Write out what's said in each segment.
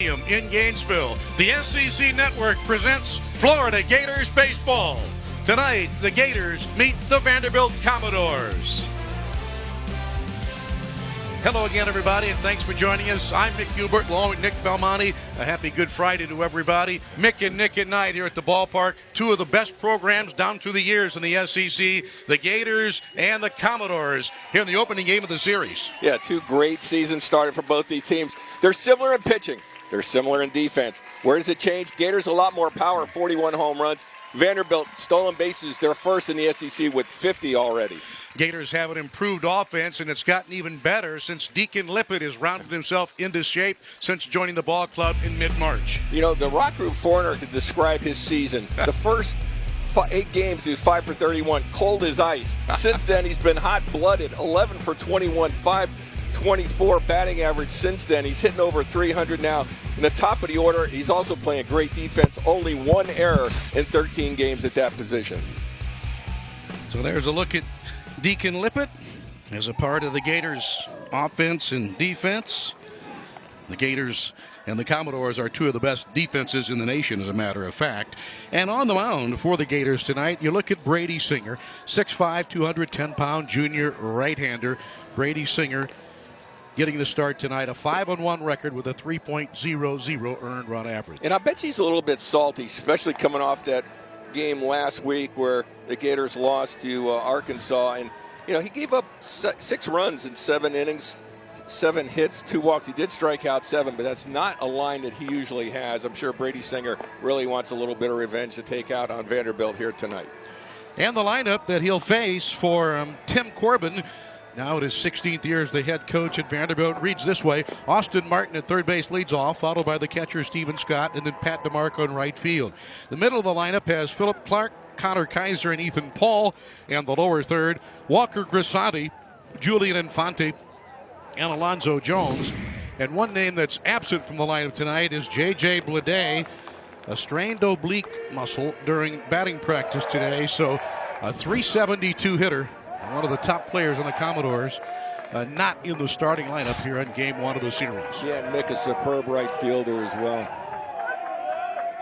In Gainesville, the SEC Network presents Florida Gators Baseball. Tonight, the Gators meet the Vanderbilt Commodores. Hello again, everybody, and thanks for joining us. I'm Mick Hubert, along with Nick Belmonte. A happy Good Friday to everybody. Mick and Nick at night here at the ballpark. Two of the best programs down through the years in the SEC, the Gators and the Commodores, here in the opening game of the series. Yeah, two great seasons started for both these teams. They're similar in pitching. They're similar in defense. Where does it change? Gators a lot more power, 41 home runs. Vanderbilt, stolen bases, they're first in the SEC with 50 already. Gators have an improved offense, and it's gotten even better since Deacon Lippett has rounded himself into shape since joining the ball club in mid-March. You know, the Rock Group Foreigner could describe his season. The first 8 games, he was 5 for 31, cold as ice. Since then, he's been hot-blooded, 11 for 21, 524 batting average since then. He's hitting over 300 now. In the top of the order, he's also playing great defense. Only one error in 13 games at that position. So there's a look at Deacon Lippett as a part of the Gators' offense and defense. The Gators and the Commodores are two of the best defenses in the nation, as a matter of fact. And on the mound for the Gators tonight, you look at Brady Singer, 6'5", 210-pound junior right-hander. Brady Singer getting the start tonight, a 5-1 record with a 3.00 earned run average. And I bet he's a little bit salty, especially coming off that game last week where the Gators lost to Arkansas. And, you know, he gave up 6 runs in 7 innings, 7 hits, 2 walks. He did strike out 7, but that's not a line that he usually has. I'm sure Brady Singer really wants a little bit of revenge to take out on Vanderbilt here tonight. And the lineup that he'll face for Tim Corbin, now at his 16th year as the head coach at Vanderbilt, reads this way. Austin Martin at third base leads off, followed by the catcher Stephen Scott, and then Pat DeMarco in right field. The middle of the lineup has Philip Clark, Connor Kaiser, and Ethan Paul. And the lower third, Walker Grisanti, Julian Infante, and Alonzo Jones. And one name that's absent from the lineup tonight is J.J. Blade, a strained oblique muscle during batting practice today. So a 372 hitter, one of the top players on the Commodores, not in the starting lineup here in Game 1 of the series. Yeah, and Nick, a superb right fielder as well.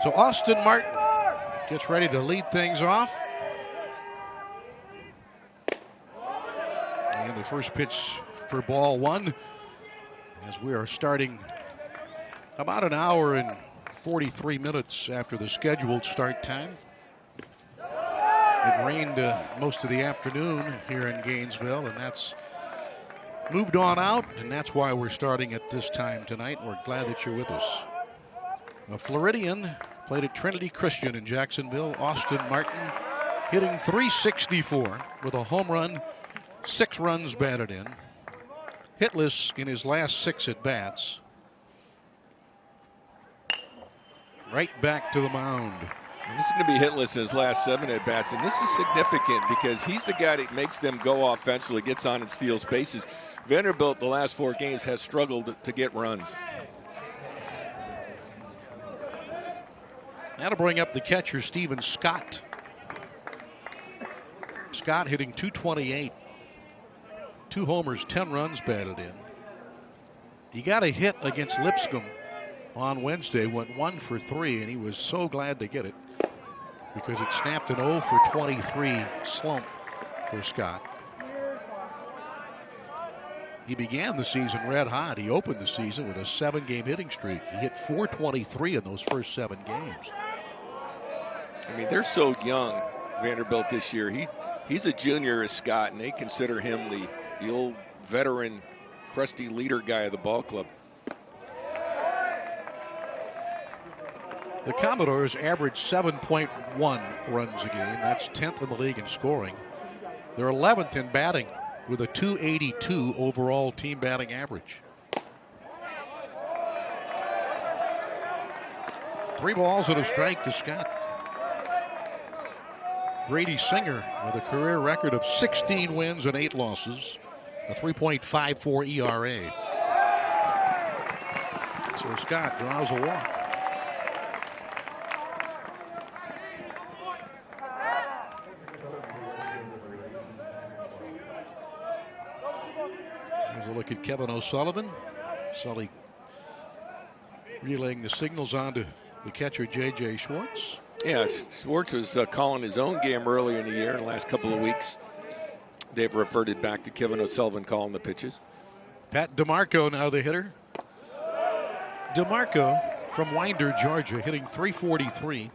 So Austin Martin gets ready to lead things off. And the first pitch for ball 1, as we are starting about an hour and 43 minutes after the scheduled start time. It rained most of the afternoon here in Gainesville, and that's moved on out, and that's why we're starting at this time tonight. We're glad that you're with us. A Floridian played at Trinity Christian in Jacksonville. Austin Martin hitting .364 with a home run, 6 runs batted in. Hitless in his last 6 at-bats. Right back to the mound. And this is going to be hitless in his last 7 at-bats, and this is significant because he's the guy that makes them go offensively, gets on and steals bases. Vanderbilt, the last 4 games, has struggled to get runs. That'll bring up the catcher, Stephen Scott. Scott hitting .228. 2 homers, 10 runs batted in. He got a hit against Lipscomb on Wednesday, went 1 for 3, and he was so glad to get it because it snapped an 0 for 23 slump for Scott. He began the season red hot. He opened the season with a 7-game hitting streak. He hit .423 in those first 7 games. I mean, they're so young, Vanderbilt, this year. He's a junior as Scott, and they consider him the old veteran, crusty leader guy of the ball club. The Commodores average 7.1 runs a game. That's 10th in the league in scoring. They're 11th in batting with a .282 overall team batting average. 3 balls and a strike to Scott. Brady Singer with a career record of 16 wins and 8 losses, a 3.54 ERA. So Scott draws a walk. Here's a look at Kevin O'Sullivan. Sully Relaying the signals on to the catcher, J.J. Schwartz. Yeah, Schwartz was calling his own game earlier in the year. In the last couple of weeks, they've reverted back to Kevin O'Sullivan calling the pitches. Pat DeMarco now the hitter. DeMarco from Winder, Georgia, hitting .343.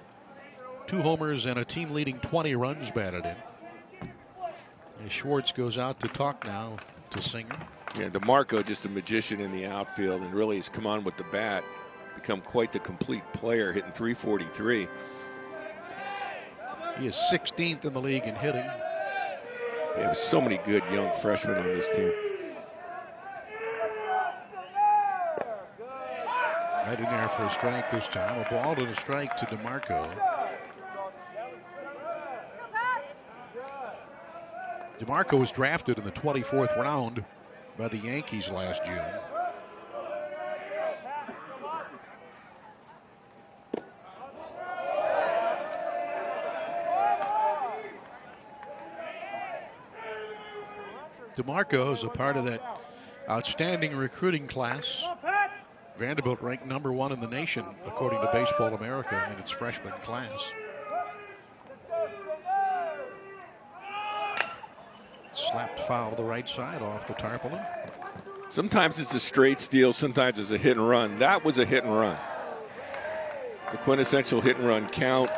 2 homers and a team-leading 20 runs batted in. And Schwartz goes out to talk now to Singer. Yeah, DeMarco just a magician in the outfield and really has come on with the bat. Become quite the complete player, hitting .343. He is 16th in the league in hitting. They have so many good young freshmen on this team. Right in there for a strike this time. A ball and a strike to DeMarco. DeMarco was drafted in the 24th round by the Yankees last June. DeMarco is a part of that outstanding recruiting class. Vanderbilt ranked #1 in the nation, according to Baseball America, in its freshman class. Slapped foul to the right side off the tarpaulin. Sometimes it's a straight steal, sometimes it's a hit and run. That was a hit and run. The quintessential hit and run count.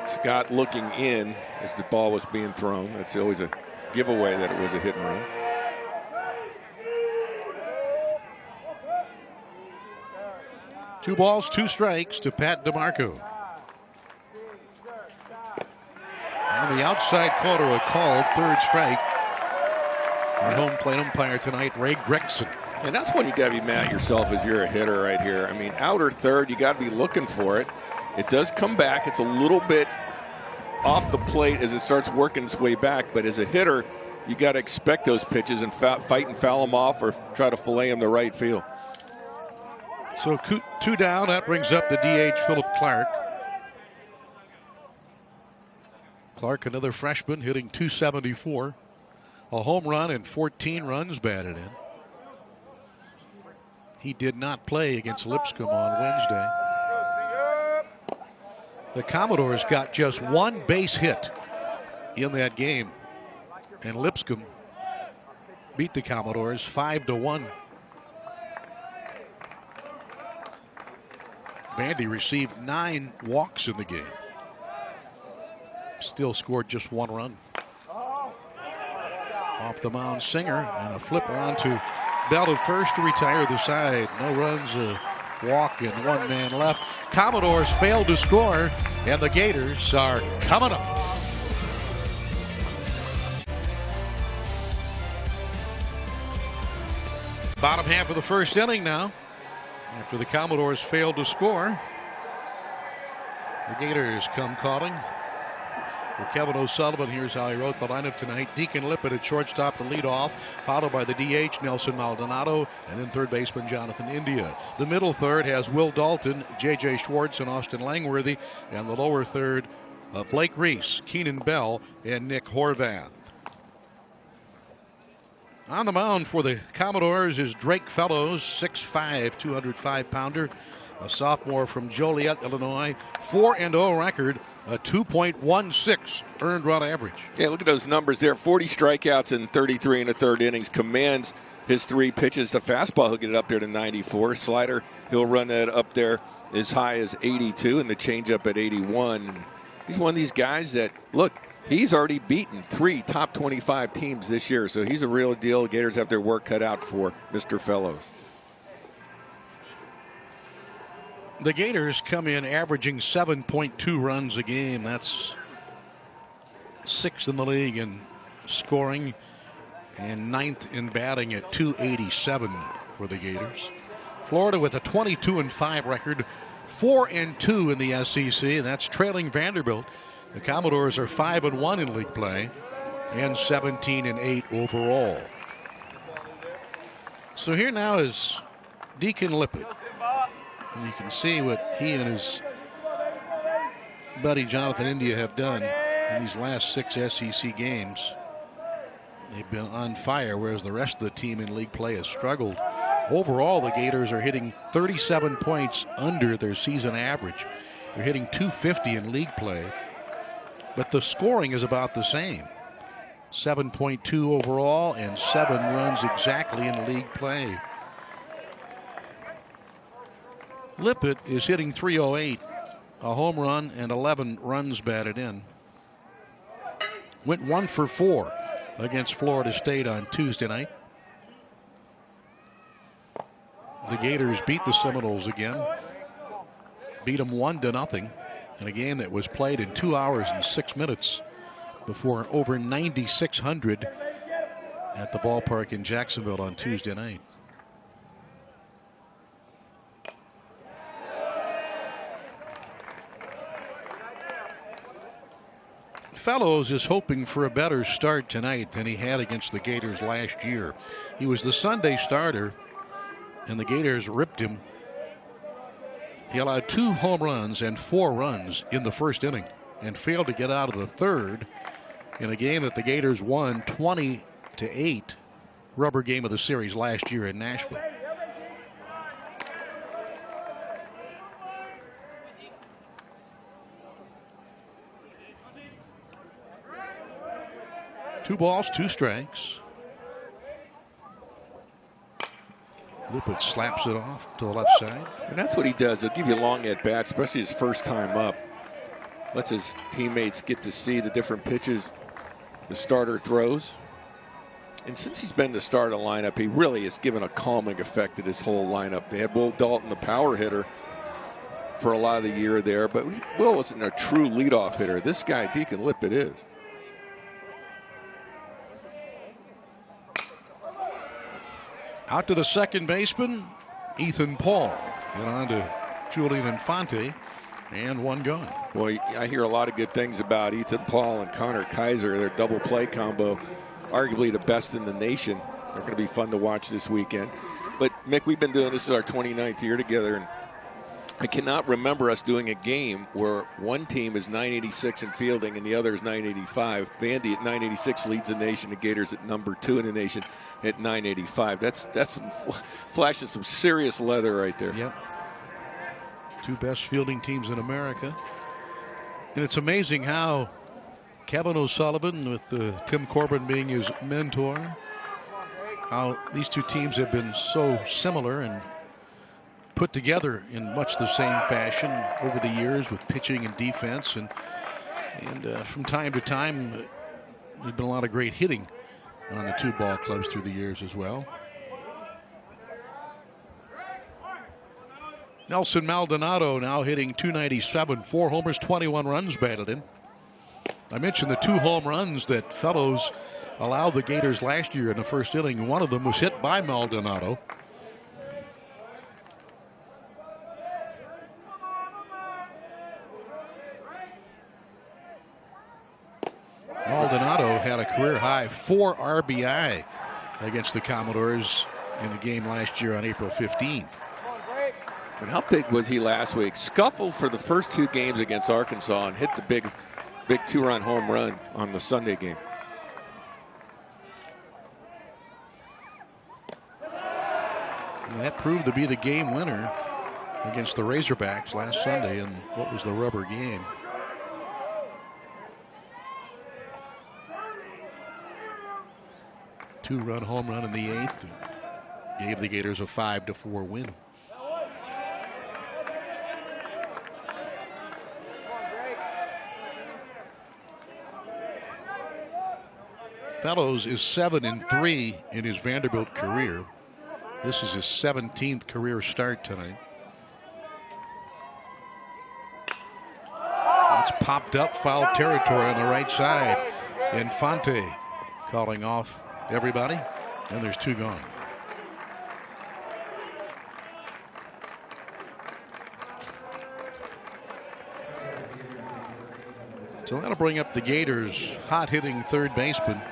Scott looking in as the ball was being thrown. That's always a giveaway that it was a hit and run. Two balls, 2 strikes to Pat DeMarco. On the outside corner, a called 3rd strike. Our home plate umpire tonight, Ray Gregson. And that's when you got to be mad at yourself as you're a hitter right here. I mean, outer third, you got to be looking for it. It does come back. It's a little bit off the plate as it starts working its way back. But as a hitter, you got to expect those pitches and fight and foul them off or try to fillet them to right field. So 2 down. That brings up the DH, Philip Clark. Clark, another freshman, hitting .274. A home run and 14 runs batted in. He did not play against Lipscomb on Wednesday. The Commodores got just 1 base hit in that game, and Lipscomb beat the Commodores 5-1. Vandy received 9 walks in the game. Still scored just 1 run. Off the mound, Singer, and a flip on to Bell at first to retire the side. No runs, a walk, and 1 man left. Commodores failed to score, and the Gators are coming up. Bottom half of the first inning now. After the Commodores failed to score, the Gators come calling. For Kevin O'Sullivan, here's how he wrote the lineup tonight. Deacon Lippett at shortstop to lead off, followed by the DH, Nelson Maldonado, and then third baseman Jonathan India. The middle third has Will Dalton, J.J. Schwartz, and Austin Langworthy, and the lower third, Blake Reese, Keenan Bell, and Nick Horvath. On the mound for the Commodores is Drake Fellows, 6'5", 205-pounder, a sophomore from Joliet, Illinois, 4-0 record, a 2.16 earned run average. Yeah, look at those numbers there. 40 strikeouts in 33 1/3 innings. Commands his 3 pitches. The fastball, he'll get it up there to 94. Slider, he'll run that up there as high as 82, and the changeup at 81. He's one of these guys that, look, he's already beaten 3 top 25 teams this year, so he's a real deal. Gators have their work cut out for Mr. Fellows. The Gators come in averaging 7.2 runs a game. That's 6th in the league in scoring and 9th in batting at .287 for the Gators. Florida with a 22-5 record, 4-2 in the SEC. That's trailing Vanderbilt. The Commodores are 5-1 in league play and 17-8 overall. So here now is Deacon Lippett. And you can see what he and his buddy Jonathan India have done in these last 6 SEC games. They've been on fire, whereas the rest of the team in league play has struggled. Overall, the Gators are hitting 37 points under their season average. They're hitting .250 in league play, but the scoring is about the same. 7.2 overall and 7 runs exactly in league play. Lippett is hitting .308, a home run and 11 runs batted in. Went 1 for 4 against Florida State on Tuesday night. The Gators beat the Seminoles again. Beat them 1-0 in a game that was played in 2 hours and 6 minutes before over 9,600 at the ballpark in Jacksonville on Tuesday night. Fellows is hoping for a better start tonight than he had against the Gators last year. He was the Sunday starter, and the Gators ripped him. He allowed 2 home runs and 4 runs in the first inning and failed to get out of the third in a game that the Gators won 20-8, rubber game of the series last year in Nashville. Two balls, 2 strikes. Lippett slaps it off to the left side. And that's what he does. He'll give you long at bats, especially his first time up. Lets his teammates get to see the different pitches the starter throws. And since he's been the starter lineup, he really has given a calming effect to this whole lineup. They had Will Dalton, the power hitter, for a lot of the year there, but Will wasn't a true leadoff hitter. This guy, Deacon Lippett, is. Out to the second baseman, Ethan Paul. And on to Julian Infante, and 1 gone. Well, I hear a lot of good things about Ethan Paul and Connor Kaiser. Their double play combo, arguably the best in the nation. They're going to be fun to watch this weekend. But, Mick, we've been doing this is our 29th year together, and I cannot remember us doing a game where one team is 986 in fielding and the other is 985. Vandy at 986 leads the nation. The Gators at number 2 in the nation at 985. That's some flashing some serious leather right there. Yep. 2 best fielding teams in America. And it's amazing how Kevin O'Sullivan, with Tim Corbin being his mentor, how these 2 teams have been so similar and put together in much the same fashion over the years with pitching and defense, and from time to time there's been a lot of great hitting on the 2 ball clubs through the years as well. Nelson Maldonado now hitting .297, 4 homers, 21 runs batted in. I mentioned the 2 home runs that Fellows allowed the Gators last year in the first inning. One of them was hit by Maldonado. Maldonado had a career high 4 RBI against the Commodores in the game last year on April 15th. But how big was he last week? Scuffled for the first 2 games against Arkansas and hit the big 2-run home run on the Sunday game. And that proved to be the game winner against the Razorbacks last Sunday in what was the rubber game. Two-run home run in the 8th gave the Gators a 5-4 win. Fellows is 7-3 in his Vanderbilt career. This is his 17th career start tonight. It's popped up foul territory on the right side. Infante calling off everybody, and there's 2 gone. So that'll bring up the Gators' hot-hitting third baseman,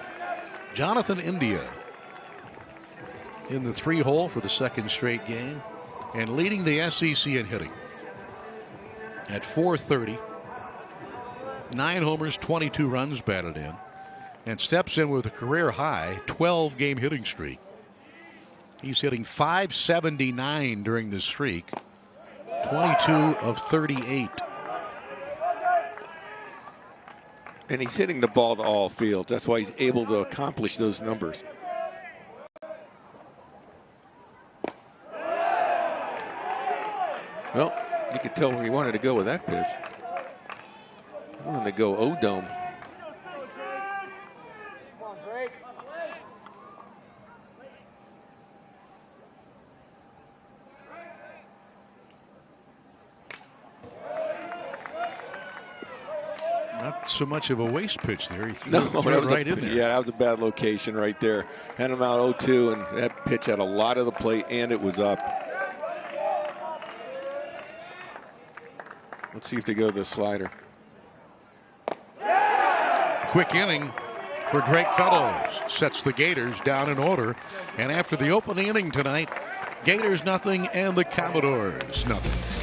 Jonathan India, in the 3-hole for the 2nd straight game and leading the SEC in hitting at .430. 9 homers, 22 runs batted in, and steps in with a career high 12-game hitting streak. He's hitting .579 during this streak. 22 of 38. And he's hitting the ball to all fields. That's why he's able to accomplish those numbers. Well, you could tell where he wanted to go with that pitch. He wanted to go O-dome. Not so much of a waste pitch there. He No, threw it right in there. Yeah, that was a bad location right there. Had him out 0-2, and that pitch had a lot of the plate, and it was up. Let's see if they go to the slider. Quick inning for Drake Fellows. Sets the Gators down in order. And after the opening inning tonight, Gators nothing and the Commodores nothing.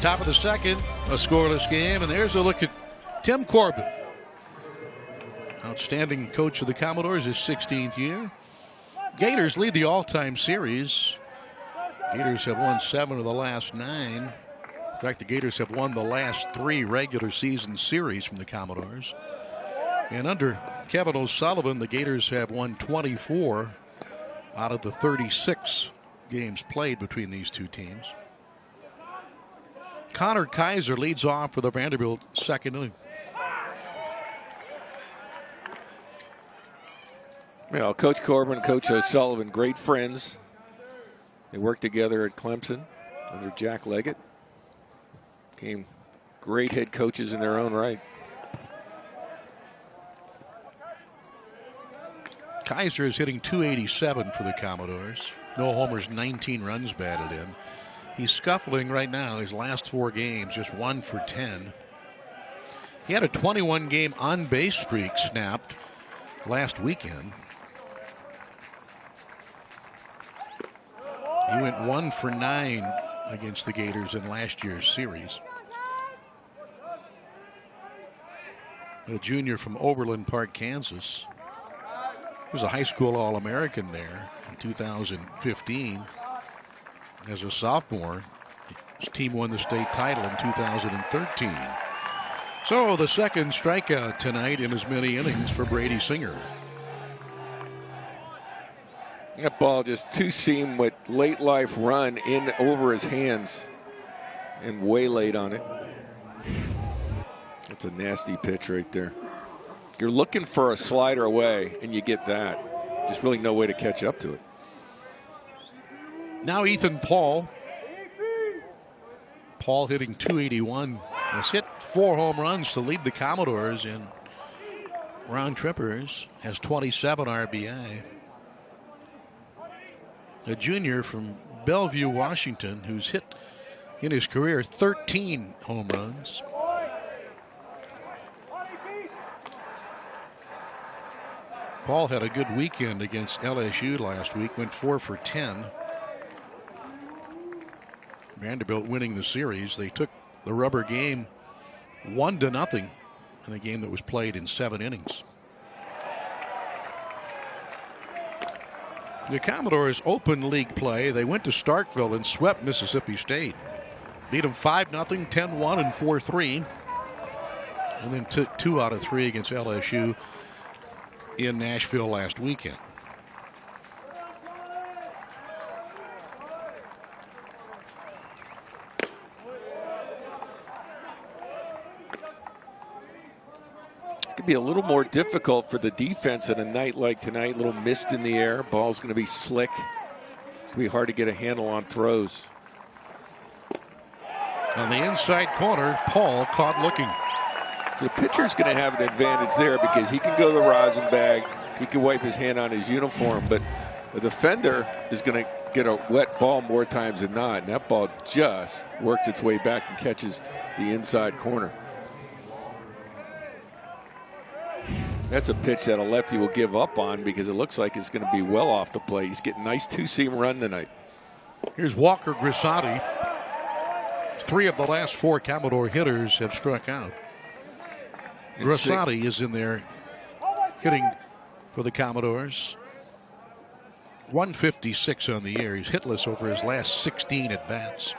Top of the second, a scoreless game, and there's a look at Tim Corbin. Outstanding coach of the Commodores, his 16th year. Gators lead the all-time series. Gators have won 7 of the last 9. In fact, the Gators have won the last 3 regular season series from the Commodores. And under Kevin O'Sullivan, the Gators have won 24 out of the 36 games played between these two teams. Connor Kaiser leads off for the Vanderbilt second inning. Well, Coach Corbin, Coach O'Sullivan, great friends. They worked together at Clemson under Jack Leggett. Became great head coaches in their own right. Kaiser is hitting .287 for the Commodores. No homers, 19 runs batted in. He's scuffling right now. His last 4 games, just 1 for 10. He had a 21-game on-base streak snapped last weekend. He went 1 for 9 against the Gators in last year's series. A junior from Overland Park, Kansas. He was a high school All-American there in 2015. As a sophomore, his team won the state title in 2013. So the second strikeout tonight in as many innings for Brady Singer. That ball just two-seam with late life run in over his hands and way late on it. That's a nasty pitch right there. You're looking for a slider away and you get that. Just really no way to catch up to it. Now Ethan Paul. Paul hitting .281. Has hit 4 home runs to lead the Commodores in round trippers. Has 27 RBI. A junior from Bellevue, Washington, who's hit in his career 13 home runs. Paul had a good weekend against LSU last week. Went 4 for 10. Vanderbilt winning the series. They took the rubber game 1-0 in a game that was played in 7 innings. The Commodores open league play. They went to Starkville and swept Mississippi State. Beat them 5-0, 10-1, and 4-3. And then took 2 out of 3 against LSU in Nashville last weekend. Be a little more difficult for the defense on a night like tonight. A little mist in the air. Ball's going to be slick. It's going to be hard to get a handle on throws. On the inside corner, Paul caught looking. The pitcher's going to have an advantage there because he can go to the rosin bag. He can wipe his hand on his uniform, but the defender is going to get a wet ball more times than not. And that ball just works its way back and catches the inside corner. That's a pitch that a lefty will give up on because it looks like it's going to be well off the plate. He's getting a nice two-seam run tonight. Here's Walker Grisati. 3 of the last 4 Commodore hitters have struck out. Grassotti is in there hitting for the Commodores. 156 on the year. He's hitless over his last 16 at bats.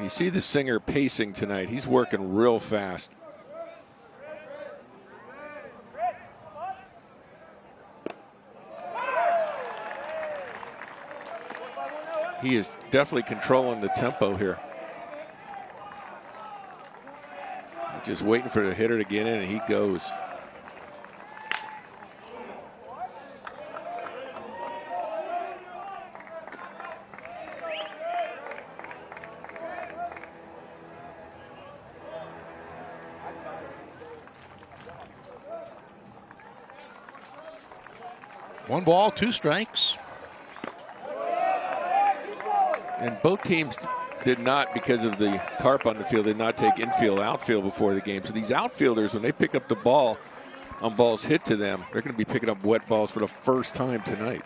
You see the Singer pacing tonight. He's working real fast. He is definitely controlling the tempo here. Just waiting for the hitter to get in, and he goes. One ball, 2 strikes. And both teams did not, because of the tarp on the field, did not take infield, outfield before the game. So these outfielders, when they pick up the ball on balls hit to them, they're going to be picking up wet balls for the first time tonight.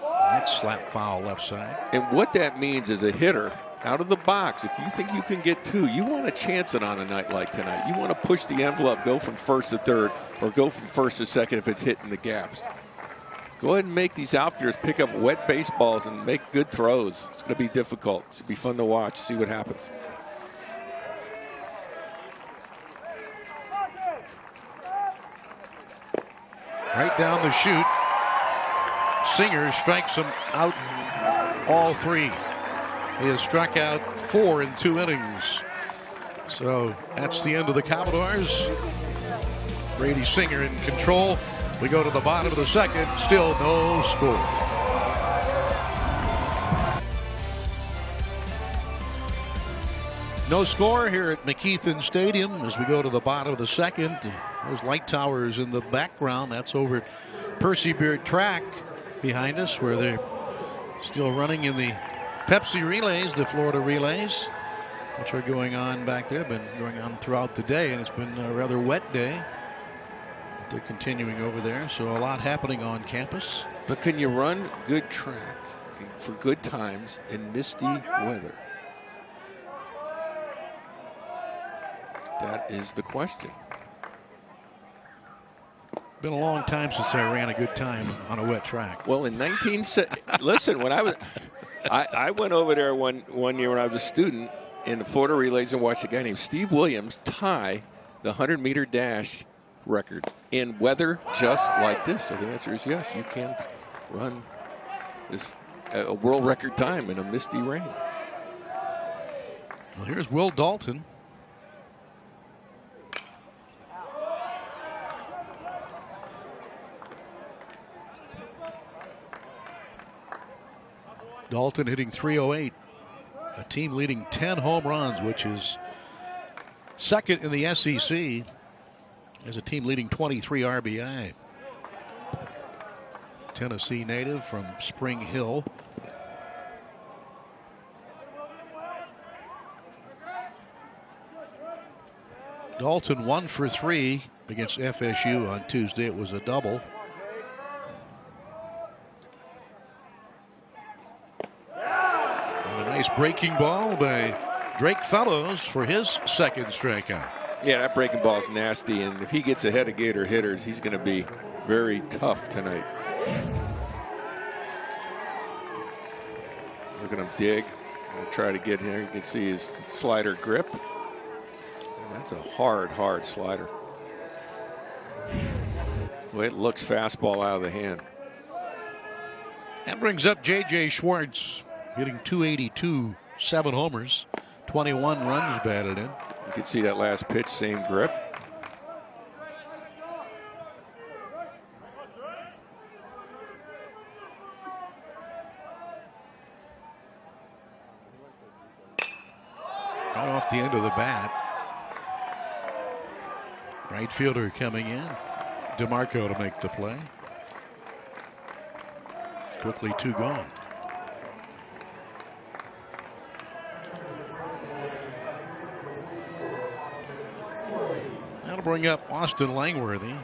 That's slap foul left side. And what that means is a hitter out of the box, if you think you can get 2, you want to chance it on a night like tonight. You want to push the envelope, go from first to third, or go from first to second if it's hitting the gaps. Go ahead and make these outfielders pick up wet baseballs and make good throws. It's going to be difficult. It's going to be fun to watch, see what happens. Right down the chute. Singer strikes him out all 3. He has struck out 4 in 2 innings. So that's the end of the Commodores. Brady Singer in control. We go to the bottom of the second, still no score. No score here at McKeithen Stadium as we go to the bottom of the second. Those light towers in the background, that's over at Percy Beard Track behind us, where they're still running in the Pepsi relays, the Florida relays, which are going on back there. Been going on throughout the day, and it's been a rather wet day. They're continuing over there, so a lot happening on campus. But can you run good track for good times in misty weather? That is the question. Been a long time since I ran a good time on a wet track. Well, in listen, when I went over there one year when I was a student in the Florida relays and watched a guy named Steve Williams tie the 100-meter dash record in weather just like this. So the answer is yes, you can run this a world record time in a misty rain. Well, here's Will Dalton. Dalton hitting .308, a team leading 10 home runs, which is second in the SEC. As a team leading 23 RBI. Tennessee native from Spring Hill. Dalton 1 for 3 against FSU on Tuesday. It was a double. And a nice breaking ball by Drake Fellows for his second strikeout. Yeah, that breaking ball is nasty, and if he gets ahead of Gator hitters, he's going to be very tough tonight. Look at him dig. Try to get here. You can see his slider grip. And that's a hard slider. Well, it looks fastball out of the hand. That brings up J.J. Schwartz, hitting .282, 7 homers, 21 runs batted in. You can see that last pitch, same grip. Right off the end of the bat. Right fielder coming in. DeMarco to make the play. Quickly 2 gone. That'll bring up Austin Langworthy.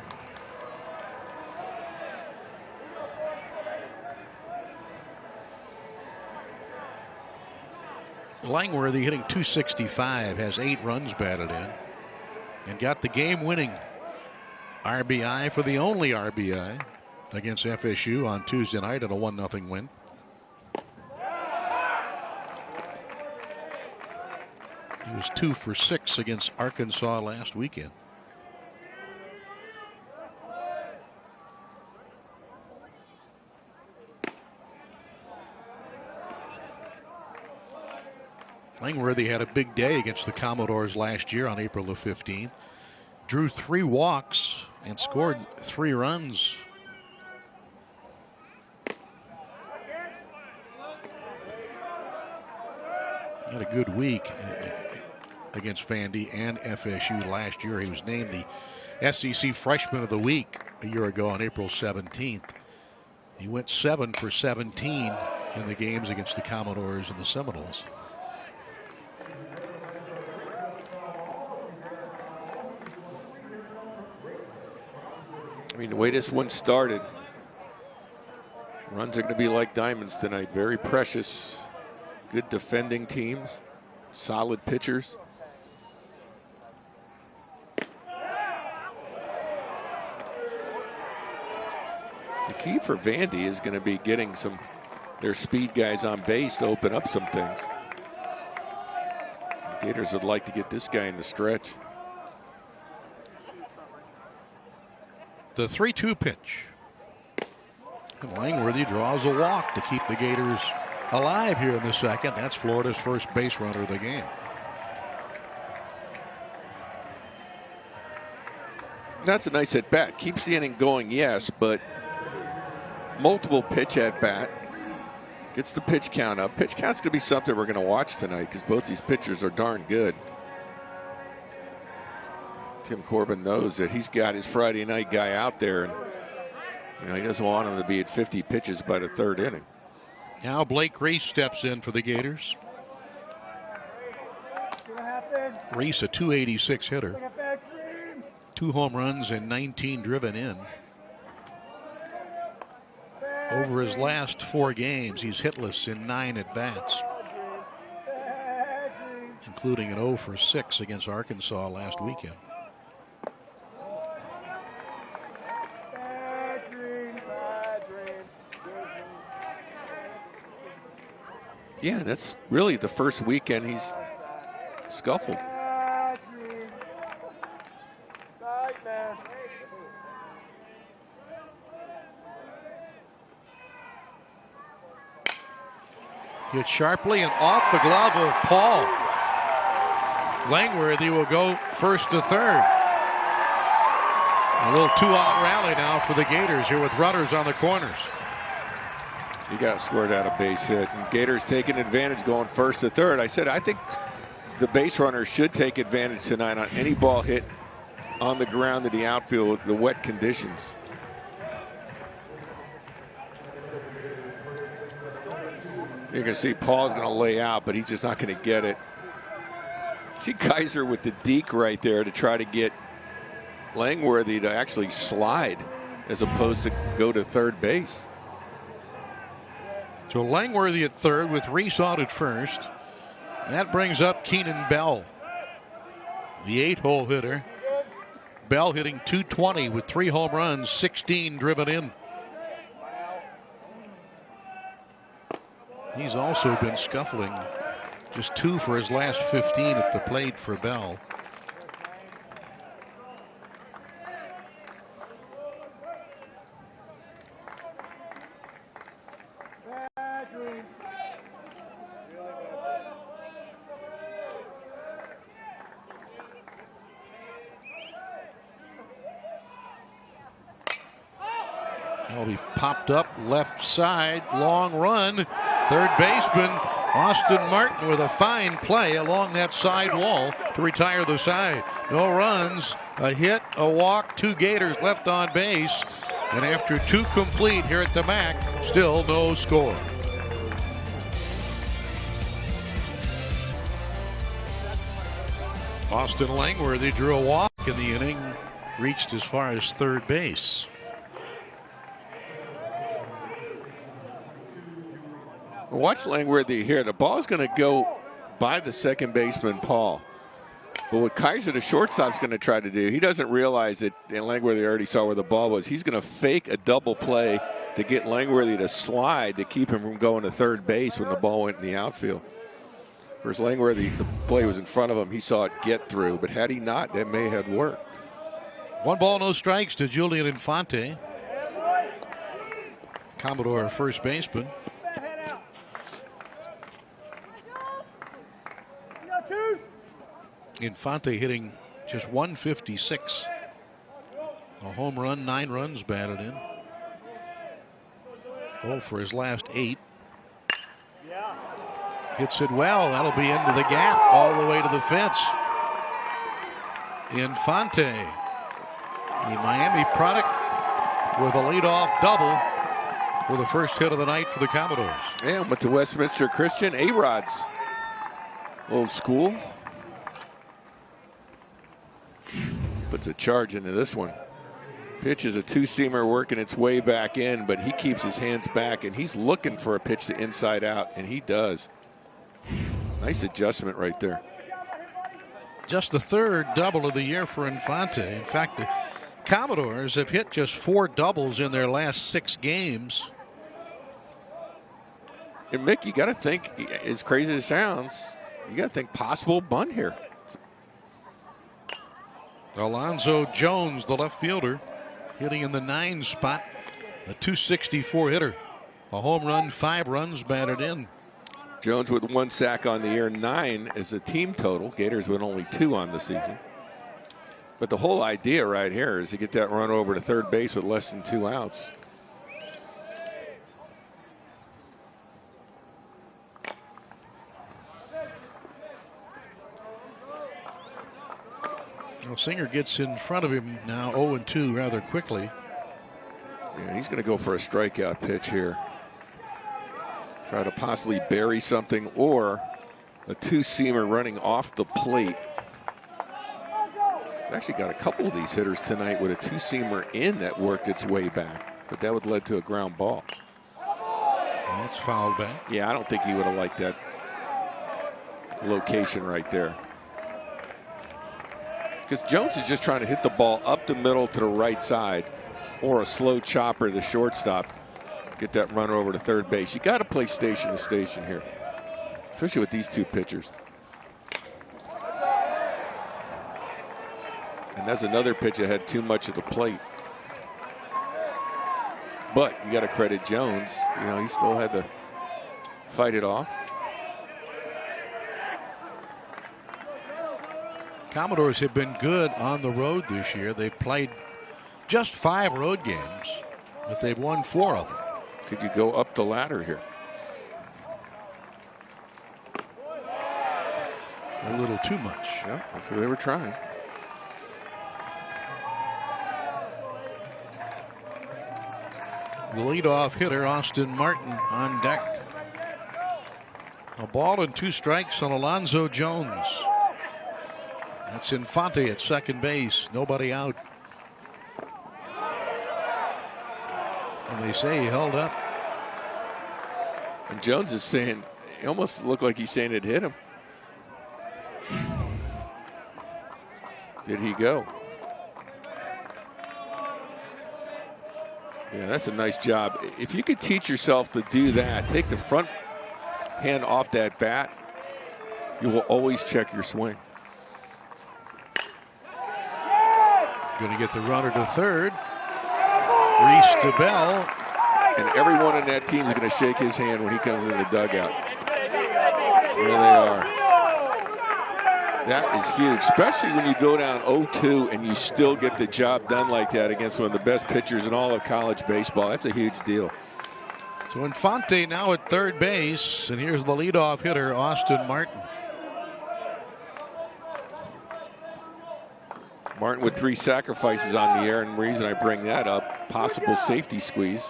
Langworthy hitting .265, has 8 runs batted in, and got the game-winning RBI for the only RBI against FSU on Tuesday night in a 1-0 win. He was 2 for 6 against Arkansas last weekend. Langworthy had a big day against the Commodores last year on April the 15th. Drew 3 walks and scored 3 runs. He had a good week against Vandy and FSU last year. He was named the SEC Freshman of the Week a year ago on April 17th. He went 7 for 17 in the games against the Commodores and the Seminoles. I mean, the way this one started, runs are going to be like diamonds tonight. Very precious. Good defending teams. Solid pitchers. The key for Vandy is going to be getting their speed guys on base to open up some things. The Gators would like to get this guy in the stretch. The 3-2 pitch. And Langworthy draws a walk to keep the Gators alive here in the second. That's Florida's first base runner of the game. That's a nice at bat. Keeps the inning going, yes, but multiple pitch at bat. Gets the pitch count up. Pitch count's going to be something we're going to watch tonight because both these pitchers are darn good. Tim Corbin knows that he's got his Friday night guy out there, and he doesn't want him to be at 50 pitches by the 3rd inning. Now Blake Reese steps in for the Gators. Reese, a .286 hitter. 2 home runs and 19 driven in. Over his last 4 games, he's hitless in 9 at-bats, including an 0 for 6 against Arkansas last weekend. Yeah, that's really the first weekend he's scuffled. Hit sharply and off the glove of Paul. Langworthy will go first to third. A little 2-out rally now for the Gators here with runners on the corners. He got scored out a base hit, and Gators taking advantage going first to third. I said I think the base runner should take advantage tonight on any ball hit on the ground to the outfield with the wet conditions. You're going to see Paul's going to lay out, but he's just not going to get it. See Kaiser with the deke right there to try to get Langworthy to actually slide as opposed to go to third base. So Langworthy at third with Reese out at first. That brings up Keenan Bell, the 8-hole hitter. Bell hitting .220 with 3 home runs, 16 driven in. He's also been scuffling. Just 2 for his last 15 at the plate for Bell. Well, he popped up left side, long run. Third baseman Austin Martin with a fine play along that side wall to retire the side. No runs, a hit, a walk, 2 Gators left on base. And after 2 complete here at the MAC, still no score. Austin Langworthy drew a walk in the inning, reached as far as third base. Watch Langworthy here. The ball's going to go by the second baseman, Paul. But what Kaiser, the shortstop's going to try to do, he doesn't realize that Langworthy already saw where the ball was. He's going to fake a double play to get Langworthy to slide to keep him from going to third base when the ball went in the outfield. Of course, Langworthy, the play was in front of him. He saw it get through, but had he not, that may have worked. 1 ball, no strikes to Julian Infante, Commodore first baseman. Infante hitting just 156. A home run, 9 runs batted in. 0 for his last 8. Hits it well. That'll be into the gap all the way to the fence. Infante, the Miami product, with a leadoff double for the first hit of the night for the Commodores. And went to Westminster Christian, A-Rod's old school. Puts a charge into this one. Pitch is a two-seamer working its way back in, but he keeps his hands back, and he's looking for a pitch to inside out, and he does. Nice adjustment right there. Just the 3rd double of the year for Infante. In fact, the Commodores have hit just 4 doubles in their last 6 games. And Mick, you got to think, as crazy as it sounds, you got to think possible bunt here. Alonzo Jones, the left fielder, hitting in the 9 spot, a .264 hitter, a home run, 5 runs batted in. Jones with 1 sack on the year, 9 is a team total. Gators with only 2 on the season. But the whole idea right here is to get that run over to third base with less than 2 outs. Well, Singer gets in front of him now, 0-2 rather quickly. Yeah, he's going to go for a strikeout pitch here. Try to possibly bury something, or a two-seamer running off the plate. He's actually got a couple of these hitters tonight with a two-seamer in that worked its way back, but that would lead to a ground ball. That's fouled back. Yeah, I don't think he would have liked that location right there. Because Jones is just trying to hit the ball up the middle to the right side, or a slow chopper to shortstop. Get that runner over to third base. You got to play station to station here, especially with these 2 pitchers. And that's another pitch that had too much of the plate. But you got to credit Jones. You know, he still had to fight it off. Commodores have been good on the road this year. They've played just 5 road games, but they've won 4 of them. Could you go up the ladder here? A little too much. Yeah, that's what they were trying. The leadoff hitter, Austin Martin, on deck. A ball and 2 strikes on Alonzo Jones. That's Infante at second base. Nobody out. And they say he held up. And Jones is saying, it almost looked like he's saying it hit him. Did he go? Yeah, that's a nice job. If you could teach yourself to do that, take the front hand off that bat, you will always check your swing. Going to get the runner to third. Reese to Bell. And everyone in that team is going to shake his hand when he comes in the dugout. There they are. That is huge, especially when you go down 0-2 and you still get the job done like that against one of the best pitchers in all of college baseball. That's a huge deal. So Infante now at third base, and here's the leadoff hitter, Austin Martin. Martin with 3 sacrifices on the air, and the reason I bring that up, possible safety squeeze.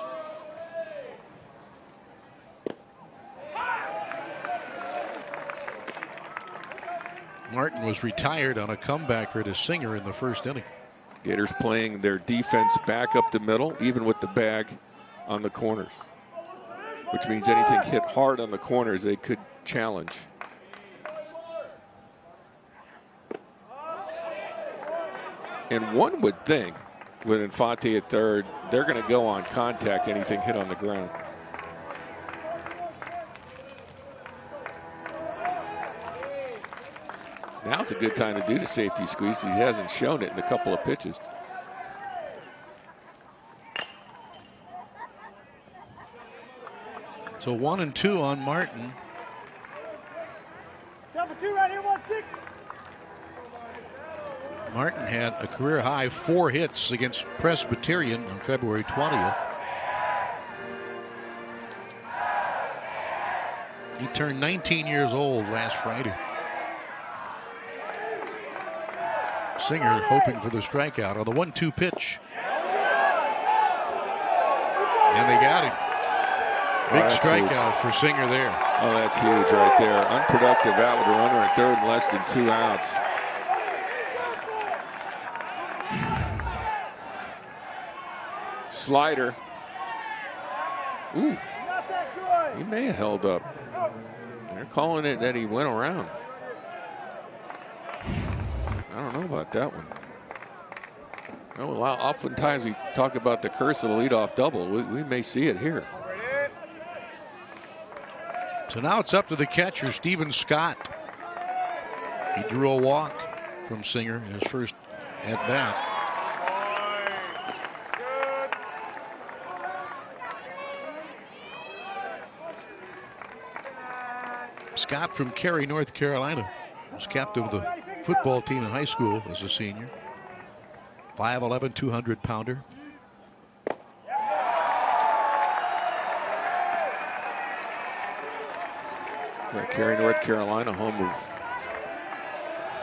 Martin was retired on a comebacker to Singer in the first inning. Gators playing their defense back up the middle, even with the bag on the corners, which means anything hit hard on the corners they could challenge. And one would think with Infante at third, they're going to go on contact, anything hit on the ground. Now's a good time to do the safety squeeze. He hasn't shown it in a couple of pitches. So 1-2 on Martin. Number 2 right here, 1-6. Martin had a career high 4 hits against Presbyterian on February 20th. He turned 19 years old last Friday. Singer hoping for the strikeout on the 1-2 pitch. And they got him. Big strikeout for Singer there. Oh, that's huge right there. Unproductive out with a runner at third and less than 2 outs. Slider. Ooh. He may have held up. They're calling it that he went around. I don't know about that one. Oh, oftentimes we talk about the curse of the leadoff double. We may see it here. So now it's up to the catcher, Stephen Scott. He drew a walk from Singer in his first at bat. Scott from Cary, North Carolina, was captain of the football team in high school as a senior. 5'11", 200-pounder. Cary, North Carolina, home of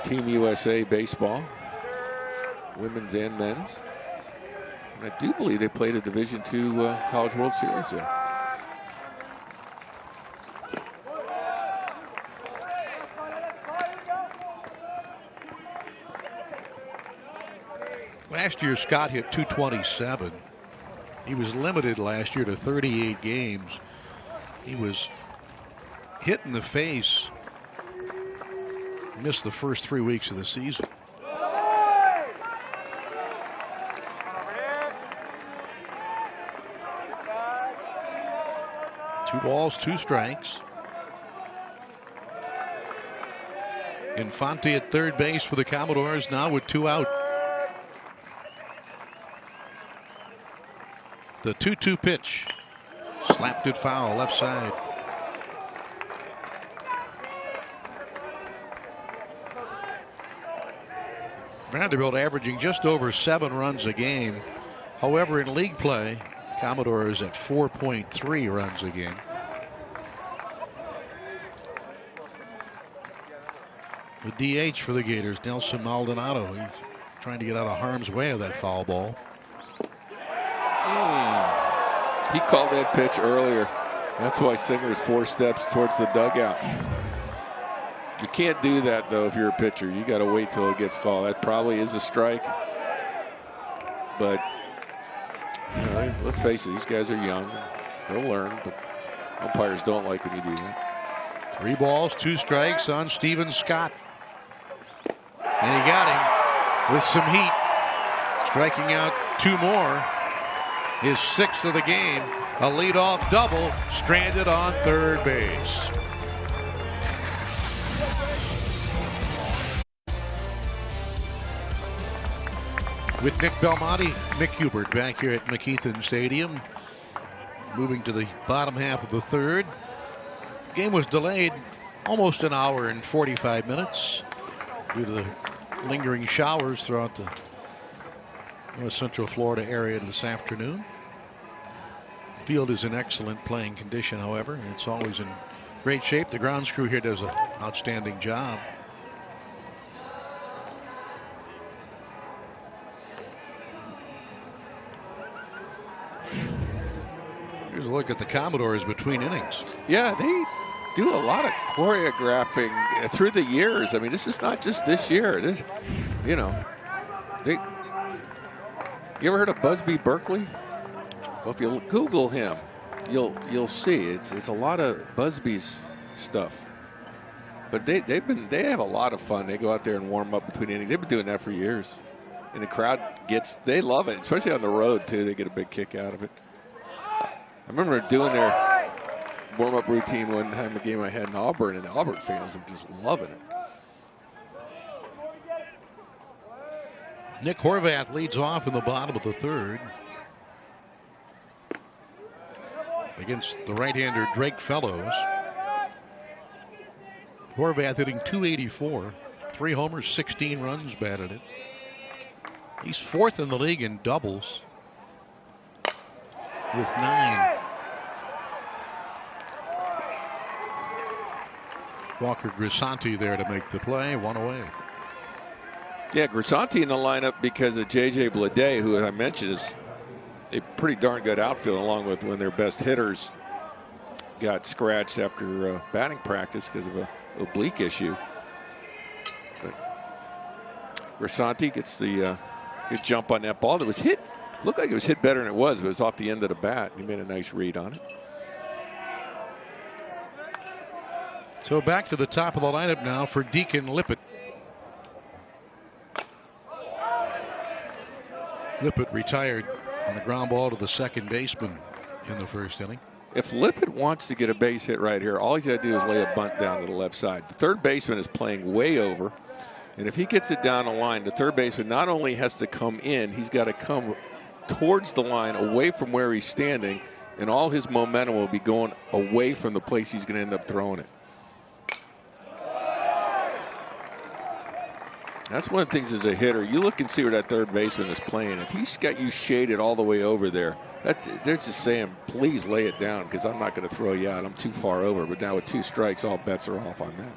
Team USA baseball, women's and men's. And I do believe they played a Division II College World Series there. Last year, Scott hit .227. He was limited last year to 38 games. He was hit in the face. Missed the first 3 weeks of the season. Two balls, 2 strikes. Infante at third base for the Commodores now with 2 out. The 2-2 pitch. Slapped it foul, left side. Vanderbilt averaging just over 7 runs a game. However, in league play, Commodores at 4.3 runs a game. The DH for the Gators, Nelson Maldonado. He's trying to get out of harm's way of that foul ball. He called that pitch earlier. That's why Singer's 4 steps towards the dugout. You can't do that, though, if you're a pitcher. You got to wait till it gets called. That probably is a strike. But, you know, let's face it, these guys are young. They'll learn, but umpires don't like when you do that. 3 balls, 2 strikes on Stephen Scott. And he got him with some heat. Striking out 2 more. His 6th of the game. A leadoff double, stranded on third base. With Nick Belmonte, Mick Hubert back here at McKeithen Stadium. Moving to the bottom half of the third. Game was delayed almost an hour and 45 minutes due to the lingering showers throughout the North Central Florida area this afternoon. The field is in excellent playing condition, however, and it's always in great shape. The grounds crew here does an outstanding job. Here's a look at the Commodores between innings. Yeah, they do a lot of choreographing through the years. I mean, this is not just this year. This, you know, you ever heard of Busby Berkeley? Well, if you Google him, you'll see it's a lot of Busby's stuff. But they have a lot of fun. They go out there and warm up between innings. They've been doing that for years. And the crowd they love it, especially on the road, too. They get a big kick out of it. I remember doing their warm-up routine one time, a game I had in Auburn, and the Auburn fans were just loving it. Nick Horvath leads off in the bottom of the third against the right-hander Drake Fellows. Horvath hitting .284, 3 homers, 16 runs batted it. He's 4th in the league in doubles with 9. Walker Grisanti there to make the play, 1 away. Yeah, Grisanti in the lineup because of J.J. Bleday, who I mentioned is a pretty darn good outfield, along with one of their best hitters got scratched after batting practice because of a oblique issue. But Grisanti gets the good jump on that ball that was hit. Looked like it was hit better than it was, but it was off the end of the bat. He made a nice read on it. So back to the top of the lineup now for Deacon Lippett. Lippett retired on a ground ball to the second baseman in the first inning. If Lippett wants to get a base hit right here, all he's got to do is lay a bunt down to the left side. The third baseman is playing way over, and if he gets it down the line, the third baseman not only has to come in, he's got to come towards the line, away from where he's standing, and all his momentum will be going away from the place he's going to end up throwing it. That's one of the things as a hitter. You look and see where that third baseman is playing. If he's got you shaded all the way over there, they're just saying, please lay it down because I'm not going to throw you out. I'm too far over. But now with 2 strikes, all bets are off on that.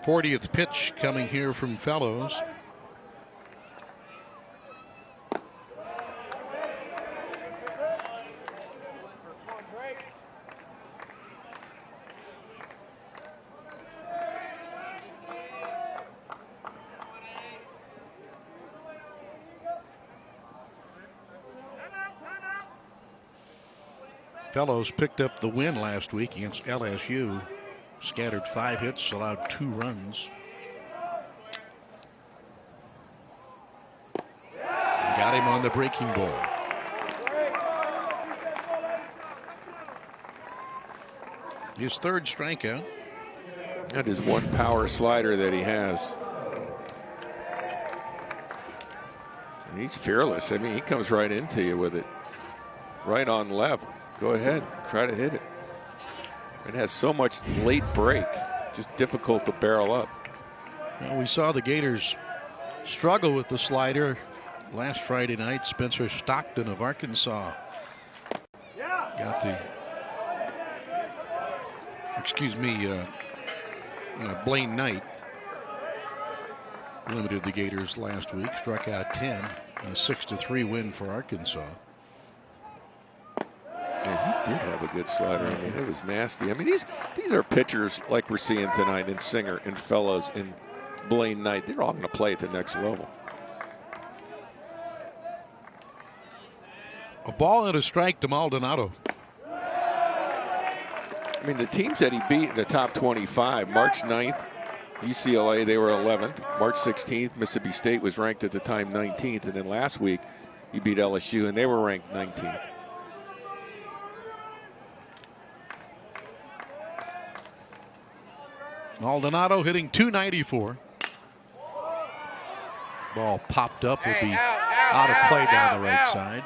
'40th pitch coming here from Fellows. Fellows picked up the win last week against LSU. Scattered 5 hits, allowed 2 runs. Got him on the breaking ball. His 3rd strikeout. That is one power slider that he has. And he's fearless. I mean, he comes right into you with it. Right on left. Go ahead, try to hit it. It has so much late break, just difficult to barrel up. Well, we saw the Gators struggle with the slider last Friday night. Spencer Stockton of Arkansas got the, Blaine Knight limited the Gators last week, struck out 10, a 6-3 win for Arkansas. Yeah, he did have a good slider. I mean, it was nasty. I mean, these are pitchers like we're seeing tonight in Singer and Fellows and Blaine Knight. They're all going to play at the next level. A ball and a strike to Maldonado. I mean, the teams that he beat in the top 25, March 9th, UCLA, they were 11th. March 16th, Mississippi State was ranked at the time 19th. And then last week, he beat LSU, and they were ranked 19th. Maldonado hitting .294. Ball popped up, will be out of play down the right side.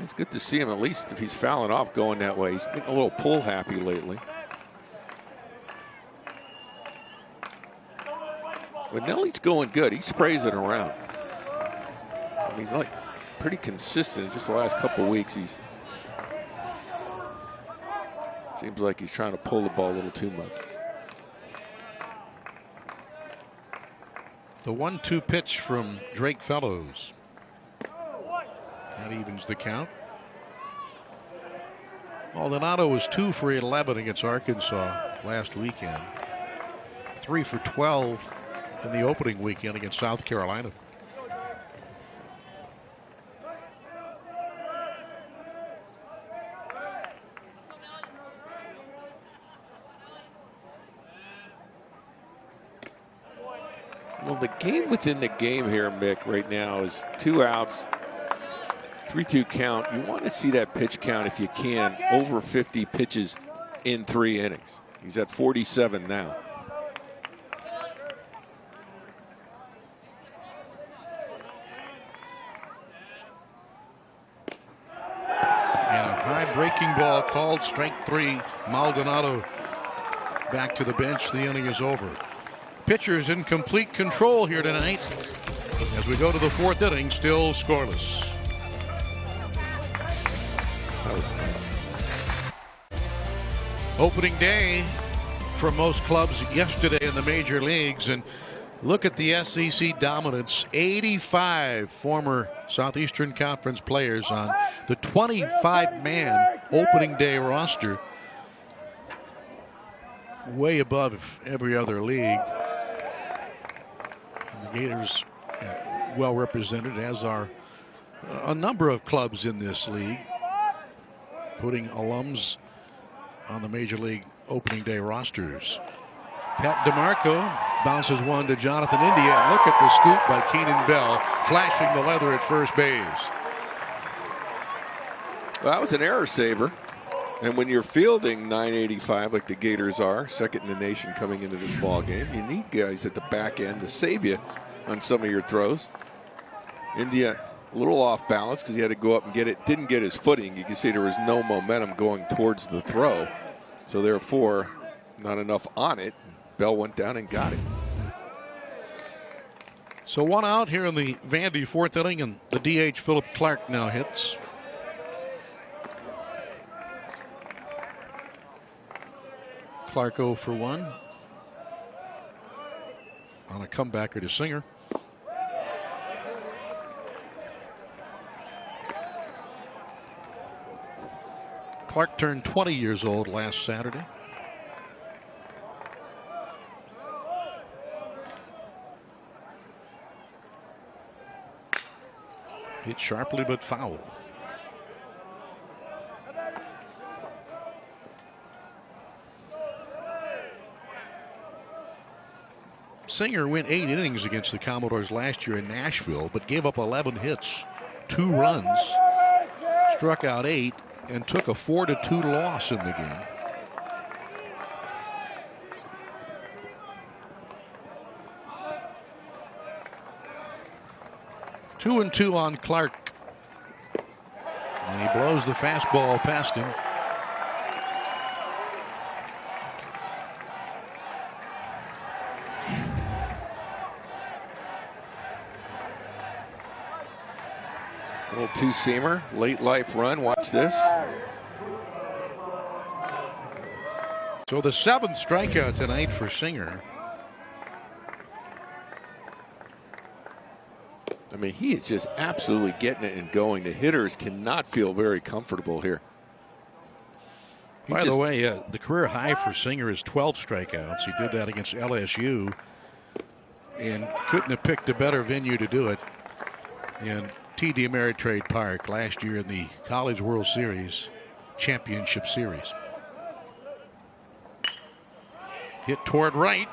It's good to see him, at least if he's fouling off going that way. He's getting a little pull happy lately. When Nelly's going good, he sprays it around. I mean, he's like pretty consistent. Just the last couple of weeks, he's seems like he's trying to pull the ball a little too much. The 1-2 pitch from Drake Fellows. That evens the count. Maldonado was 2 for 11 against Arkansas last weekend. 3 for 12 in the opening weekend against South Carolina. Well, the game within the game here, Mick, right now is 2 outs, 3-2 count. You want to see that pitch count, if you can, over 50 pitches in 3 innings. He's at 47 now. And a high breaking ball called strike 3. Maldonado back to the bench. The inning is over. Pitchers in complete control here tonight as we go to the 4th inning, still scoreless. That was opening day for most clubs yesterday in the major leagues, and look at the SEC dominance. 85 former Southeastern Conference players on the 25-man opening day roster, way above every other league. And the Gators well represented, as are a number of clubs in this league, putting alums on the major league opening day rosters. Pat DeMarco bounces one to Jonathan India, and look at the scoop by Keenan Bell, flashing the leather at first base. Well, that was an error saver. And when you're fielding 985 like the Gators are, second in the nation coming into this ball game, you need guys at the back end to save you on some of your throws. India a little off balance because he had to go up and get it. Didn't get his footing. You can see there was no momentum going towards the throw. So therefore, not enough on it. Bell went down and got it. So 1 out here in the Vandy 4th inning, and the DH Philip Clark now hits. Clark 0 for 1 on a comebacker to Singer. Clark turned 20 years old last Saturday. Hit sharply but foul. Singer went 8 innings against the Commodores last year in Nashville, but gave up 11 hits, 2 runs, struck out 8, and took a 4-2 loss in the game. Two and 2 on Clark, and he blows the fastball past him. Little two-seamer, late life run. Watch this. So the 7th strikeout tonight for Singer. I mean, he is just absolutely getting it and going. The hitters cannot feel very comfortable here. By the way, the career high for Singer is 12 strikeouts. He did that against LSU and couldn't have picked a better venue to do it in TD Ameritrade Park last year in the College World Series Championship Series. Hit toward right.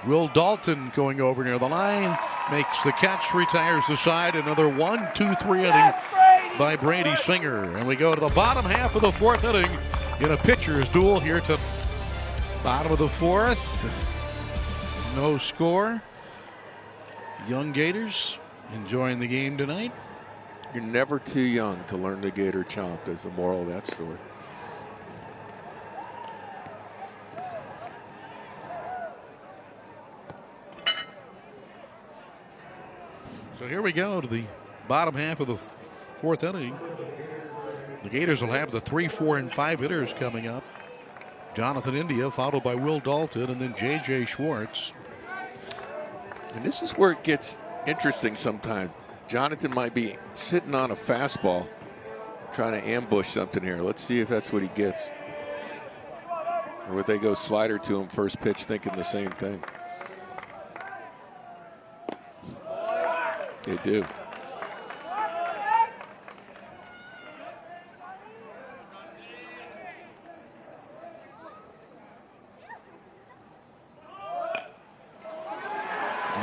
Will Dalton going over near the line, makes the catch, retires the side. Another 1-2-3 inning by Brady Singer. And we go to the bottom half of the 4th inning in a pitcher's duel here to bottom of the 4th. No score. Young Gators enjoying the game tonight. You're never too young to learn the Gator chomp, is the moral of that story. So here we go to the bottom half of the 4th inning. The Gators will have the 3, 4, and 5 hitters coming up. Jonathan India, followed by Will Dalton, and then J.J. Schwartz. And this is where it gets interesting sometimes. Jonathan might be sitting on a fastball, trying to ambush something here. Let's see if that's what he gets. Or would they go slider to him first pitch thinking the same thing? They do.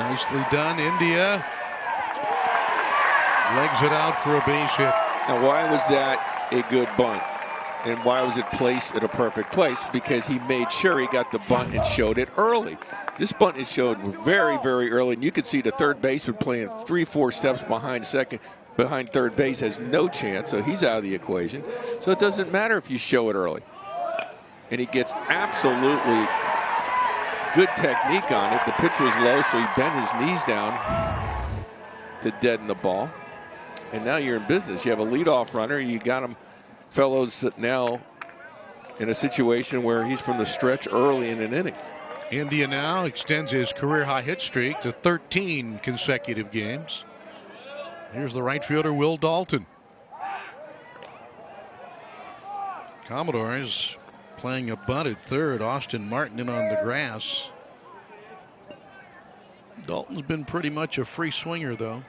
Nicely done, India. Legs it out for a base hit. Now, why was that a good bunt? And why was it placed at a perfect place? Because he made sure he got the bunt and showed it early. This bunt is showed very, very early, and you could see the third baseman playing 3-4 steps behind third base has no chance, so he's out of the equation. So it doesn't matter if you show it early. And he gets absolutely good technique on it. The pitch was low, so he bent his knees down to deaden the ball. And now you're in business. You have a leadoff runner. You got him, fellows, now in a situation where he's from the stretch early in an inning. India now extends his career high hit streak to 13 consecutive games. Here's the right fielder, Will Dalton. Commodores playing a bunt at third. Austin Martin in on the grass. Dalton's been pretty much a free swinger, though.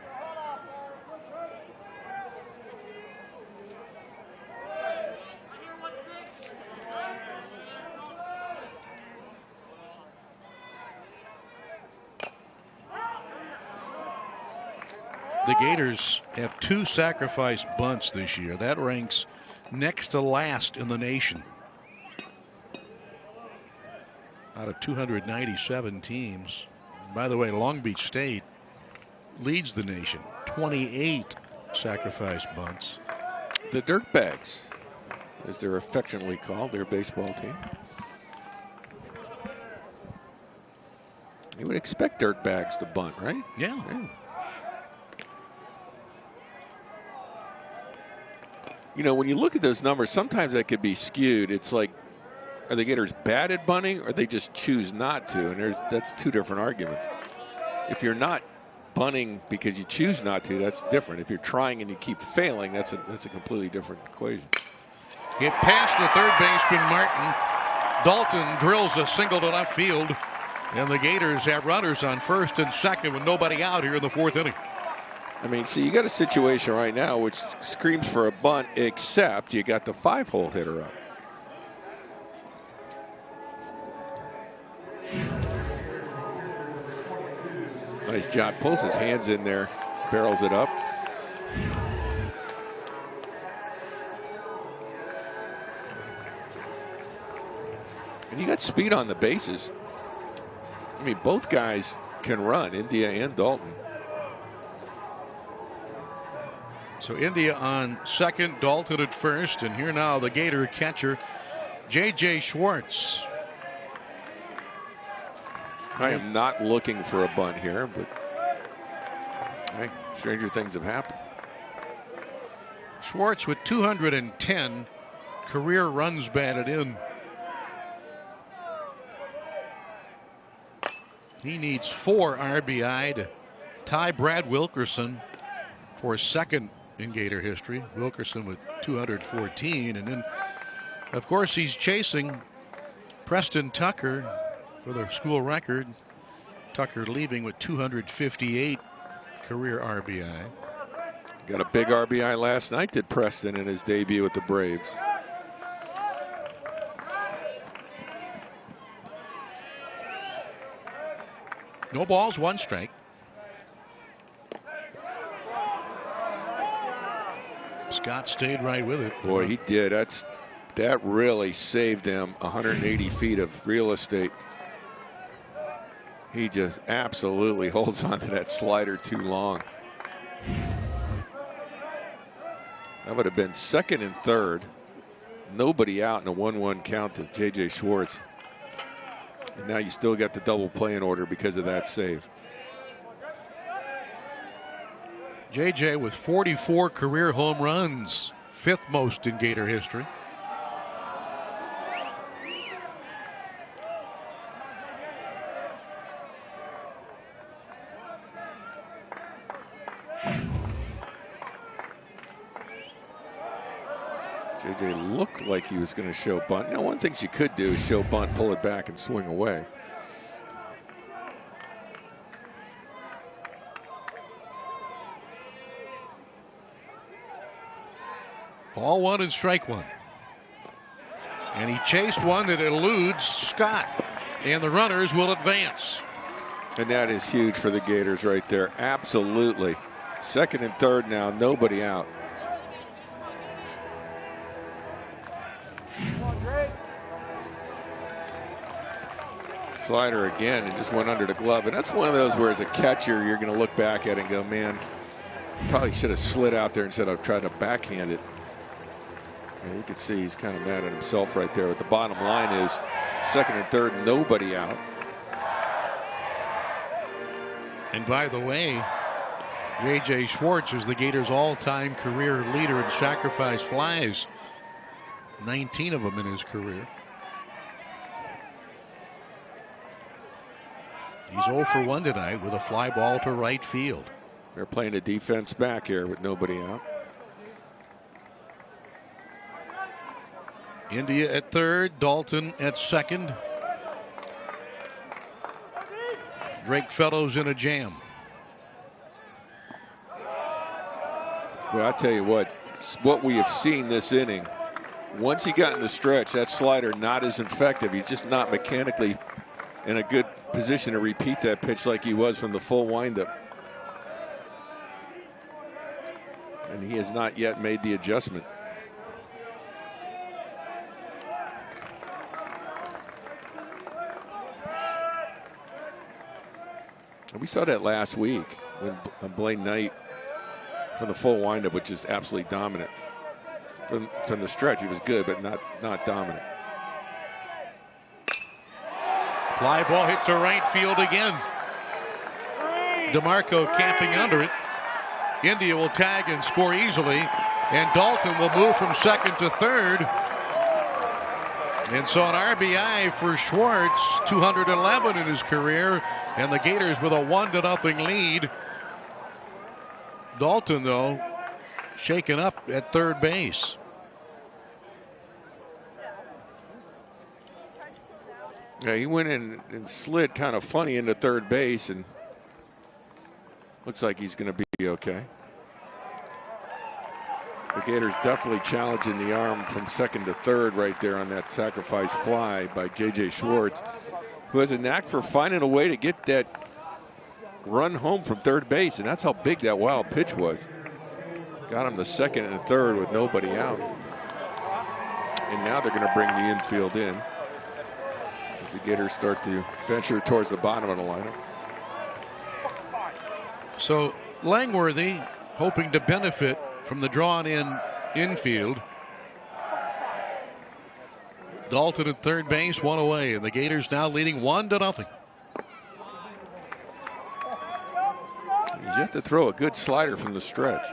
The Gators have 2 sacrifice bunts this year. That ranks next to last in the nation. Out of 297 teams. By the way, Long Beach State leads the nation. 28 sacrifice bunts. The Dirtbags, as they're affectionately called, their baseball team. You would expect Dirtbags to bunt, right? Yeah. You know, when you look at those numbers, sometimes that could be skewed. It's like, are the Gators bad at bunting, or they just choose not to? And that's 2 different arguments. If you're not bunting because you choose not to, that's different. If you're trying and you keep failing, that's a completely different equation. Get past the third baseman Martin. Dalton drills a single to left field, and the Gators have runners on first and second with nobody out here in the 4th inning. I mean, see, you got a situation right now which screams for a bunt, except you got the 5-hole hitter up. Nice job. Pulls his hands in there, barrels it up. And you got speed on the bases. I mean, both guys can run, India and Dalton. So India on second, Dalton at first, and here now the Gator catcher, J.J. Schwartz. I am not looking for a bunt here, but hey, stranger things have happened. Schwartz with 210 career runs batted in. He needs 4 RBI to tie Brad Wilkerson for second in Gator history. Wilkerson with 214, and then of course he's chasing Preston Tucker for the school record. Tucker leaving with 258 career RBI. Got a big RBI last night, did Preston, in his debut with the Braves. No balls, 1 strike. Scott stayed right with it. Boy, he did. That really saved them 180 feet of real estate. He just absolutely holds on to that slider too long. That would have been second and third. Nobody out in a 1-1 count to J.J. Schwartz. And now you still got the double play in order because of that save. J.J. with 44 career home runs, 5th most in Gator history. J.J. looked like he was going to show bunt. Now, one thing you could do is show bunt, pull it back, and swing away. Ball 1 and strike 1. And he chased one that eludes Scott. And the runners will advance. And that is huge for the Gators right there. Absolutely. Second and third now, nobody out. Slider again, and just went under the glove. And that's one of those where as a catcher, you're going to look back at it and go, man, probably should have slid out there instead of trying to backhand it. And you can see he's kind of mad at himself right there. But the bottom line is second and third, nobody out. And by the way, J.J. Schwartz is the Gators' all-time career leader in sacrifice flies. 19 of them in his career. He's 0 for 1 tonight with a fly ball to right field. They're playing a defense back here with nobody out. India at third, Dalton at second. Drake Fellows in a jam. Well, I tell you what we have seen this inning, once he got in the stretch, that slider not as effective. He's just not mechanically in a good position to repeat that pitch like he was from the full windup. And he has not yet made the adjustment. And we saw that last week when Blaine Knight from the full windup was just absolutely dominant. From the stretch, he was good, but not dominant. Fly ball hit to right field again. DeMarco camping under it. India will tag and score easily, and Dalton will move from second to third. And so an RBI for Schwartz, 211 in his career, and the Gators with a 1-0 lead. Dalton, though, shaken up at third base. Yeah, he went in and slid kind of funny into third base, and looks like he's going to be okay. The Gators definitely challenging the arm from second to third right there on that sacrifice fly by J.J. Schwartz, who has a knack for finding a way to get that run home from third base, and that's how big that wild pitch was. Got him to second and third with nobody out. And now they're going to bring the infield in as the Gators start to venture towards the bottom of the lineup. So Langworthy hoping to benefit from the drawn-in infield. Dalton at third base, one away, and the Gators now leading 1-0. He's yet to throw a good slider from the stretch.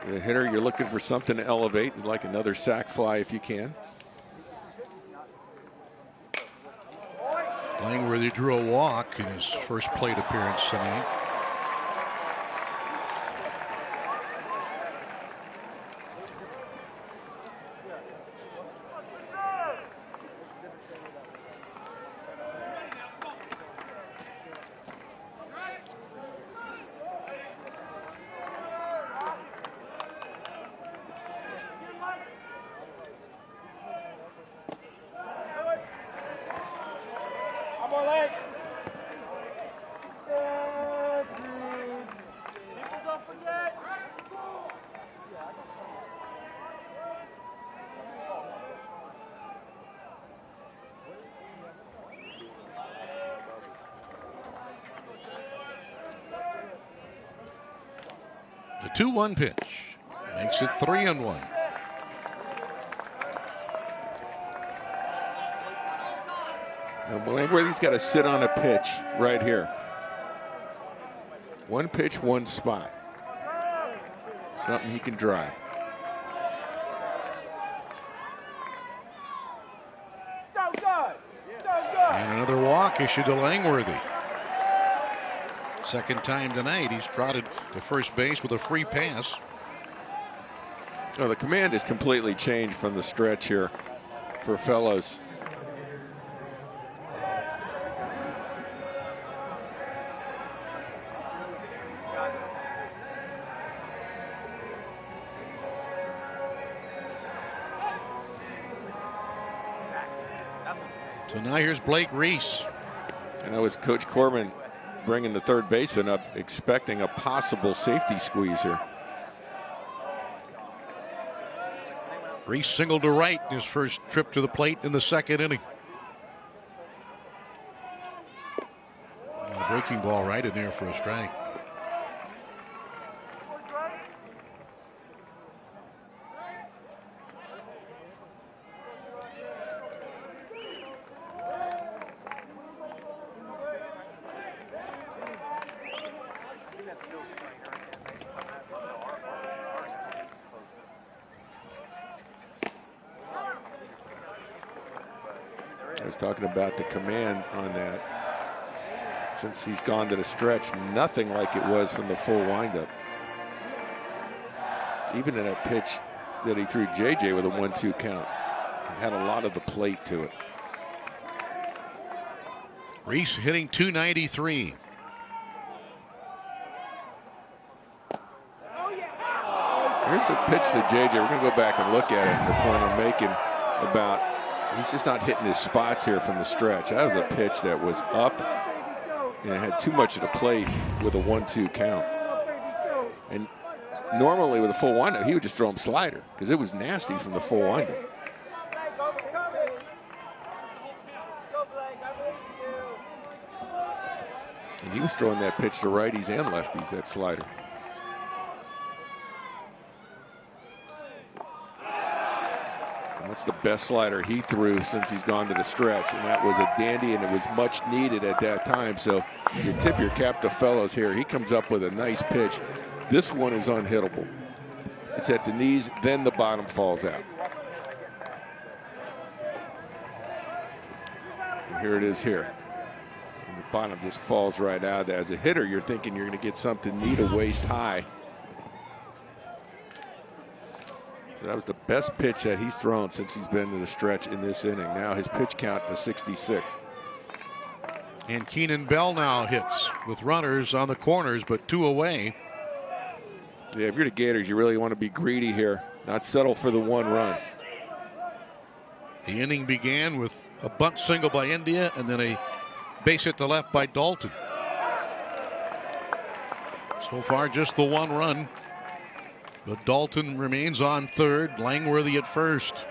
The hitter, you're looking for something to elevate, and like another sac fly if you can. Langworthy drew a walk in his first plate appearance tonight. The 2-1 pitch makes it 3-1. Langworthy's got to sit on a pitch right here. One pitch, one spot. Something he can drive. And another walk issued to Langworthy. Second time tonight he's trotted to first base with a free pass. Oh, the command has completely changed from the stretch here for Fellows. So now here's Blake Reese. And that was Coach Corbin bringing the third baseman up, expecting a possible safety squeeze here. Reese singled to right in his first trip to the plate in the second inning. A breaking ball right in there for a strike. I was talking about the command on that. Since he's gone to the stretch, nothing like it was from the full windup. Even in that pitch that he threw JJ with a 1-2 count, it had a lot of the plate to it. Reese hitting .293. Here's the pitch to JJ. We're going to go back and look at it. The point I'm making about he's just not hitting his spots here from the stretch. That was a pitch that was up and it had too much of the plate with a 1-2 count. And normally with a full windup, he would just throw him slider because it was nasty from the full windup. And he was throwing that pitch to righties and lefties, that slider. That's the best slider he threw since he's gone to the stretch, and that was a dandy, and it was much needed at that time. So you tip your cap to Fellows here. He comes up with a nice pitch. This one is unhittable. It's at the knees, then the bottom falls out. And here it is here. And the bottom just falls right out. As a hitter, you're thinking you're going to get something neat, a waist high. So that was the best pitch that he's thrown since he's been to the stretch in this inning. Now his pitch count is 66. And Keenan Bell now hits with runners on the corners, but 2 away. Yeah, if you're the Gators, you really want to be greedy here, not settle for the 1 run. The inning began with a bunt single by India and then a base hit to left by Dalton. So far, just the 1 run. But Dalton remains on third, Langworthy at first.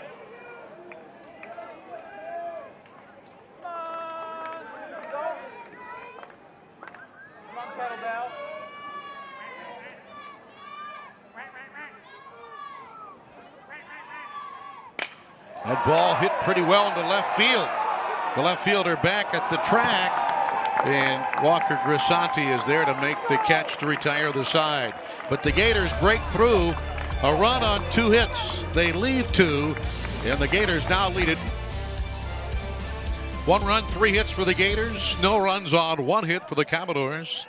That ball hit pretty well into left field. The left fielder back at the track. And Walker Grisanti is there to make the catch to retire the side. But the Gators break through. A run on 2 hits. They leave 2. And the Gators now lead it. 1 run, 3 hits for the Gators. No runs on 1 hit for the Commodores.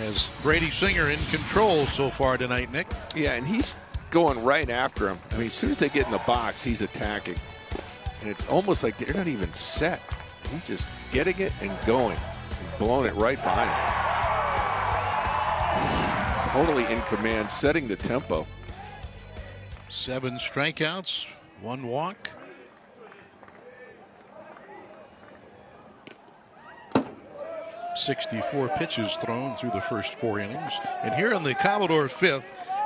As Brady Singer in control so far tonight, Nick. Yeah, and he's going right after him. I mean, as soon as they get in the box, he's attacking. And it's almost like they're not even set. He's just getting it and going. And blowing it right behind him. Totally in command, setting the tempo. 7 strikeouts, 1 walk. .64 pitches thrown through the first 4 innings. And here in the Commodore 5th,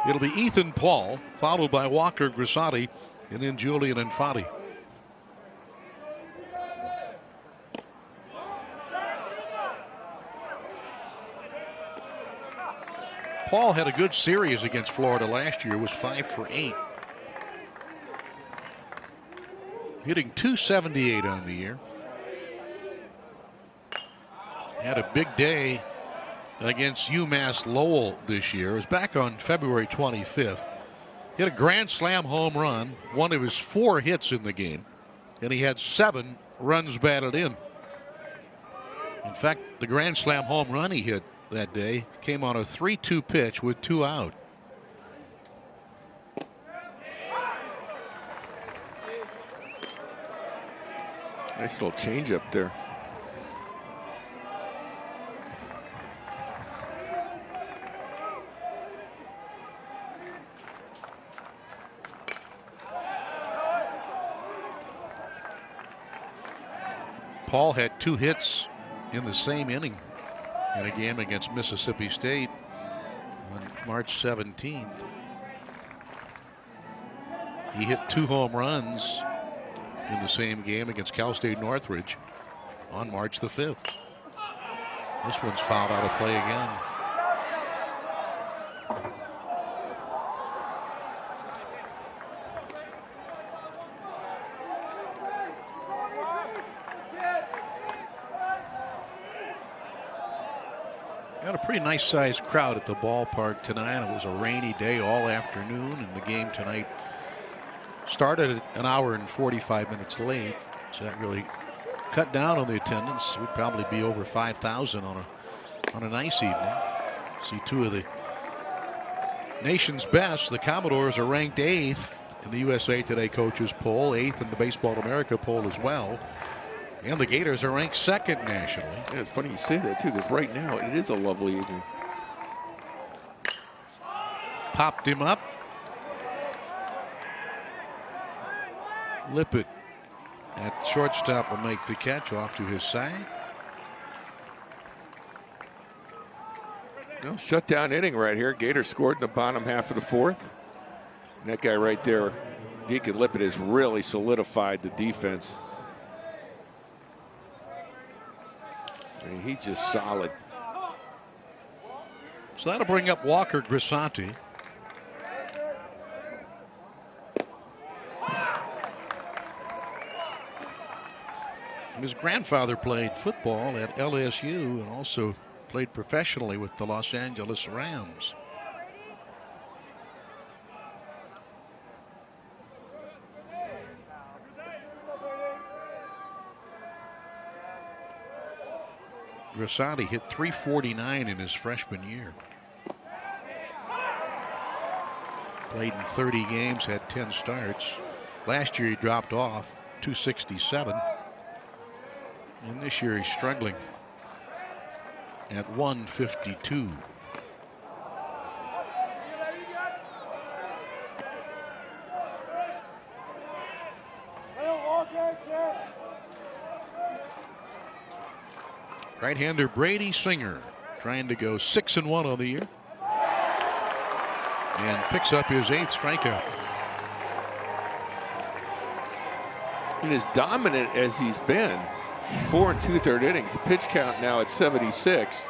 it'll be Ethan Paul, followed by Walker Grisanti, and then Julian Infante. Paul had a good series against Florida last year, was 5 for 8. Hitting .278 on the year. Had a big day against UMass Lowell this year. It was back on February 25th. Hit a grand slam home run, one of his 4 hits in the game, and he had 7 runs batted in. In fact, the grand slam home run he hit that day came on a 3-2 pitch with 2 out. Nice little change up there. Paul had 2 hits in the same inning in a game against Mississippi State on March 17th. He hit 2 home runs in the same game against Cal State Northridge on March the 5th. This one's fouled out of play again. Got a pretty nice sized crowd at the ballpark tonight. It was a rainy day all afternoon, and the game tonight started an hour and 45 minutes late, so that really cut down on the attendance. It would probably be over 5,000 on a nice evening. See 2 of the nation's best. The Commodores are ranked 8th in the USA Today coaches poll, 8th in the Baseball America poll as well. And the Gators are ranked 2nd nationally. Yeah, it's funny you say that too, because right now it is a lovely evening. Popped him up. Lippett at shortstop will make the catch off to his side. Well, shutdown inning right here. Gators scored in the bottom half of the 4th. And that guy right there, Deacon Lippett, has really solidified the defense. I mean, he's just solid. So that'll bring up Walker Grisanti. His grandfather played football at LSU and also played professionally with the Los Angeles Rams. Grisanti hit .349 in his freshman year. Played in 30 games, had 10 starts. Last year he dropped off, .267. And this year he's struggling at .152. Right-hander Brady Singer trying to go 6-1 on the year. And picks up his 8th strikeout. And as dominant as he's been, 4 2/3 innings, the pitch count now at 76.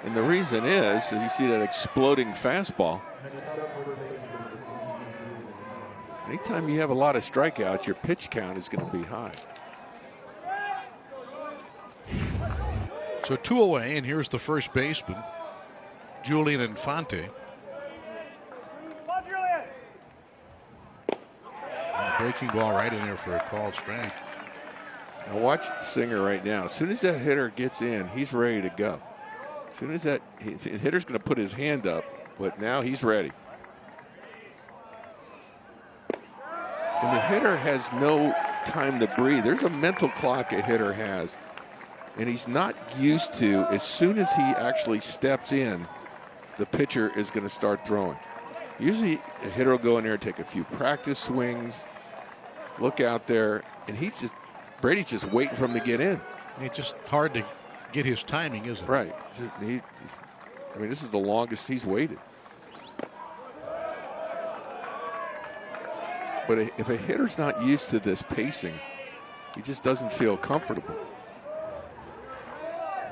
And the reason is, as you see that exploding fastball. Anytime you have a lot of strikeouts, your pitch count is going to be high. So 2 away, and here's the first baseman, Julian Infante. Breaking ball right in there for a called strike. Now watch Singer right now. As soon as that hitter gets in, he's ready to go. As soon as that hitter's going to put his hand up, but now he's ready. And the hitter has no time to breathe. There's a mental clock a hitter has. And he's not used to, as soon as he actually steps in, the pitcher is going to start throwing. Usually a hitter will go in there and take a few practice swings, look out there, and Brady's just waiting for him to get in. It's just hard to get his timing, isn't it? Right. I mean, this is the longest he's waited. But if a hitter's not used to this pacing, he just doesn't feel comfortable.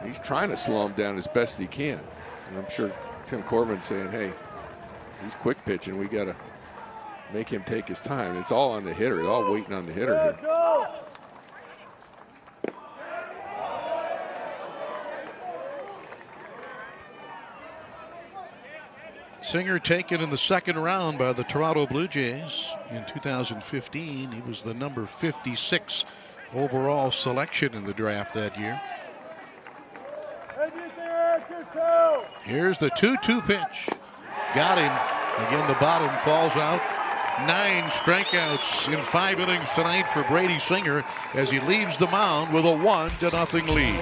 He's trying to slow him down as best he can. And I'm sure Tim Corbin's saying, hey, he's quick pitching. We got to make him take his time. It's all on the hitter. It's all waiting on the hitter here. Singer taken in the 2nd round by the Toronto Blue Jays in 2015. He was the number 56 overall selection in the draft that year. Here's the 2-2 pitch. Got him. Again, the bottom falls out. 9 strikeouts in 5 innings tonight for Brady Singer as he leaves the mound with a 1-0 lead.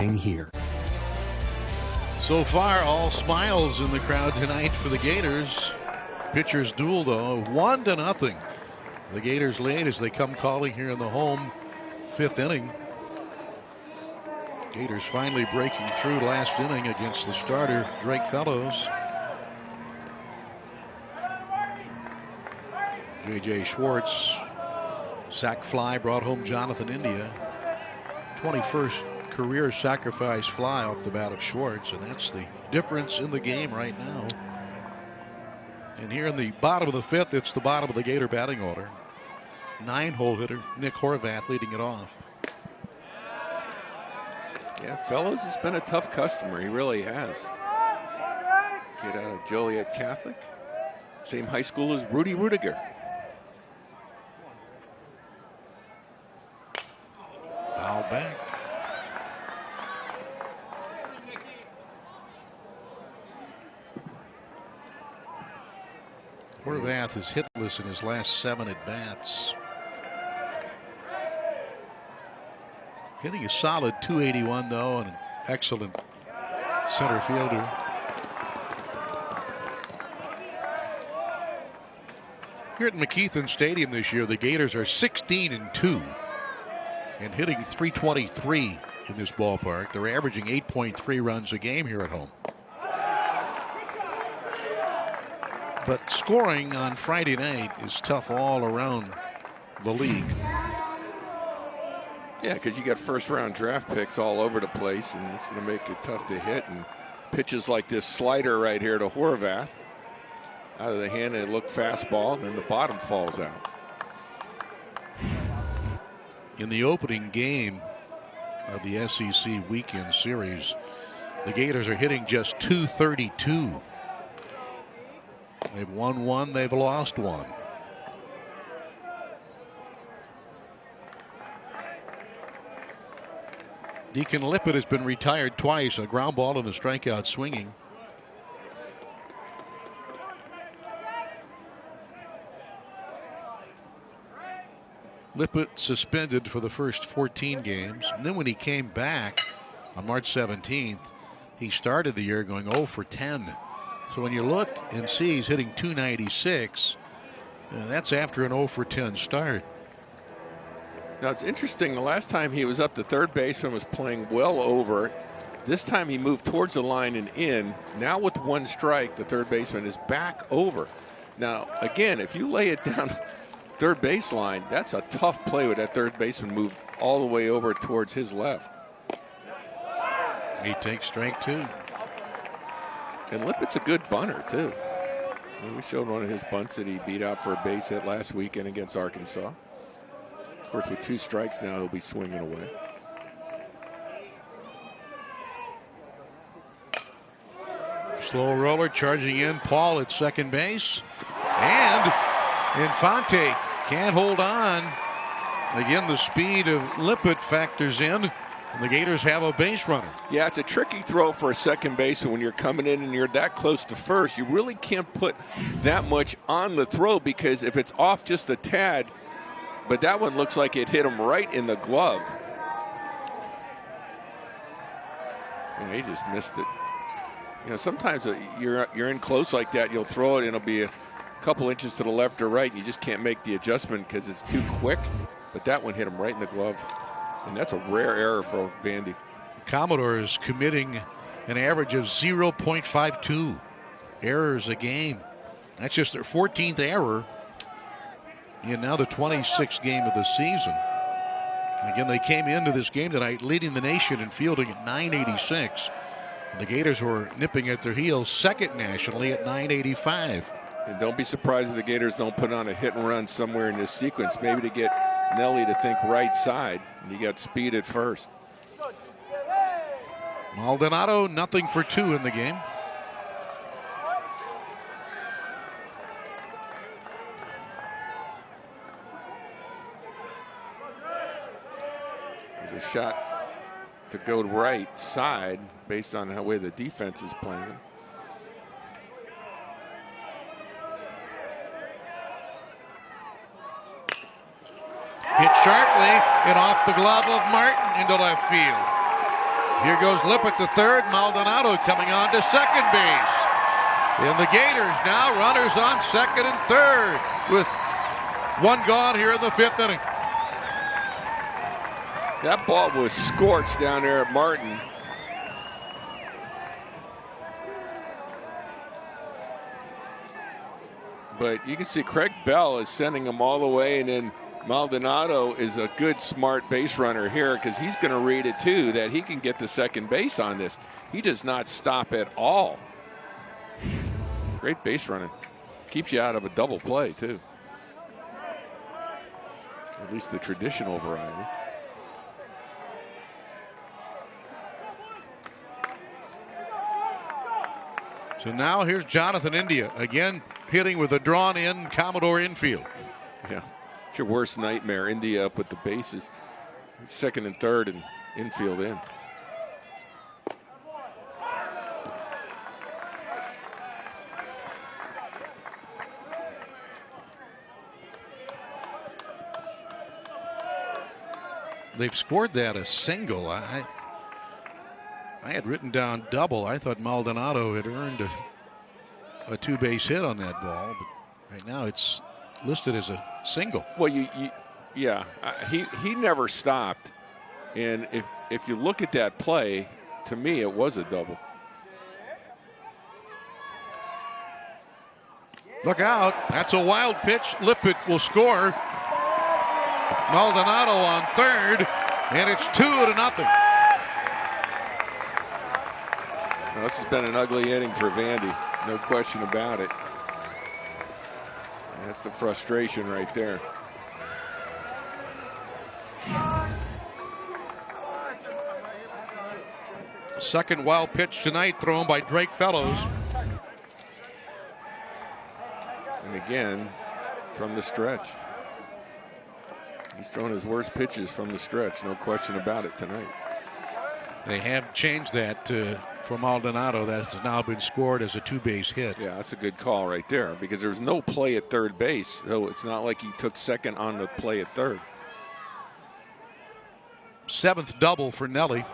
Here. So far, all smiles in the crowd tonight for the Gators. Pitchers duel, though, 1-0. The Gators lead as they come calling here in the home 5th inning. Gators finally breaking through last inning against the starter, Drake Fellows. J.J. Schwartz, sac fly, brought home Jonathan India. 21st career sacrifice fly off the bat of Schwartz, and that's the difference in the game right now. And here in the bottom of the 5th, it's the bottom of the Gator batting order. 9-hole hitter Nick Horvath leading it off. Yeah, Fellows has been a tough customer. He really has. Kid out of Joliet Catholic. Same high school as Rudy Rudiger. Foul back. Horvath is hitless in his last 7 at-bats. Hitting a solid .281, though, and an excellent center fielder. Here at McKeithen Stadium this year, the Gators are 16-2 and hitting .323 in this ballpark. They're averaging 8.3 runs a game here at home. But scoring on Friday night is tough all around the league. Yeah, because you got first-round draft picks all over the place, and it's going to make it tough to hit. And pitches like this slider right here to Horvath, out of the hand, and it looked fastball, and then the bottom falls out. In the opening game of the SEC weekend series, the Gators are hitting just .232. They've won 1, they've lost 1. Deacon Lippett has been retired twice, a ground ball and a strikeout swinging. Lippett suspended for the first 14 games, and then when he came back on March 17th, he started the year going 0 for 10. So when you look and see he's hitting .296, that's after an 0 for 10 start. Now it's interesting, the last time he was up, the third baseman was playing well over. This time he moved towards the line and in. Now with 1 strike, the third baseman is back over. Now again, if you lay it down third baseline, that's a tough play with that third baseman moved all the way over towards his left. He takes strike 2. And Lippett's a good bunter too. We showed one of his bunts that he beat out for a base hit last weekend against Arkansas. Of course, with 2 strikes now, he'll be swinging away. Slow roller charging in. Paul at second base. And Infante can't hold on. Again, the speed of Lippett factors in. And the Gators have a base runner. Yeah, it's a tricky throw for a second baseman when you're coming in and you're that close to first. You really can't put that much on the throw, because if it's off just a tad, but that one looks like it hit him right in the glove. Yeah, he just missed it. You know, sometimes you're in close like that, you'll throw it and it'll be a couple inches to the left or right, and you just can't make the adjustment because it's too quick. But that one hit him right in the glove. And that's a rare error for Vandy. Commodores committing an average of 0.52 errors a game. That's just their 14th error in now the 26th game of the season. Again, they came into this game tonight leading the nation in fielding at 986. The Gators were nipping at their heels, second nationally at 985. And don't be surprised if the Gators don't put on a hit and run somewhere in this sequence, maybe to get Nelly to think right side. And you got speed at first. Maldonado, 0 for 2 in the game. There's a shot to go right side based on the way the defense is playing. Hit sharply and off the glove of Martin into left field. Here goes Lippett to third. Maldonado coming on to second base. And the Gators now runners on second and third with one gone here in the fifth inning. That ball was scorched down there at Martin. But you can see Craig Bell is sending him all the way, and then Maldonado is a good, smart base runner here because he's going to read it too, that he can get to second base on this. He does not stop at all. Great base running. Keeps you out of a double play too. At least the traditional variety. So now here's Jonathan India again, hitting with a drawn-in Commodore infield. Yeah, it's your worst nightmare. India up with the bases, second and third, and infield in. They've scored that a single. I had written down double. I thought Maldonado had earned a two-base hit on that ball, but right now it's listed as a single. Well, yeah, he never stopped, and if you look at that play, to me it was a double. Look out! That's a wild pitch. Lippett will score. Maldonado on third, and it's 2-0. Well, this has been an ugly inning for Vandy, no question about it. That's the frustration right there. Second wild pitch tonight thrown by Drake Fellows. And again, from the stretch. He's thrown his worst pitches from the stretch, no question about it tonight. They have changed that for Maldonado. That has now been scored as a two-base hit. Yeah, that's a good call right there because there's no play at third base, so it's not like he took second on the play at third. Seventh double for Nelly.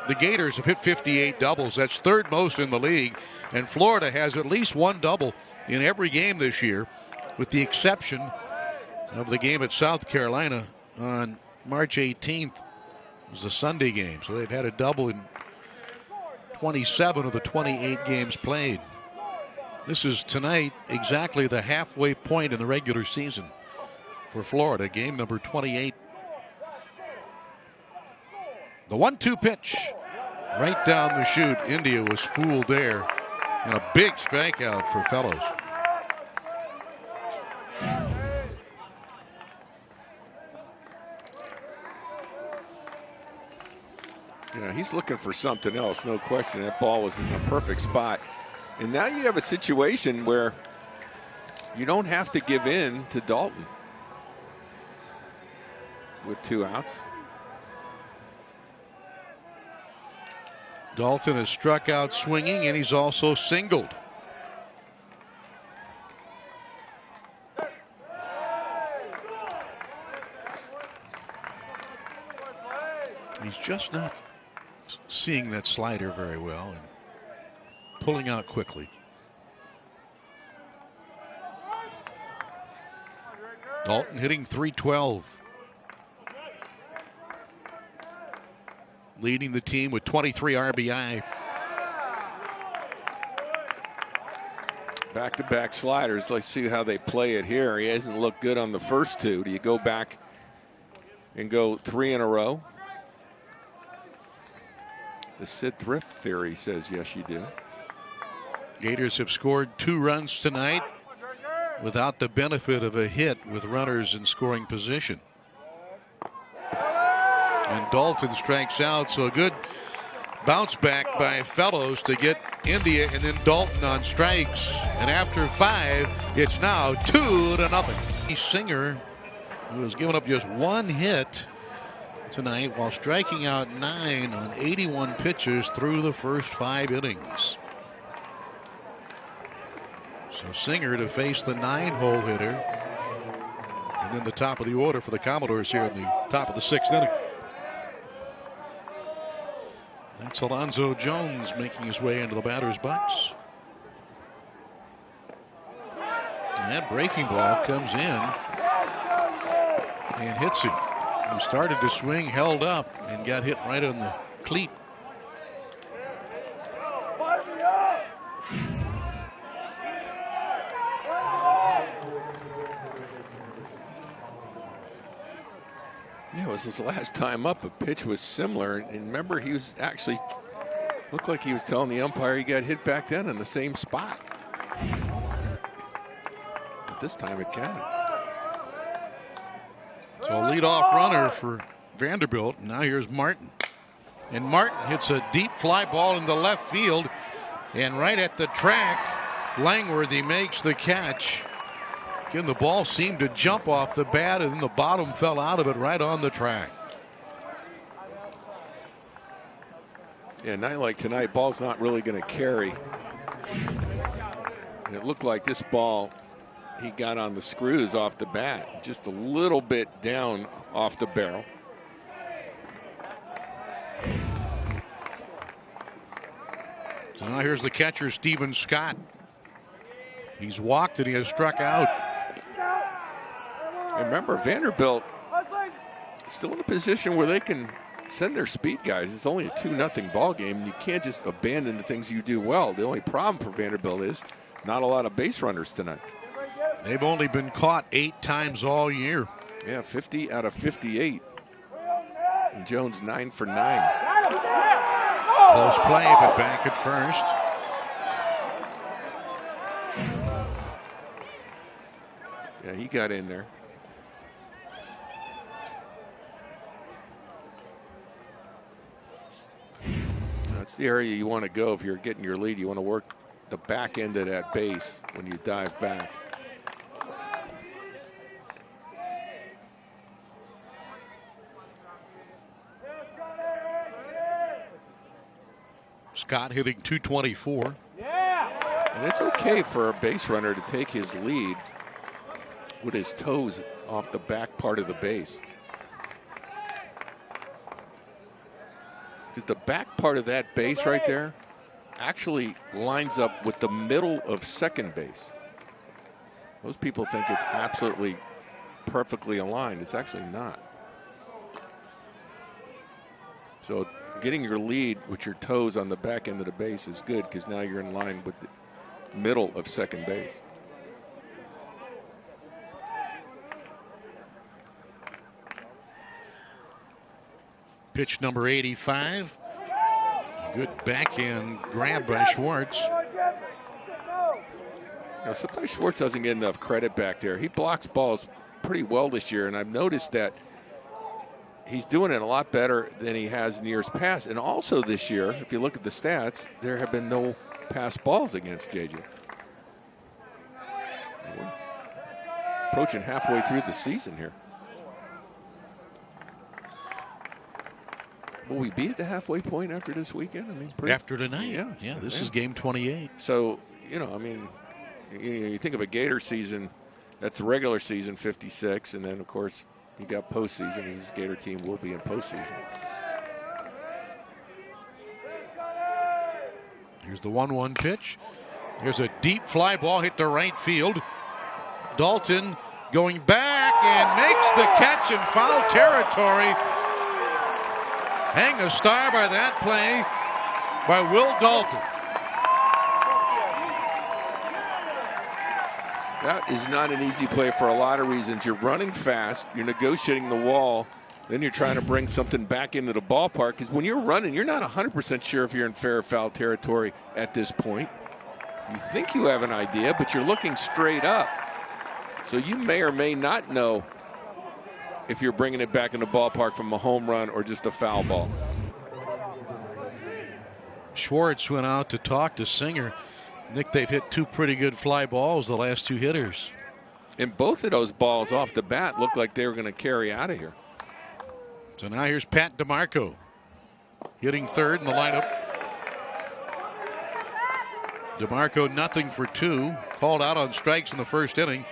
The Gators have hit 58 doubles. That's third most in the league, and Florida has at least one double in every game this year, with the exception of the game at South Carolina on March 18th. It was the Sunday game, so they've had a double in 27 of the 28 games played. This is tonight exactly the halfway point in the regular season for Florida, game number 28. The 1-2 pitch right down the chute. India was fooled there, and a big strikeout for Fellows. Yeah, he's looking for something else, no question. That ball was in the perfect spot. And now you have a situation where you don't have to give in to Dalton with 2 outs. Dalton has struck out swinging, and he's also singled. He's just not seeing that slider very well and pulling out quickly. Dalton hitting .312. Leading the team with 23 RBI. Back-to-back sliders. Let's see how they play it here. He hasn't looked good on the first two. Do you go back and go 3 in a row? The Sid Thrift theory says yes, you do. Gators have scored 2 runs tonight without the benefit of a hit with runners in scoring position. And Dalton strikes out, so a good bounce back by Fellows to get India and then Dalton on strikes. And after 5, it's now 2-0. Singer, who has given up just 1 hit tonight while striking out 9 on 81 pitches through the first 5 innings. So Singer to face the 9-hole hitter. And then the top of the order for the Commodores here in the top of the 6th inning. That's Alonzo Jones making his way into the batter's box. That breaking ball comes in and hits him. He started to swing, held up, and got hit right on the cleat. Yeah, it was his last time up. A pitch was similar, and remember, he was actually looked like he was telling the umpire he got hit back then in the same spot. But this time it counted. So a leadoff runner for Vanderbilt. Now here's Martin. And Martin hits a deep fly ball into left field. And right at the track, Langworthy makes the catch. Again, the ball seemed to jump off the bat, and then the bottom fell out of it right on the track. Yeah, night like tonight, ball's not really going to carry. And it looked like this ball, he got on the screws off the bat, just a little bit down off the barrel. So now here's the catcher, Stephen Scott. He's walked and he has struck out. And remember, Vanderbilt still in a position where they can send their speed guys. It's only a 2-0 ball game, and you can't just abandon the things you do well. The only problem for Vanderbilt is not a lot of base runners tonight. They've only been caught 8 times all year. Yeah, 50 out of 58. And Jones 9 for 9. Close play, but back at first. Yeah, he got in there. That's the area you want to go if you're getting your lead. You want to work the back end of that base when you dive back. Scott hitting .224. And it's okay for a base runner to take his lead with his toes off the back part of the base. Because the back part of that base right there actually lines up with the middle of second base. Most people think it's absolutely perfectly aligned. It's actually not. So getting your lead with your toes on the back end of the base is good, because now you're in line with the middle of second base. Pitch number 85. Good backhand grab by Schwartz. Now, sometimes Schwartz doesn't get enough credit back there. He blocks balls pretty well this year, and I've noticed that he's doing it a lot better than he has in years past. And also this year, if you look at the stats, there have been no pass balls against JJ. We're approaching halfway through the season here. Will we be at the halfway point after this weekend? I mean, after tonight, yeah. This is game 28. So, you know, I mean, you think of a Gator season, that's the regular season, 56, and then, of course, you got postseason. This Gator team will be in postseason. Here's the 1-1 pitch. Here's a deep fly ball hit to right field. Dalton going back and makes the catch in foul territory. Hang a star by that play by Will Dalton. That is not an easy play for a lot of reasons. You're running fast, you're negotiating the wall, then you're trying to bring something back into the ballpark. Because when you're running, you're not 100% sure if you're in fair or foul territory at this point. You think you have an idea, but you're looking straight up. So you may or may not know if you're bringing it back in the ballpark from a home run or just a foul ball. Schwartz went out to talk to Singer. Nick, they've hit 2 pretty good fly balls, the last 2 hitters. And both of those balls off the bat looked like they were going to carry out of here. So now here's Pat DeMarco hitting third in the lineup. DeMarco nothing for 2. Called out on strikes in the first inning.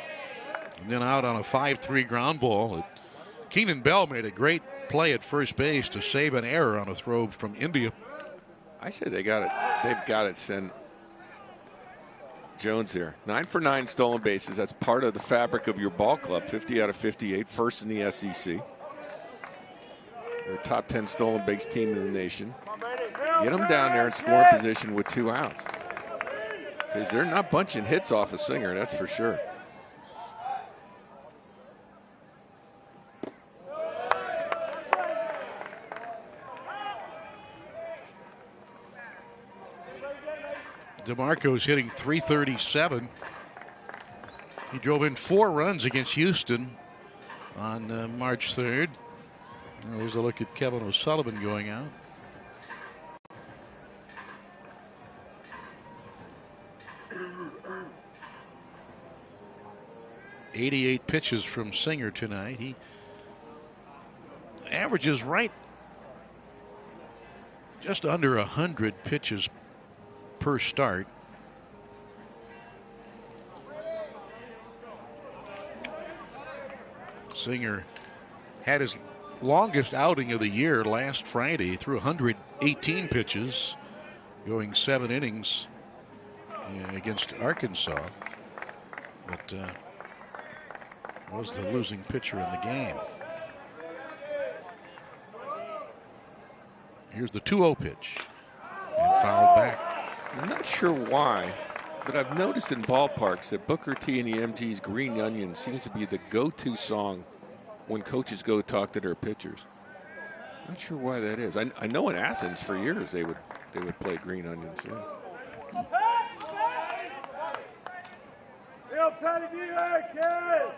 And then out on a 5-3 ground ball. Keenan Bell made a great play at first base to save an error on a throw from India. I say they got it. They've got to Jones here. 9 for 9 stolen bases. That's part of the fabric of your ball club. 50 out of 58, first in the SEC. They're a top 10 stolen base team in the nation. Get them down there in scoring position with 2 outs. Because they're not bunching hits off a Singer, that's for sure. DeMarco's hitting .337. He drove in 4 runs against Houston on March 3rd. There's a look at Kevin O'Sullivan going out. .88 pitches from Singer tonight. He averages right just under 100 pitches per start. Singer had his longest outing of the year last Friday, threw 118 pitches, going 7 innings against Arkansas. But was the losing pitcher in the game. Here's the 2-0 pitch, and fouled back. I'm not sure why, but I've noticed in ballparks that Booker T and the MG's Green Onion seems to be the go-to song when coaches go talk to their pitchers. Not sure why that is. I know in Athens for years they would play Green Onions. Yeah.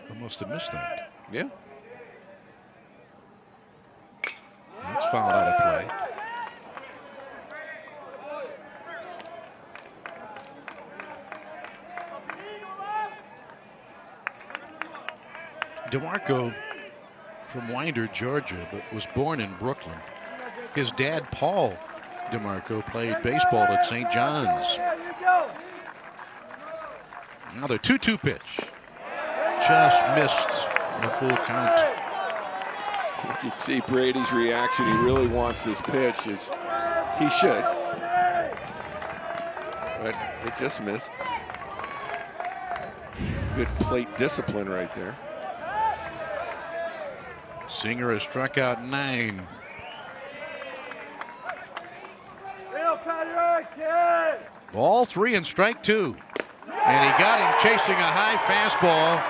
I must have missed that. Yeah. That's fouled out of play. DeMarco from Winder, Georgia, but was born in Brooklyn. His dad, Paul DeMarco, played baseball at St. John's. Now the 2-2 pitch. Just missed a full count. You can see Brady's reaction. He really wants this pitch. He should. But it just missed. Good plate discipline right there. Singer has struck out 9. Ball 3 and strike 2. And he got him chasing a high fastball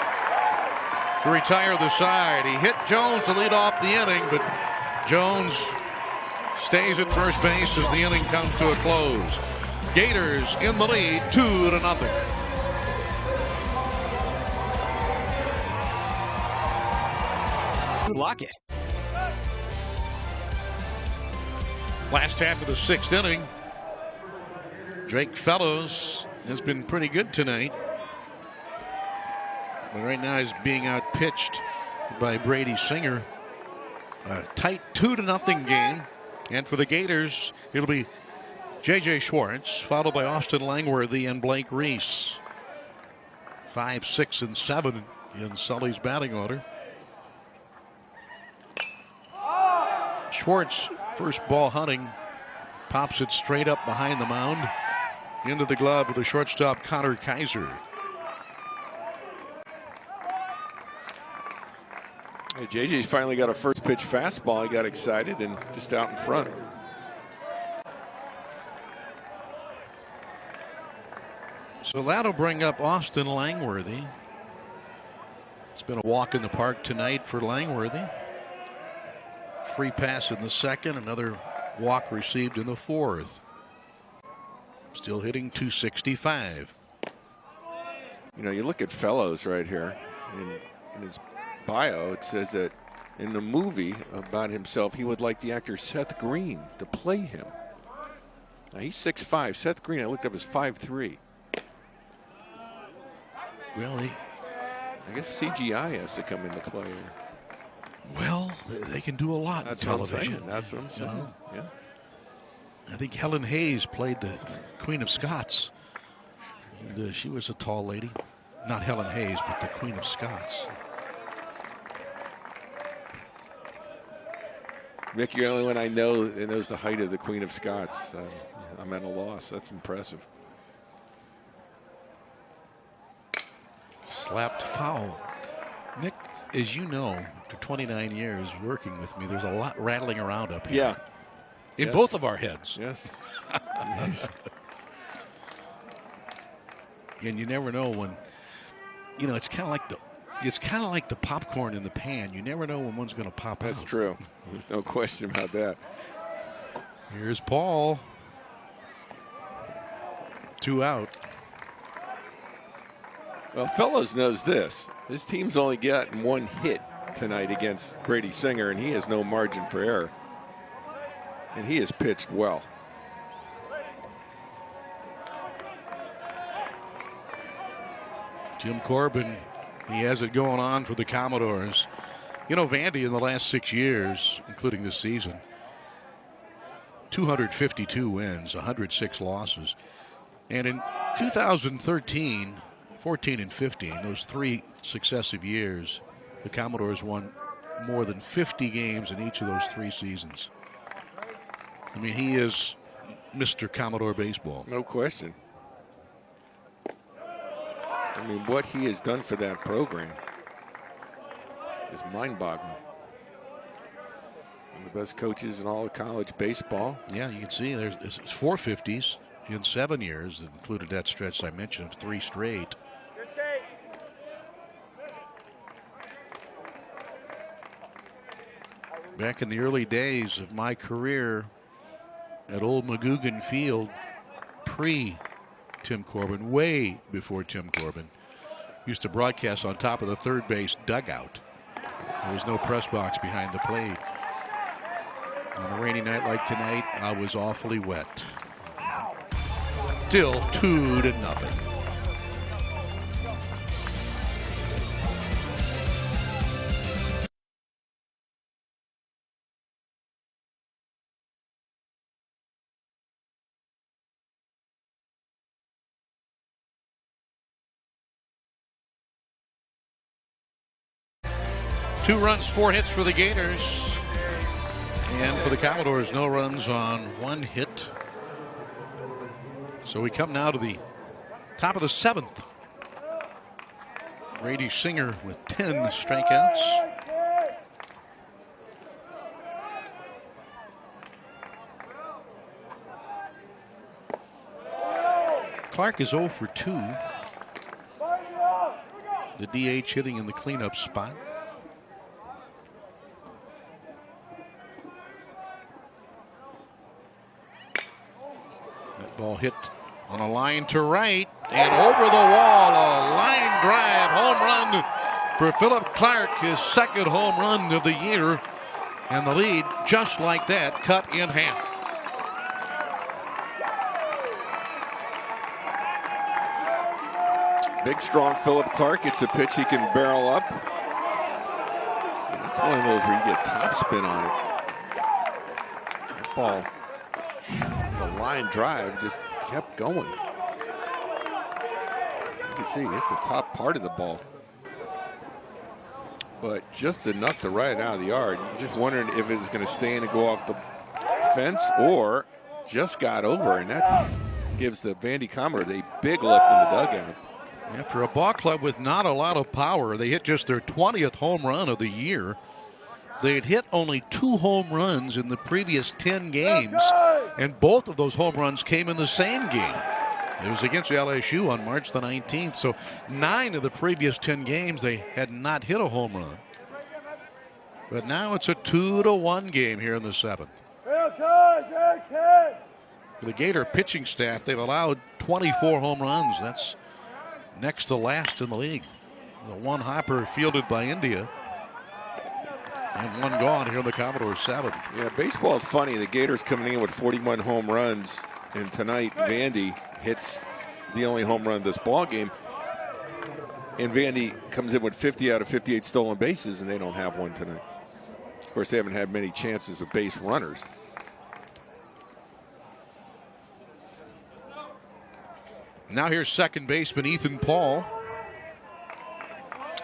to retire the side. He hit Jones to lead off the inning, but Jones stays at first base as the inning comes to a close. Gators in the lead, 2-0. Lock it. Last half of the 6th inning. Drake Fellows has been pretty good tonight. But right now he's being outpitched by Brady Singer. A tight 2-0 game. And for the Gators, it'll be J.J. Schwartz, followed by Austin Langworthy and Blake Reese. 5, 6, and 7 in Sully's batting order. Schwartz, first ball hunting, pops it straight up behind the mound into the glove of the shortstop Connor Kaiser. Hey, JJ's finally got a first pitch fastball. He got excited and just out in front. So that'll bring up Austin Langworthy. It's been a walk in the park tonight for Langworthy. Free pass in the 2nd, another walk received in the 4th. Still hitting .265. You know, you look at Fellows right here. In his bio, it says that in the movie about himself, he would like the actor Seth Green to play him. Now, he's 6'5". Seth Green, I looked up, is 5'3". Really? I guess CGI has to come into play here. Well, they can do a lot in television. That's what I'm saying. You know? Yeah. I think Helen Hayes played the Queen of Scots. And, she was a tall lady. Not Helen Hayes, but the Queen of Scots. Mick, you're the only one I know that knows the height of the Queen of Scots. I'm at a loss. That's impressive. Slapped foul. Nick, as you know, after 29 years working with me, there's a lot rattling around up here. Yeah. In both of our heads. Yes. And you never know when, it's kind of like the popcorn in the pan. You never know when one's going to pop out. That's true. There's no question about that. Here's Paul. 2 out. Well, Fellows knows this. His team's only gotten 1 hit tonight against Brady Singer, and he has no margin for error. And he has pitched well. Tim Corbin, he has it going on for the Commodores. Vandy in the last 6 years, including this season, 252 wins, 106 losses. And in 2013, 14 and 15, those 3 successive years, the Commodores won more than 50 games in each of those 3 seasons. I mean, he is Mr. Commodore Baseball. No question. I mean, what he has done for that program is mind-boggling. One of the best coaches in all of college baseball. Yeah, you can see there's 450s in 7 years, that included that stretch I mentioned of 3 straight. Back in the early days of my career at Old McGugan Field, pre-Tim Corbin, way before Tim Corbin, used to broadcast on top of the third base dugout. There was no press box behind the plate. On a rainy night like tonight, I was awfully wet. Still 2-0. 2 runs, 4 hits for the Gators. And for the Commodores, no runs on 1 hit. So we come now to the top of the 7th. Brady Singer with 10 strikeouts. Clark is 0 for 2. The DH hitting in the cleanup spot. That ball hit on a line to right and over the wall. A line drive home run for Philip Clark, his 2nd home run of the year. And the lead, just like that, cut in half. Big, strong Philip Clark. It's a pitch he can barrel up. It's one of those where you get topspin on it. That ball, the line drive, just kept going. You can see it's the top part of the ball, but just enough to ride it out of the yard. You're just wondering if it's going to stay in and go off the fence or just got over, and that gives the Vandy Commodores a big lift in the dugout. After a ball club with not a lot of power, they hit just their 20th home run of the year. They had hit only 2 home runs in the previous 10 games, and both of those home runs came in the same game. It was against LSU on March the 19th, so 9 of the previous 10 games they had not hit a home run. But now it's a 2-1 game here in the 7th. For the Gator pitching staff, they've allowed 24 home runs. That's next to last in the league. The 1 hopper fielded by India. And 1 gone here in the Commodores 7th. Yeah, baseball is funny. The Gators coming in with 41 home runs, and tonight Vandy hits the only home run this ball game. And Vandy comes in with 50 out of 58 stolen bases, and they don't have one tonight. Of course, they haven't had many chances of base runners. Now here's second baseman Ethan Paul.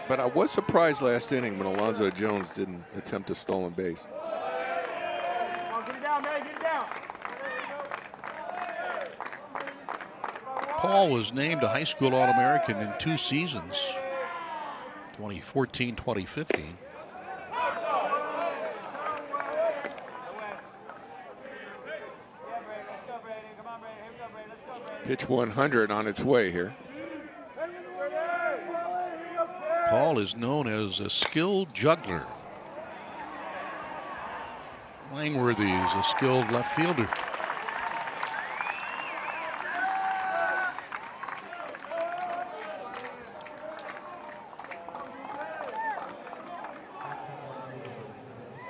But I was surprised last inning when Alonzo Jones didn't attempt a stolen base. Get it down, man, get it down. Paul was named a high school All-American in 2 seasons. 2014, 2015. Pitch 100 on its way here. Paul is known as a skilled juggler. Langworthy is a skilled left fielder.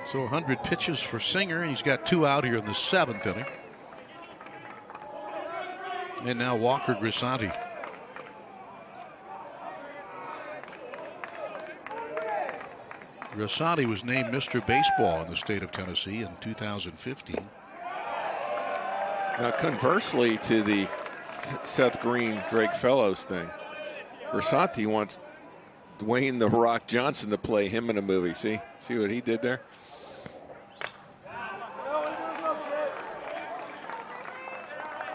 So 100 pitches for Singer. He's got 2 out here in the 7th inning. And now Walker Grisanti. Grisanti was named Mr. Baseball in the state of Tennessee in 2015. Now, conversely to the Seth Green, Drake Fellows thing, Grisanti wants Dwayne "The Rock" Johnson to play him in a movie. See what he did there?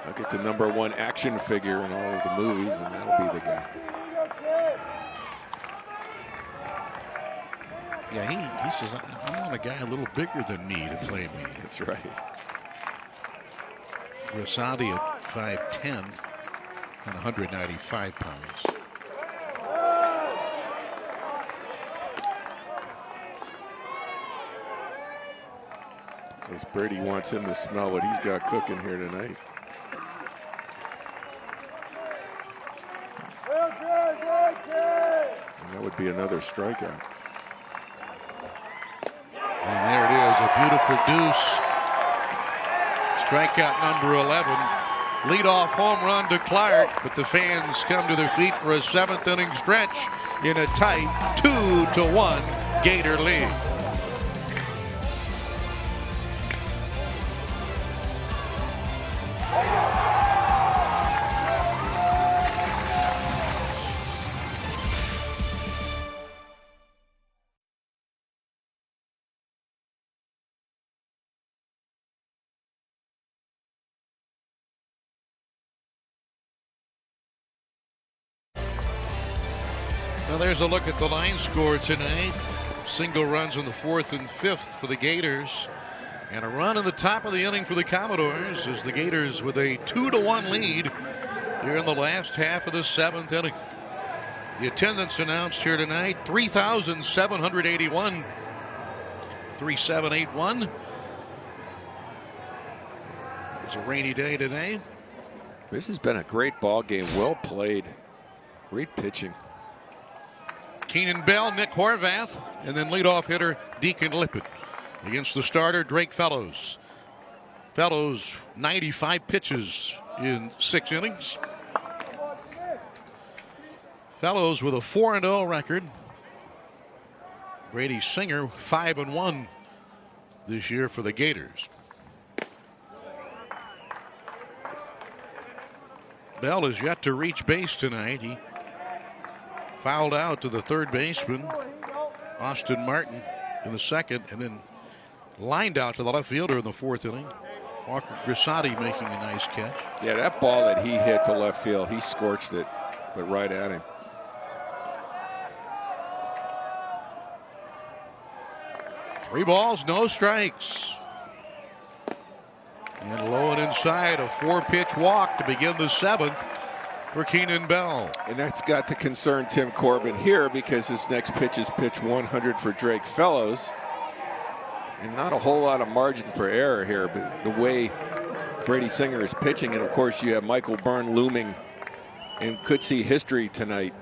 I'll get the #1 action figure in all of the movies, and that'll be the guy. Yeah, he says, I want a guy a little bigger than me to play me. That's right. Grisanti at 5'10" and 195 pounds. Because Brady wants him to smell what he's got cooking here tonight. And that would be another strikeout. And there it is, a beautiful deuce. Strikeout number 11. Leadoff home run to Clark, but the fans come to their feet for a 7th inning stretch in a tight 2-1 Gator lead. Now there's a look at the line score tonight. Single runs in the 4th and 5th for the Gators. And a run in the top of the inning for the Commodores as the Gators with a 2-1 lead here in the last half of the 7th inning. The attendance announced here tonight, 3,781. 3,781. It's a rainy day today. This has been a great ball game. Well played. Great pitching. Keenan Bell, Nick Horvath, and then leadoff hitter Deacon Lippett against the starter Drake Fellows. Fellows 95 pitches in 6 innings. Fellows with a 4-0 record. Brady Singer 5-1 this year for the Gators. Bell is yet to reach base tonight. He fouled out to the third baseman, Austin Martin, in the 2nd, and then lined out to the left fielder in the 4th inning. Walker Grisanti making a nice catch. Yeah, that ball that he hit to left field, he scorched it, but right at him. Three balls, no strikes. And low and inside, a 4-pitch walk to begin the 7th for Keenan Bell. And that's got to concern Tim Corbin here because his next pitch is pitch 100 for Drake Fellows. And not a whole lot of margin for error here, but the way Brady Singer is pitching, and of course you have Michael Byrne looming and could see history tonight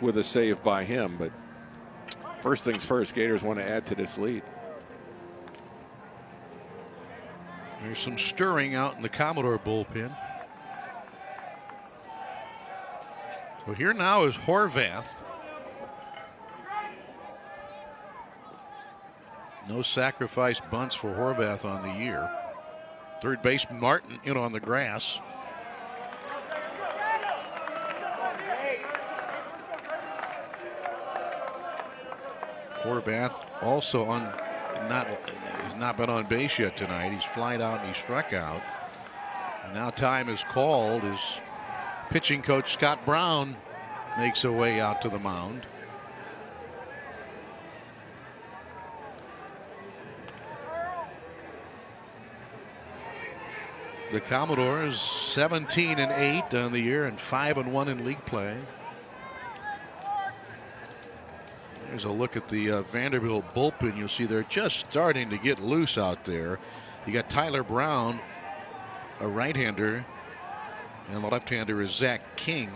with a save by him. But first things first, Gators want to add to this lead. There's some stirring out in the Commodore bullpen. So here now is Horvath. No sacrifice bunts for Horvath on the year. Third baseman Martin in on the grass. Horvath also has not been on base yet tonight. He's flied out and he struck out. And now time is called as pitching coach Scott Brown makes a way out to the mound. The Commodores 17-8 on the year and 5-1 in league play. There's a look at the Vanderbilt bullpen. You'll see they're just starting to get loose out there. You got Tyler Brown, a right-hander, and the left-hander is Zach King.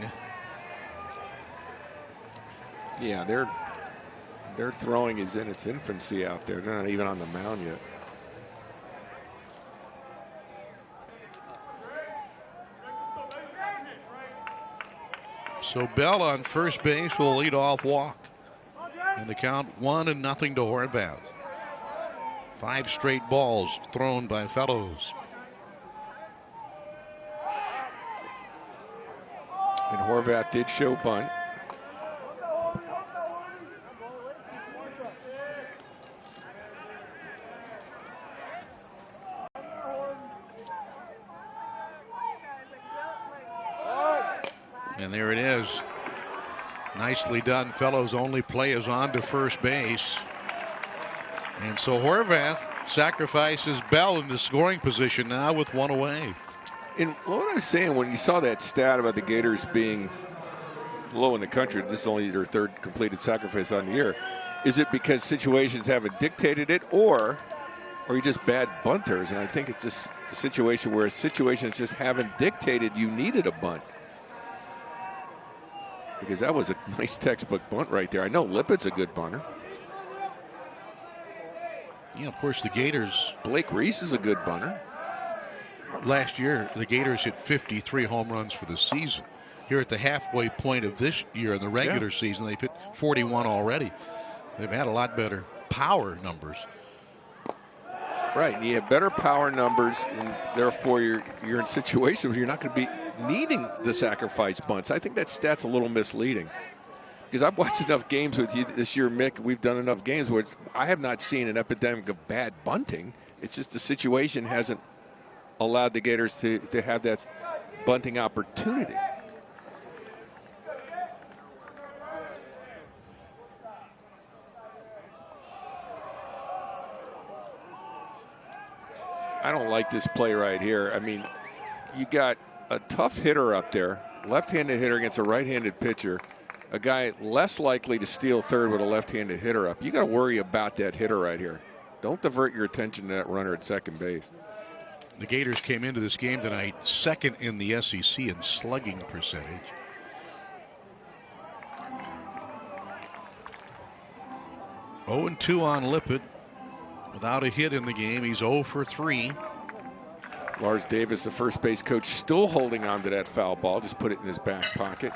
Yeah, their throwing is in its infancy out there. They're not even on the mound yet. So Bell on first base will lead off walk. And the count 1-0 to Horvath. 5 straight balls thrown by Fellows. And Horvath did show bunt. And there it is. Nicely done. Fellows' only play is on to first base. And so Horvath sacrifices Bell into scoring position now with 1 away. And what I was saying when you saw that stat about the Gators being low in the country, this is only their 3rd completed sacrifice on the year. Is it because situations haven't dictated it, or are you just bad bunters? And I think it's just the situation where situations just haven't dictated you needed a bunt. Because that was a nice textbook bunt right there. I know Lippett's a good bunter. Yeah, of course, the Gators. Blake Reese is a good bunter. Last year, the Gators hit 53 home runs for the season. Here at the halfway point of this year in the regular season, they've hit 41 already. They've had a lot better power numbers. Right, you have better power numbers, and therefore you're in situations where you're not going to be needing the sacrifice bunts. I think that stat's a little misleading, because I've watched enough games with you this year, Mick. We've done enough games where I have not seen an epidemic of bad bunting. It's just the situation hasn't allowed the Gators to have that bunting opportunity. I don't like this play right here. I mean, you got a tough hitter up there, left-handed hitter against a right-handed pitcher, a guy less likely to steal third with a left-handed hitter up. You got to worry about that hitter right here. Don't divert your attention to that runner at second base. The Gators came into this game tonight 2nd in the SEC in slugging percentage. (0-2) on Lippett. Without a hit in the game, he's 0 for 3. Lars Davis, the first base coach, still holding on to that foul ball. Just put it in his back pocket.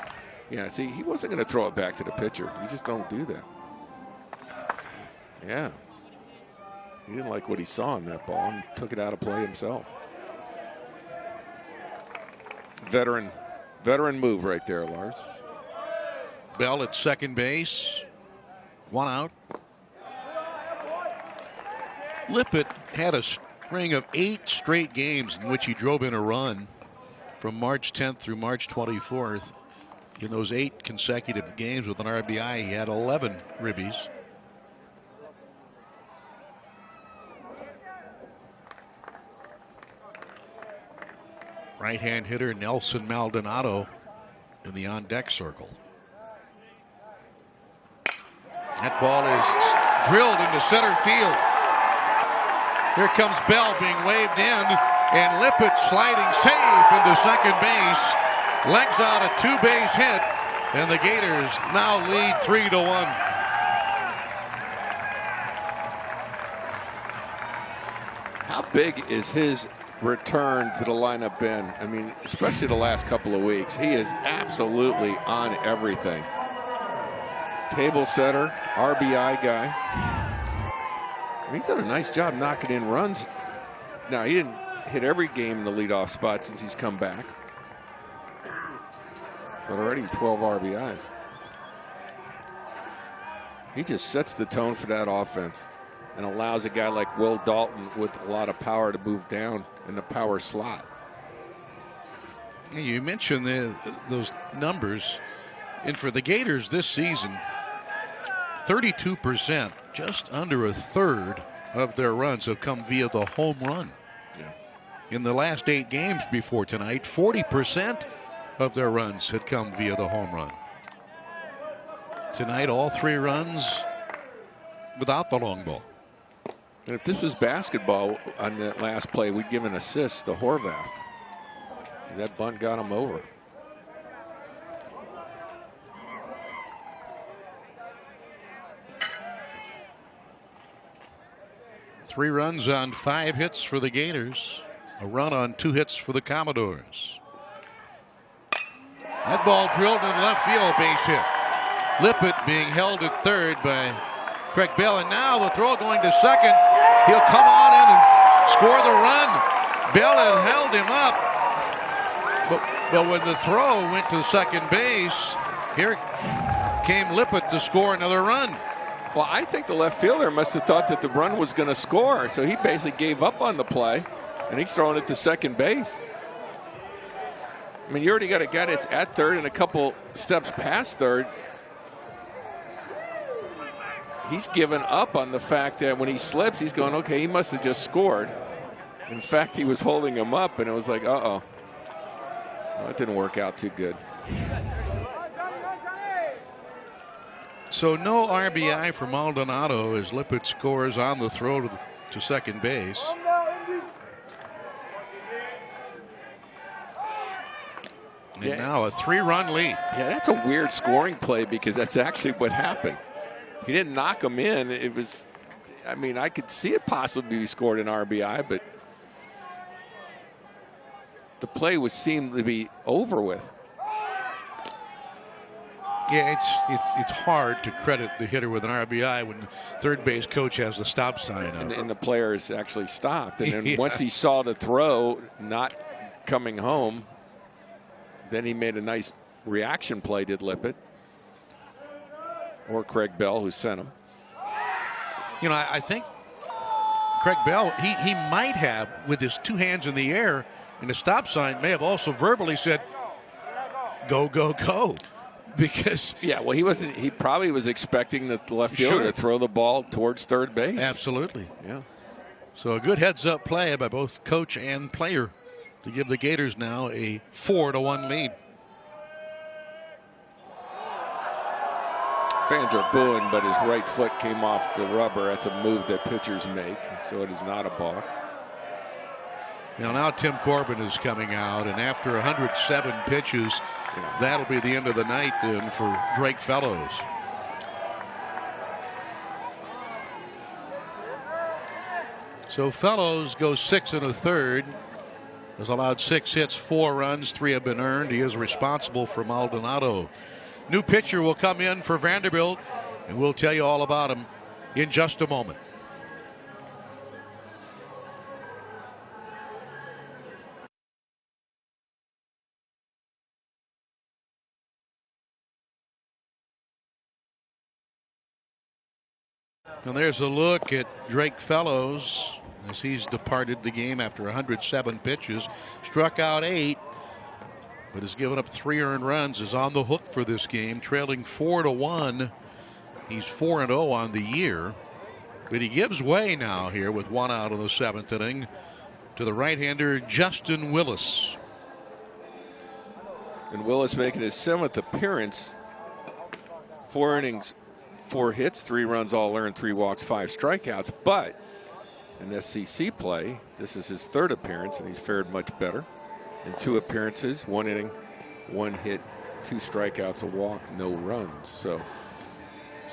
Yeah, see, he wasn't going to throw it back to the pitcher. You just don't do that. Yeah. He didn't like what he saw in that ball and took it out of play himself. Veteran move right there, Lars. Bell at second base. 1 out. Lippett had a string of 8 straight games in which he drove in a run from March 10th through March 24th. In those 8 consecutive games with an RBI, he had 11 ribbies. Right-hand hitter Nelson Maldonado in the on-deck circle. That ball is drilled into center field. Here comes Bell being waved in, and Lippett sliding safe into second base. Legs out a 2-base hit, and the Gators now lead 3-1. How big is his return to the lineup been? I mean, especially the last couple of weeks. He is absolutely on everything. Table setter, RBI guy. He's done a nice job knocking in runs. Now, he didn't hit every game in the leadoff spot since he's come back. But already 12 RBIs. He just sets the tone for that offense and allows a guy like Will Dalton with a lot of power to move down in the power slot. You mentioned those numbers. And for the Gators this season, 32%, just under a third of their runs have come via the home run. Yeah. in the last 8 games before tonight, 40% of their runs had come via the home run. Tonight, all 3 runs without the long ball. And if this was basketball on that last play, we'd give an assist to Horvath. That bunt got him over. Three runs on 5 hits for the Gators. A run on 2 hits for the Commodores. That ball drilled in left field, base hit. Lippett being held at third by Craig Bell, and now the throw going to second. He'll come on in and score the run. Bell had held him up, but when the throw went to second base, here came Lippett to score another run. Well, I think the left fielder must have thought that the run was going to score, so he basically gave up on the play, and he's throwing it to second base. I mean, you already got a guy that's at third and a couple steps past third. He's given up on the fact that when he slips, he's going, okay, he must have just scored. In fact, he was holding him up, and it was like, uh-oh. Well, it didn't work out too good. So no RBI for Maldonado as Lippett scores on the throw to second base. And now a 3-run lead. Yeah, that's a weird scoring play because that's actually what happened. He didn't knock him in. It was, I mean, I could see it possibly be scored an RBI, but the play seemed to be over with. Yeah, it's hard to credit the hitter with an RBI when the third base coach has the stop sign up. And the players actually stopped. And then once he saw the throw not coming home, then he made a nice reaction play, did Lippett. Or Craig Bell, who sent him. You know, I think Craig Bell, he might have, with his 2 hands in the air and the stop sign, may have also verbally said, go, go, go. Because yeah, well, he probably was expecting the left fielder to throw the ball towards third base. Absolutely. Yeah. So a good heads-up play by both coach and player to give the Gators now a 4-1 lead. Fans are booing, but his right foot came off the rubber. That's a move that pitchers make, so it is not a balk. Now Tim Corbin is coming out, and after 107 pitches, that'll be the end of the night then for Drake Fellows. So Fellows goes 6 1/3. Has allowed 6 hits, 4 runs, 3 have been earned. He is responsible for Maldonado. New pitcher will come in for Vanderbilt, and we'll tell you all about him in just a moment. And there's a look at Drake Fellows as he's departed the game after 107 pitches. Struck out 8, but has given up 3 earned runs. Is on the hook for this game, trailing 4-1. He's 4-0 on the year, but he gives way now here with 1 out in the 7th inning to the right-hander Justin Willis. And Willis making his 7th appearance. 4 innings, 4 hits, 3 runs all earned, 3 walks, 5 strikeouts. But in SEC play, this is his 3rd appearance, and he's fared much better. In 2 appearances, 1 inning, 1 hit, 2 strikeouts, a walk, no runs. So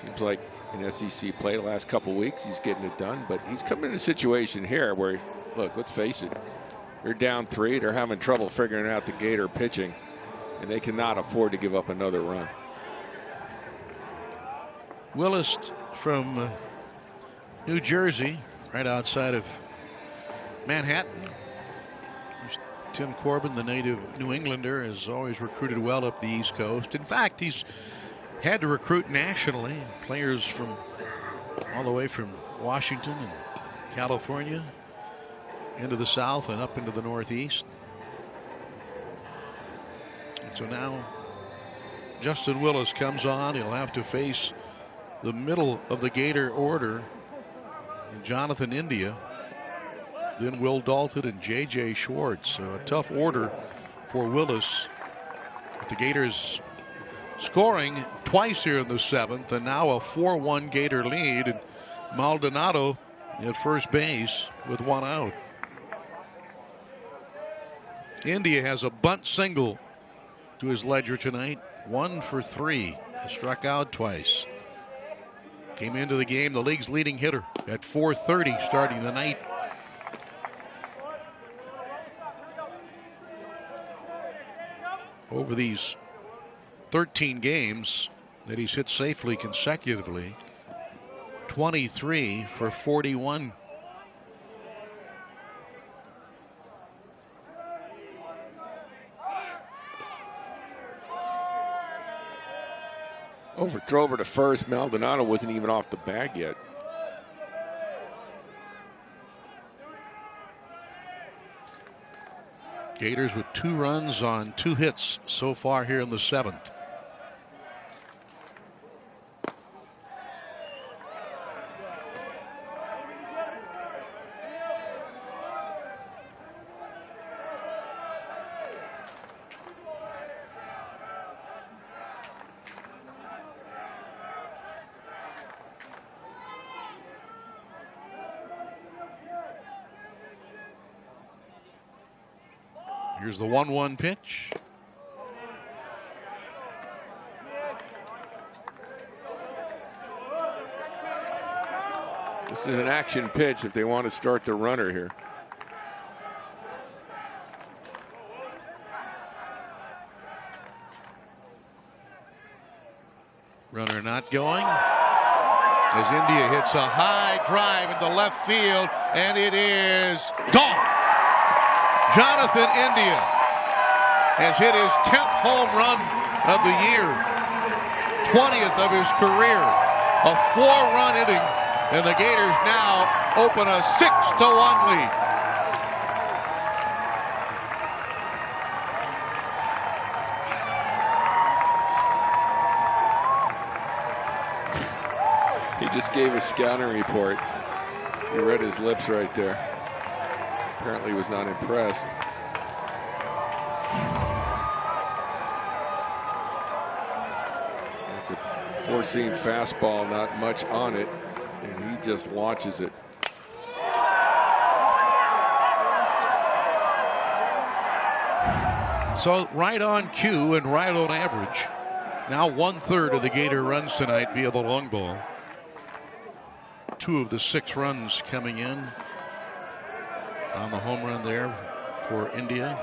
seems like in SEC play the last couple weeks he's getting it done. But he's coming in a situation here where, look, let's face it, they're down 3. They're having trouble figuring out the Gator pitching, and they cannot afford to give up another run. Willis from New Jersey, right outside of Manhattan. Tim Corbin, the native New Englander, has always recruited well up the East Coast. In fact, he's had to recruit nationally. Players from all the way from Washington and California into the South and up into the Northeast. And so now Justin Willis comes on. He'll have to face the middle of the Gator order, Jonathan India. then Will Dalton and J.J. Schwartz. So a tough order for Willis. But the Gators scoring twice here in the 7th, and now a 4-1 Gator lead. And Maldonado at first base with 1 out. India has a bunt single to his ledger tonight. 1 for 3. He struck out twice. Came into the game the league's leading hitter at .430 starting the night. Over these 13 games that he's hit safely consecutively, 23 for 41. Overthrow over to first. Maldonado wasn't even off the bag yet. Gators with 2 runs on 2 hits so far here in the 7th. Here's the 1-1 pitch. This is an action pitch if they want to start the runner here. Runner not going. As India hits a high drive into left field, and it is gone. Jonathan India has hit his 10th home run of the year, 20th of his career, a 4-run inning, and the Gators now open a 6-1 lead. He just gave a scouting report. You read his lips right there. Apparently was not impressed. It's a 4-seam fastball, not much on it, and he just launches it. So right on cue and right on average. Now 1/3 of the Gator runs tonight via the long ball. 2 of the 6 runs coming in on the home run there for India.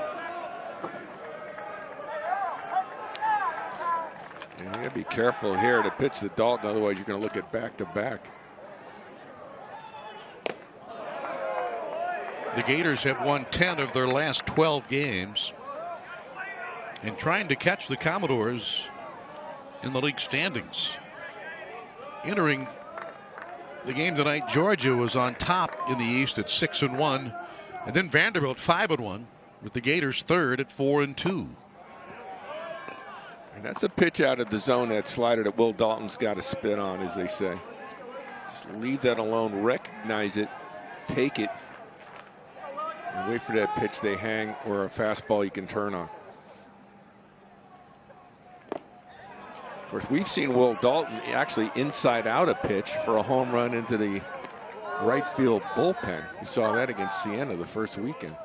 And you gotta be careful here to pitch to Dalton, otherwise you're going to look at back-to-back. The Gators have won 10 of their last 12 games, and trying to catch the Commodores in the league standings. Entering the game tonight, Georgia was on top in the East at 6-1, and then Vanderbilt 5-1, with the Gators 3rd at 4-2. And that's a pitch out of the zone, that slider that Will Dalton's got to spit on, as they say. Just leave that alone, recognize it, take it, and wait for that pitch they hang or a fastball you can turn on. Of course, we've seen Will Dalton actually inside out a pitch for a home run into the right field bullpen. We saw that against Siena the first weekend.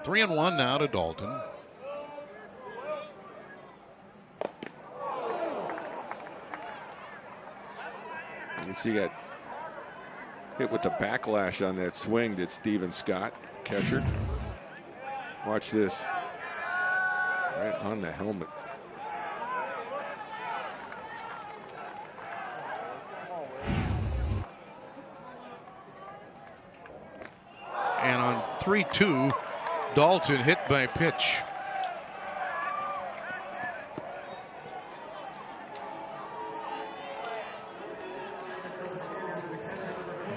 Three and 1 now to Dalton. You see, got hit with the backlash on that swing that Stephen Scott, catcher. Watch this. Right on the helmet. And on 3-2, Dalton hit by pitch.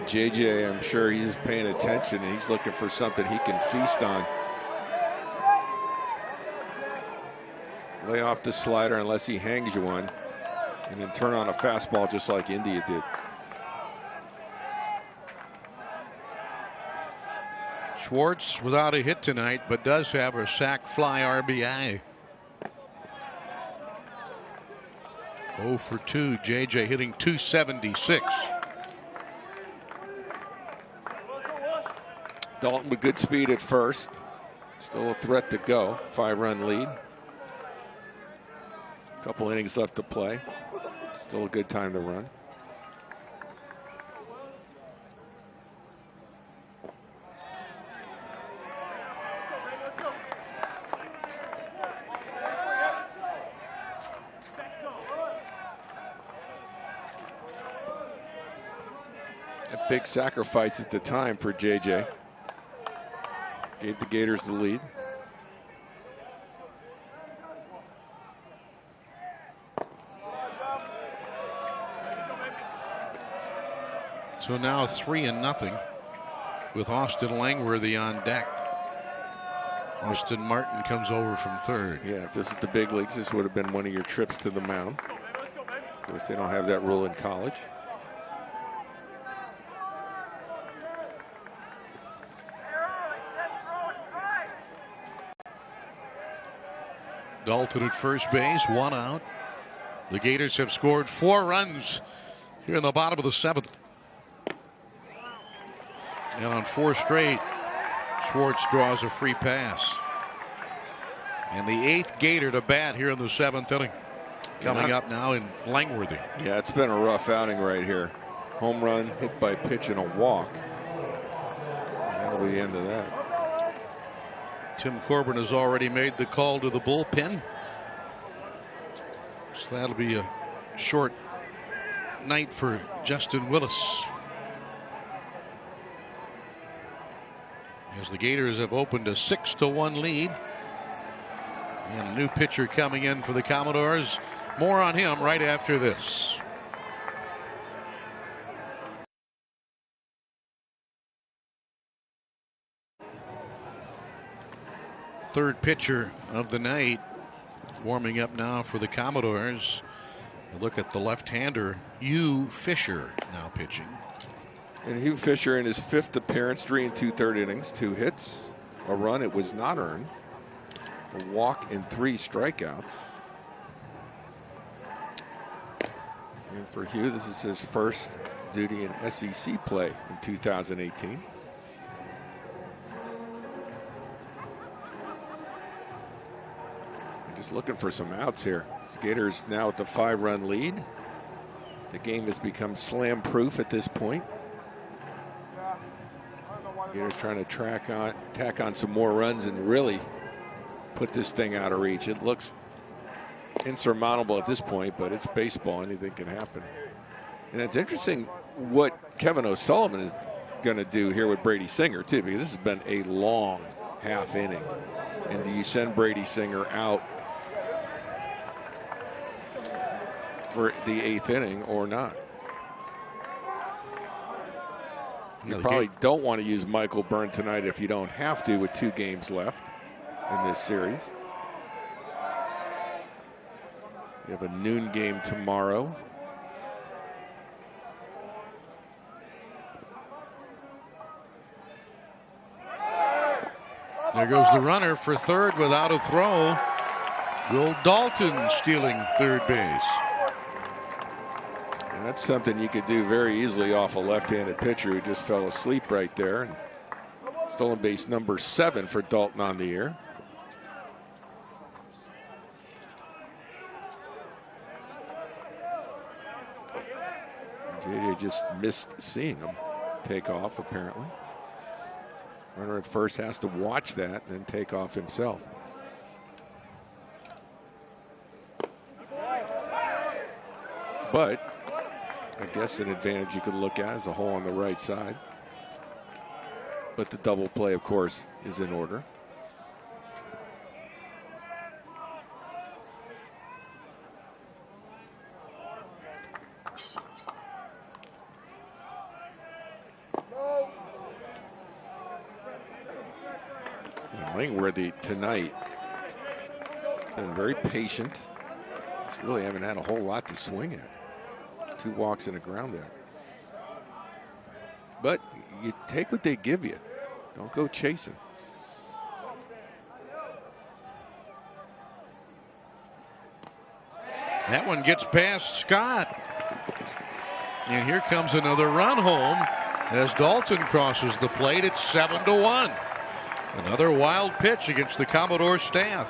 JJ, I'm sure he's paying attention and he's looking for something he can feast on. Lay off the slider unless he hangs you one, and then turn on a fastball just like India did. Schwartz without a hit tonight, but does have a sac fly RBI. 0 for 2. JJ hitting .276. Dalton with good speed at first. Still a threat to go. 5-run lead. Couple innings left to play. Still a good time to run. A big sacrifice at the time for JJ. Gave the Gators the lead. So now 3-0 with Austin Langworthy on deck. Austin Martin comes over from third. Yeah, if this is the big leagues, this would have been one of your trips to the mound. Of course, they don't have that rule in college. Dalton at first base, 1 out. The Gators have scored 4 runs here in the bottom of the 7th. And on 4 straight, Schwartz draws a free pass. And the 8th Gator to bat here in the 7th inning. Coming up now in Langworthy. Yeah, it's been a rough outing right here. Home run, hit by pitch, and a walk. That'll be the end of that. Tim Corbin has already made the call to the bullpen. So that'll be a short night for Justin Willis. As the Gators have opened a 6-1 lead. And a new pitcher coming in for the Commodores. More on him right after this. Third pitcher of the night warming up now for the Commodores. A look at the left-hander Hugh Fisher now pitching. And Hugh Fisher in his 5th appearance, 3 2/3 innings, 2 hits, a run it was not earned, a walk and 3 strikeouts. And for Hugh, this is his first duty in SEC play in 2018. Just looking for some outs here. The Gators now at the 5-run lead. The game has become slam-proof at this point. Gators trying to tack on some more runs and really put this thing out of reach. It looks insurmountable at this point, but it's baseball. Anything can happen. And it's interesting what Kevin O'Sullivan is going to do here with Brady Singer, too, because this has been a long half inning. And do you send Brady Singer out for the 8th inning or not? You probably don't want to use Michael Byrne tonight if you don't have to, with 2 games left in this series. You have a noon game tomorrow. There goes the runner for third without a throw. Will Dalton stealing third base. And that's something you could do very easily off a left-handed pitcher who just fell asleep right there. And stolen base number 7 for Dalton on the year. JJ just missed seeing him take off, apparently. Runner at first has to watch that and then take off himself. But I guess an advantage you could look at is a hole on the right side. But the double play, of course, is in order. Langworthy tonight Been very patient. Just really haven't had a whole lot to swing at. 2 walks and a ground out. But you take what they give you. Don't go chasing. That one gets past Scott. And here comes another run home as Dalton crosses the plate. It's 7-1. Another wild pitch against the Commodore staff.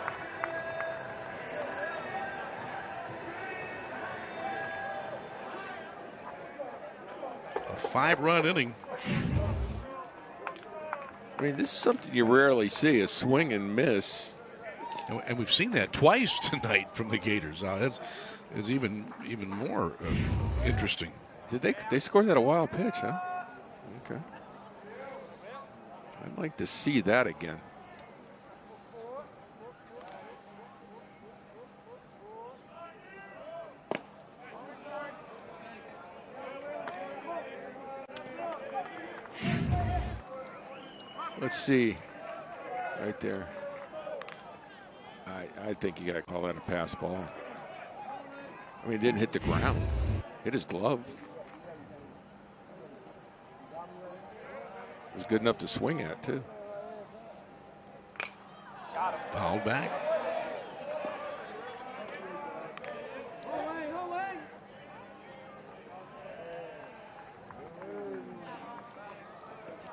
A 5-run inning. I mean, this is something you rarely see, a swing and miss. And we've seen that twice tonight from the Gators. That's even more interesting. Did they scored that a wild pitch, huh? Okay. I'd like to see that again. Let's see. Right there. I think you got to call that a pass ball. I mean, it didn't hit the ground. Hit his glove. It was good enough to swing at, too. Fouled back.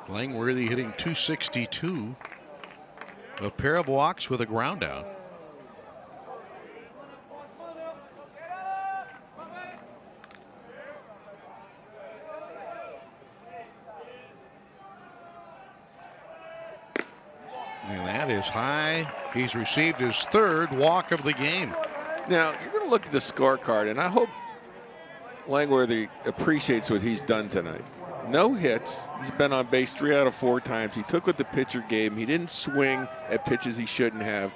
Langworthy hitting .262. A pair of walks with a ground out. And that is high. He's received his 3rd walk of the game. Now, you're going to look at the scorecard, and I hope Langworthy appreciates what he's done tonight. No hits. He's been on base 3 out of 4 times. He took what the pitcher gave him. He didn't swing at pitches he shouldn't have.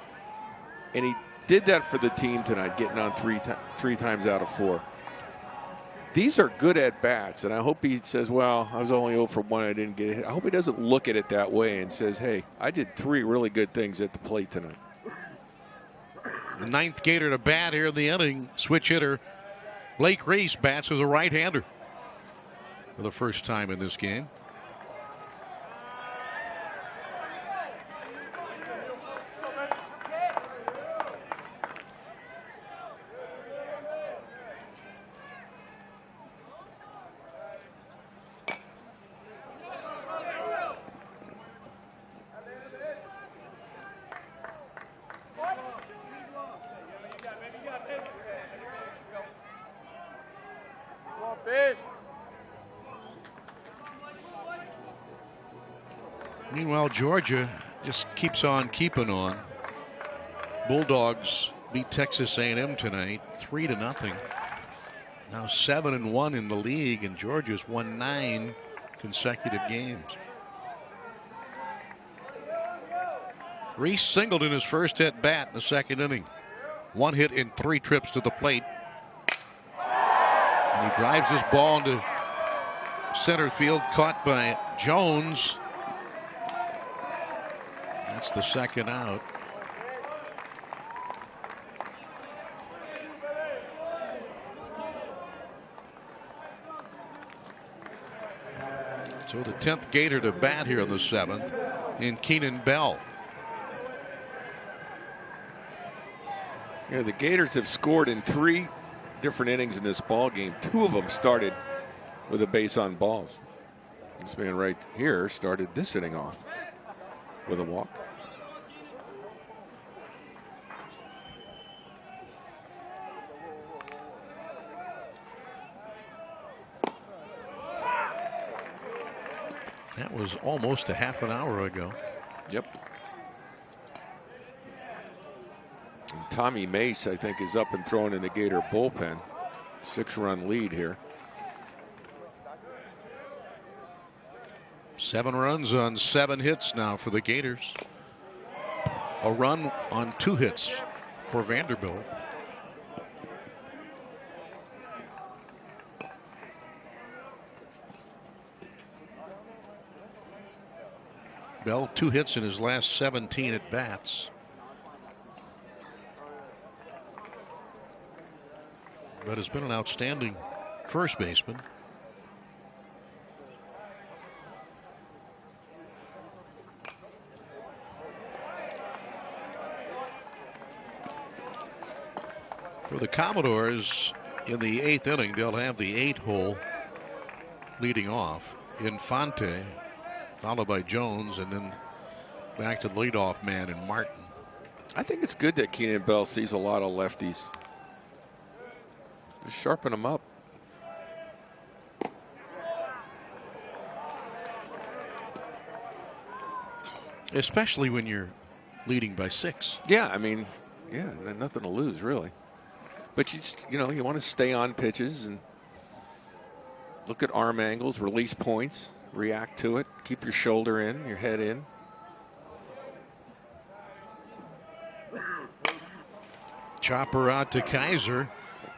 And he did that for the team tonight, getting on three times out of 4. These are good at-bats, and I hope he says, well, I was only 0 for 1, I didn't get a hit. I hope he doesn't look at it that way and says, hey, I did 3 really good things at the plate tonight. The 9th Gator to bat here in the inning. Switch hitter Blake Reese bats as a right-hander for the first time in this game. Meanwhile, Georgia just keeps on keeping on. Bulldogs beat Texas A&M tonight, 3-0. Now 7-1 in the league, and Georgia's won 9 consecutive games. Reese singled in his first at bat in the 2nd inning. 1 hit in 3 trips to the plate. And he drives this ball into center field, caught by Jones. That's the 2nd out. So the 10th Gator to bat here in the 7th in Keenan Bell. Yeah, the Gators have scored in 3 different innings in this ball game. 2 of them started with a base on balls. This man right here started this inning off with a walk. That was almost a half an hour ago. Yep. And Tommy Mace, I think, is up and throwing in the Gator bullpen. 6-run lead here. 7 runs on 7 hits now for the Gators. A run on 2 hits for Vanderbilt. Bell 2 hits in his last 17 at bats. but has been an outstanding first baseman. For the Commodores, in the 8th inning, they'll have the 8-hole leading off. Infante, followed by Jones, and then back to the leadoff man in Martin. I think it's good that Keenan Bell sees a lot of lefties. Just sharpen them up. Especially when you're leading by 6. Yeah, I mean, yeah, nothing to lose really. But you know, you want to stay on pitches and look at arm angles, release points, react to it, keep your shoulder in, your head in. Chopper out to Kaiser.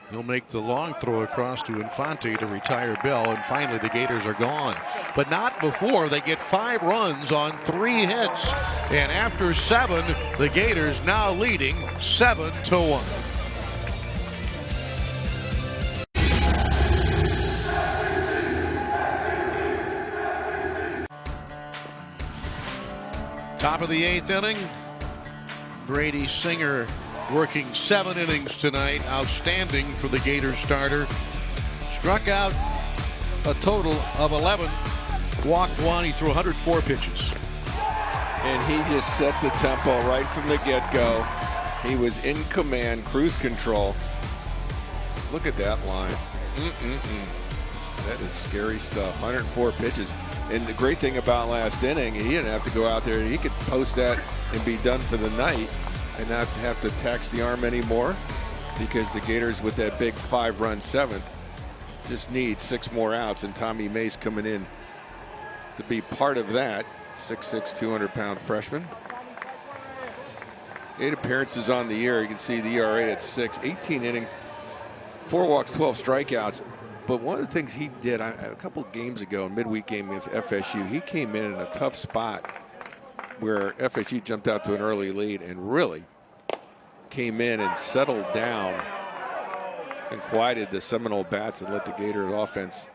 He'll make the long throw across to Infante to retire Bell, and finally the Gators are gone. But not before they get 5 runs on 3 hits. And after 7, the Gators now leading 7-1. Top of the 8th inning. Brady Singer working 7 innings tonight. Outstanding for the Gators starter. Struck out a total of 11. Walked 1. He threw 104 pitches. And he just set the tempo right from the get-go. He was in command, cruise control. Look at that line. That is scary stuff. 104 pitches. And the great thing about last inning, he didn't have to go out there. He could post that and be done for the night and not have to tax the arm anymore, because the Gators, with that big 5-run 7th, just need 6 more outs, and Tommy Mace coming in to be part of that. 6'6", 200-pound freshman. 8 appearances on the year. You can see the ERA at 6, 18 innings, 4 walks, 12 strikeouts. But one of the things he did a couple games ago, a midweek game against FSU, he came in a tough spot where FSU jumped out to an early lead and really came in and settled down and quieted the Seminole bats and let the Gator offense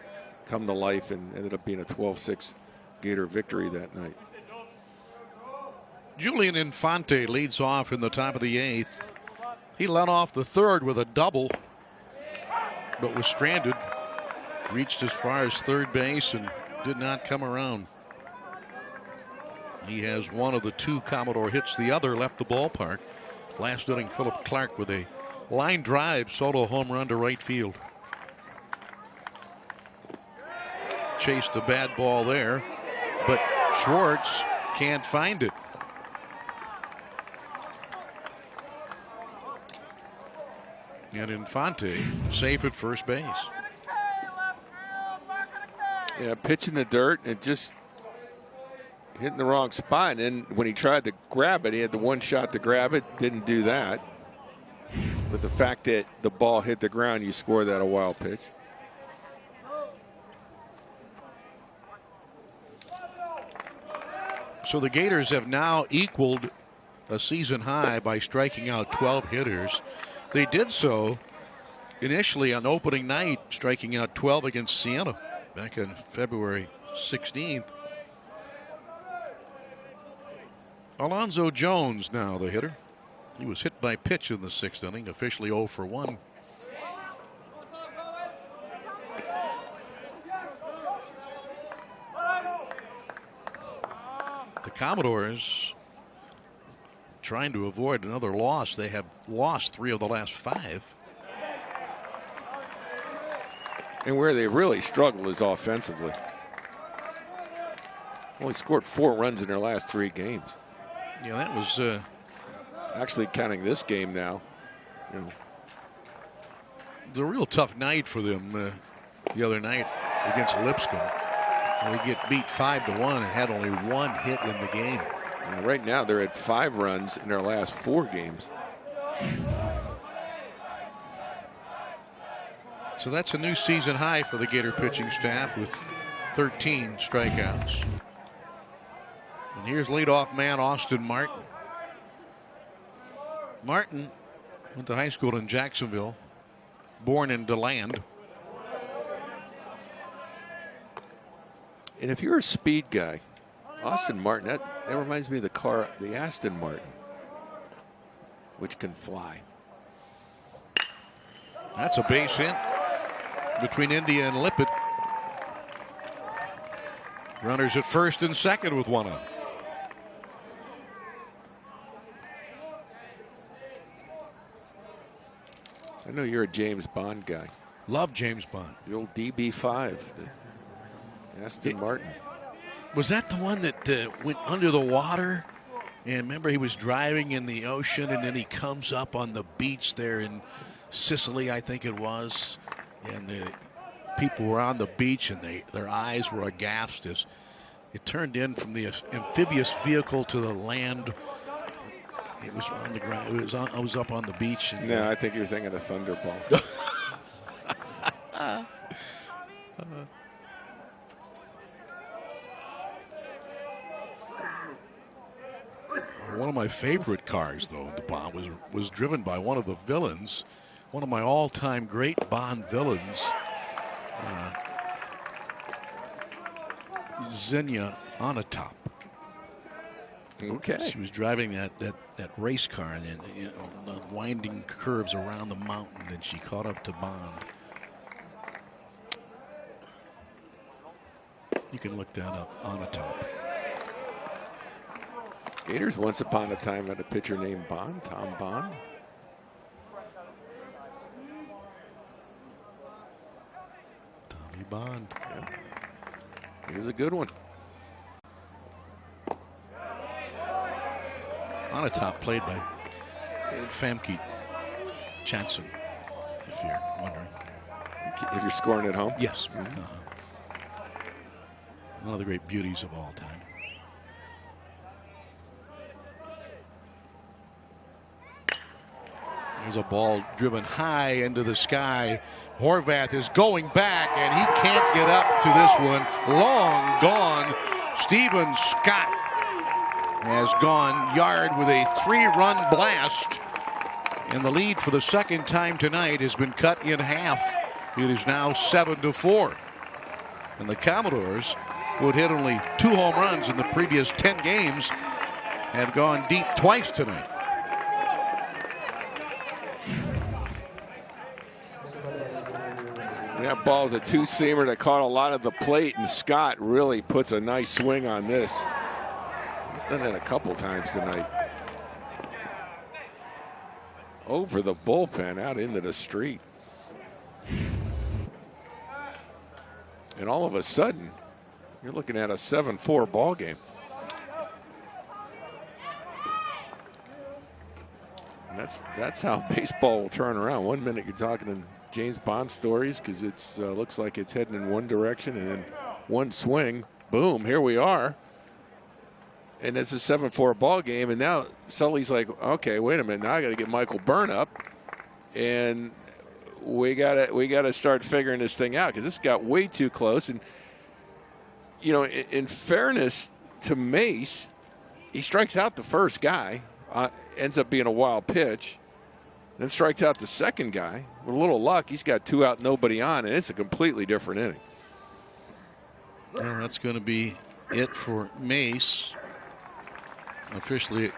come to life, and ended up being a 12-6 Gator victory that night. Julian Infante leads off in the top of the 8th. He led off the 3rd with a double, but was stranded. Reached as far as 3rd base and did not come around. He has one of the 2 Commodore hits. The other left the ballpark. Last inning, Philip Clark with a line drive solo home run to right field. Chased a bad ball there, but Schwartz can't find it. And Infante safe at first base. Yeah, pitch in the dirt and just hitting the wrong spot. And when he tried to grab it, he had the one shot to grab it, didn't do that. But the fact that the ball hit the ground, you score that a wild pitch. So the Gators have now equaled a season high by striking out 12 hitters. They did so initially on opening night, striking out 12 against Siena back on February 16th. Alonzo Jones now the hitter. He was hit by pitch in the 6th inning, officially 0 for 1. The Commodores trying to avoid another loss. They have lost 3 of the last 5. And where they really struggle is offensively. Only scored 4 runs in their last 3 games. Yeah, that was actually counting this game now. You know, it's a real tough night for them the other night against Lipscomb. They get beat 5-1 and had only 1 hit in the game. And right now they're at 5 runs in their last 4 games. So that's a new season high for the Gator pitching staff with 13 strikeouts. And here's leadoff man Austin Martin. Martin went to high school in Jacksonville. born in DeLand. And if you're a speed guy, Austin Martin, that reminds me of the Aston Martin, which can fly. That's a base hit between India and Lippett. Runners at first and second with one out. I know you're a James Bond guy. Love James Bond. The old DB5, the Aston Martin. Was that the one that went under the water? And remember, he was driving in the ocean, and then he comes up on the beach there in Sicily, I think it was. And the people were on the beach, and their eyes were aghast as it turned in from the amphibious vehicle to the land. It was on the ground. I was up on the beach. And, no, I think you're thinking of Thunderball. One of my favorite cars, though, in the Bond was driven by one of the villains, one of my all-time great Bond villains, Xenia Onatopp. Okay. She was driving that race car, and then, the winding curves around the mountain, and she caught up to Bond. You can look that up, Onatopp. Gators once upon a time had a pitcher named Bond, Tom Bond. Tommy Bond. Yeah. Here's a good one. Onatopp played by Famke Janssen, if you're wondering. If you're scoring at home? Yes. One of the great beauties of all time. There's a ball driven high into the sky. Horvath is going back, and he can't get up to this one. Long gone. Stephen Scott has gone yard with a 3-run blast. And the lead for the second time tonight has been cut in half. It is now 7-4. And the Commodores, who had hit only 2 home runs in the previous 10 games, have gone deep twice tonight. That ball is a 2-seamer that caught a lot of the plate, and Scott really puts a nice swing on this. He's done that a couple times tonight. Over the bullpen, out into the street. And all of a sudden, you're looking at a 7-4 ball game. And that's how baseball will turn around. 1 minute you're talking in James Bond stories because it looks like it's heading in one direction, and then one swing, boom, here we are. And it's a 7-4 ball game, and now Sully's like, okay, wait a minute, now I got to get Michael Byrne up, and we gotta start figuring this thing out because this got way too close. And you know, in fairness to Mace, he strikes out the first guy, ends up being a wild pitch. Then strikes out the second guy. With a little luck, he's got 2 out, nobody on, and it's a completely different inning. Well, that's going to be it for Mace. Officially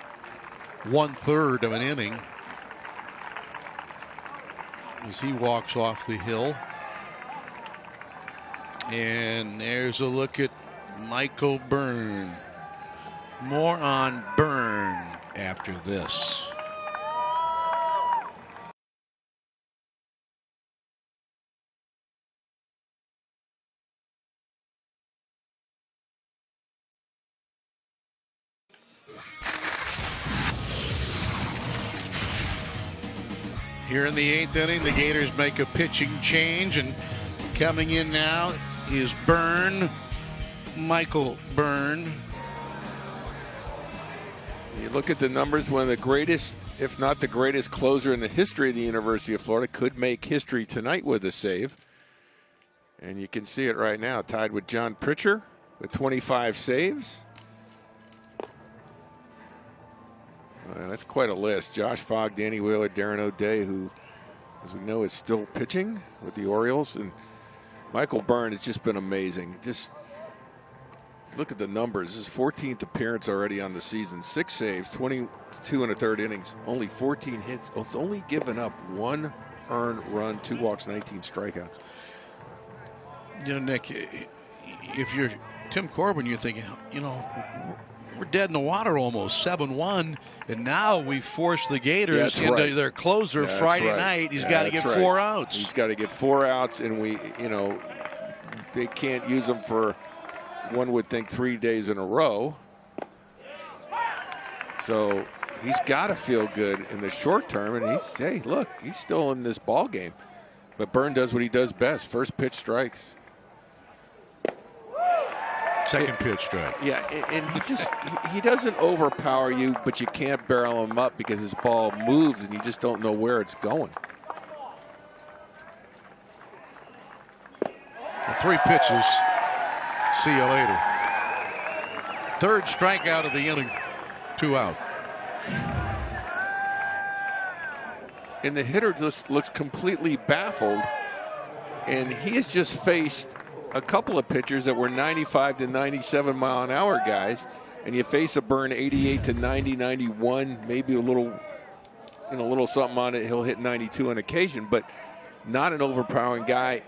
1/3 of an inning as he walks off the hill. And there's a look at Michael Byrne. More on Byrne after this. Here in the 8th inning, the Gators make a pitching change, and coming in now is Byrne, Michael Byrne. You look at the numbers, one of the greatest, if not the greatest closer in the history of the University of Florida, could make history tonight with a save. And you can see it right now, tied with John Pritchard with 25 saves. That's quite a list. Josh Fogg, Danny Wheeler, Darren O'Day, who as we know, is still pitching with the Orioles. And Michael Byrne has just been amazing. Just look at the numbers. His 14th appearance already on the season. 6 saves, 22 and a third innings, only 14 hits. It's only given up 1 earned run, 2 walks, 19 strikeouts. You know, Nick, if you're Tim Corbin, you're thinking, you know, we're dead in the water almost, 7-1, and now we force the Gators into their closer Friday night. He's got to get 4 outs. He's got to get 4 outs, and they can't use them for, one would think, 3 days in a row. So he's got to feel good in the short term, and he's still in this ball game. But Byrne does what he does best: first pitch strikes. Second pitch strike. Yeah, and he doesn't overpower you, but you can't barrel him up because his ball moves and you just don't know where it's going. 3 pitches. See you later. 3rd strikeout of the inning. 2 out. And the hitter just looks completely baffled, and he has just faced a couple of pitchers that were 95 to 97 mile an hour guys, and you face a Byrne 88 to 90, 91, maybe a little something on it. He'll hit 92 on occasion, but not an overpowering guy,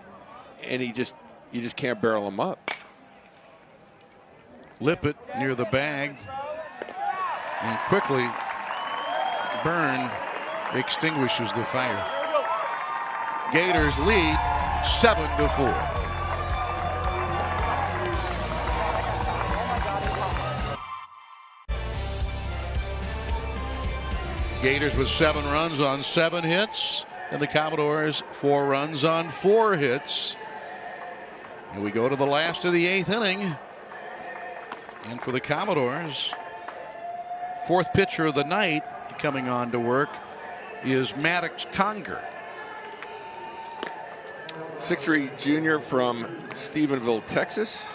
and you just can't barrel him up. Lippett near the bag, and quickly Byrne extinguishes the fire. Gators lead 7-4. Gators with 7 runs on 7 hits, and the Commodores 4 runs on 4 hits. And we go to the last of the 8th inning. And for the Commodores, 4th pitcher of the night coming on to work is Maddox Conger. 6'3" junior from Stephenville, Texas.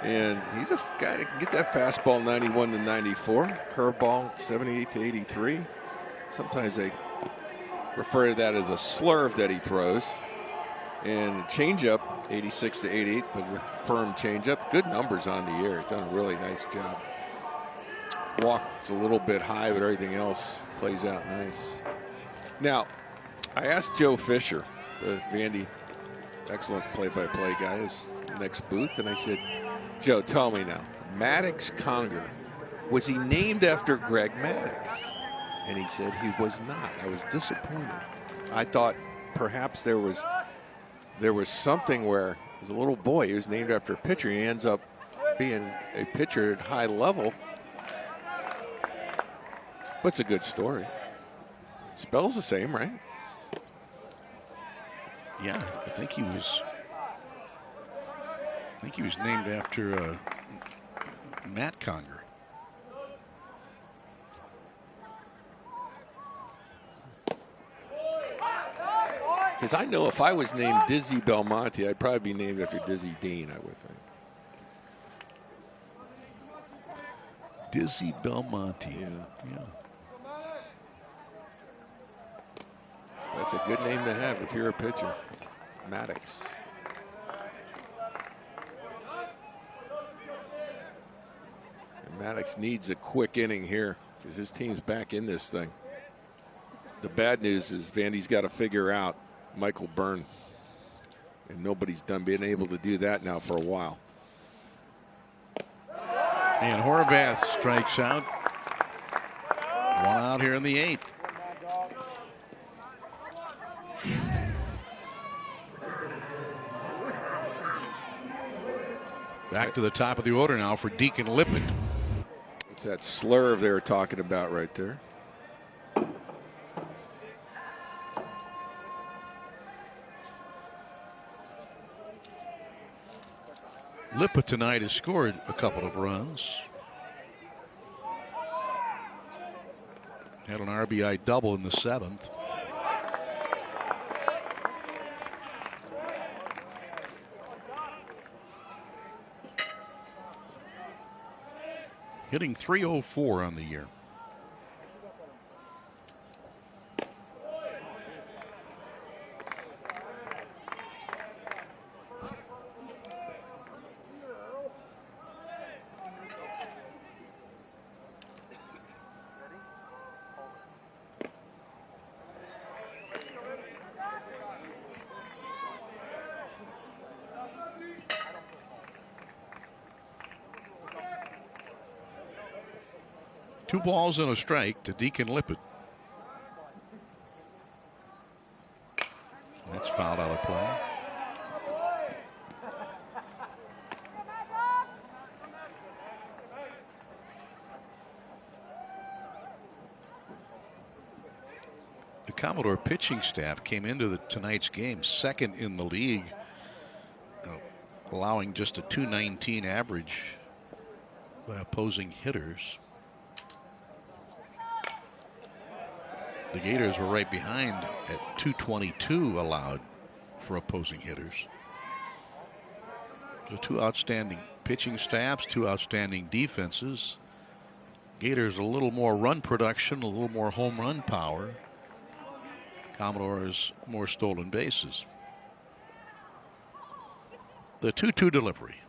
And he's a guy that can get that fastball 91 to 94, curveball 78 to 83. Sometimes they refer to that as a slurve that he throws. And changeup 86 to 88, but a firm changeup. Good numbers on the year. He's done a really nice job. Walks a little bit high, but everything else plays out nice. Now, I asked Joe Fisher, with Vandy, excellent play-by-play guy, is next booth, and I said, Joe, tell me now, Maddox Conger, was he named after Greg Maddux? And he said he was not. I was disappointed. I thought perhaps there was something where as a little boy he was named after a pitcher. He ends up being a pitcher at high level. But it's a good story. Spells the same, right? Yeah, I think he was named after Matt Conger. Because I know if I was named Dizzy Belmonte, I'd probably be named after Dizzy Dean, I would think. Dizzy Belmonte. Yeah. That's a good name to have if you're a pitcher. Maddox. And Maddox needs a quick inning here because his team's back in this thing. The bad news is Vandy's got to figure out Michael Byrne. And nobody's been able to do that now for a while. And Horvath strikes out. 1 out here in the 8th. Back to the top of the order now for Deacon Lippett. It's that slurve they were talking about right there. Lippett tonight has scored a couple of runs. Had an RBI double in the 7th. Hitting .304 on the year. 2 balls and a strike to Deacon Lippett. That's fouled out of play. The Commodore pitching staff came into tonight's game second in the league, allowing just a .219 average by opposing hitters. The Gators were right behind at .222 allowed for opposing hitters. So 2 outstanding pitching staffs, 2 outstanding defenses. Gators a little more run production, a little more home run power. Commodores more stolen bases. The 2-2 delivery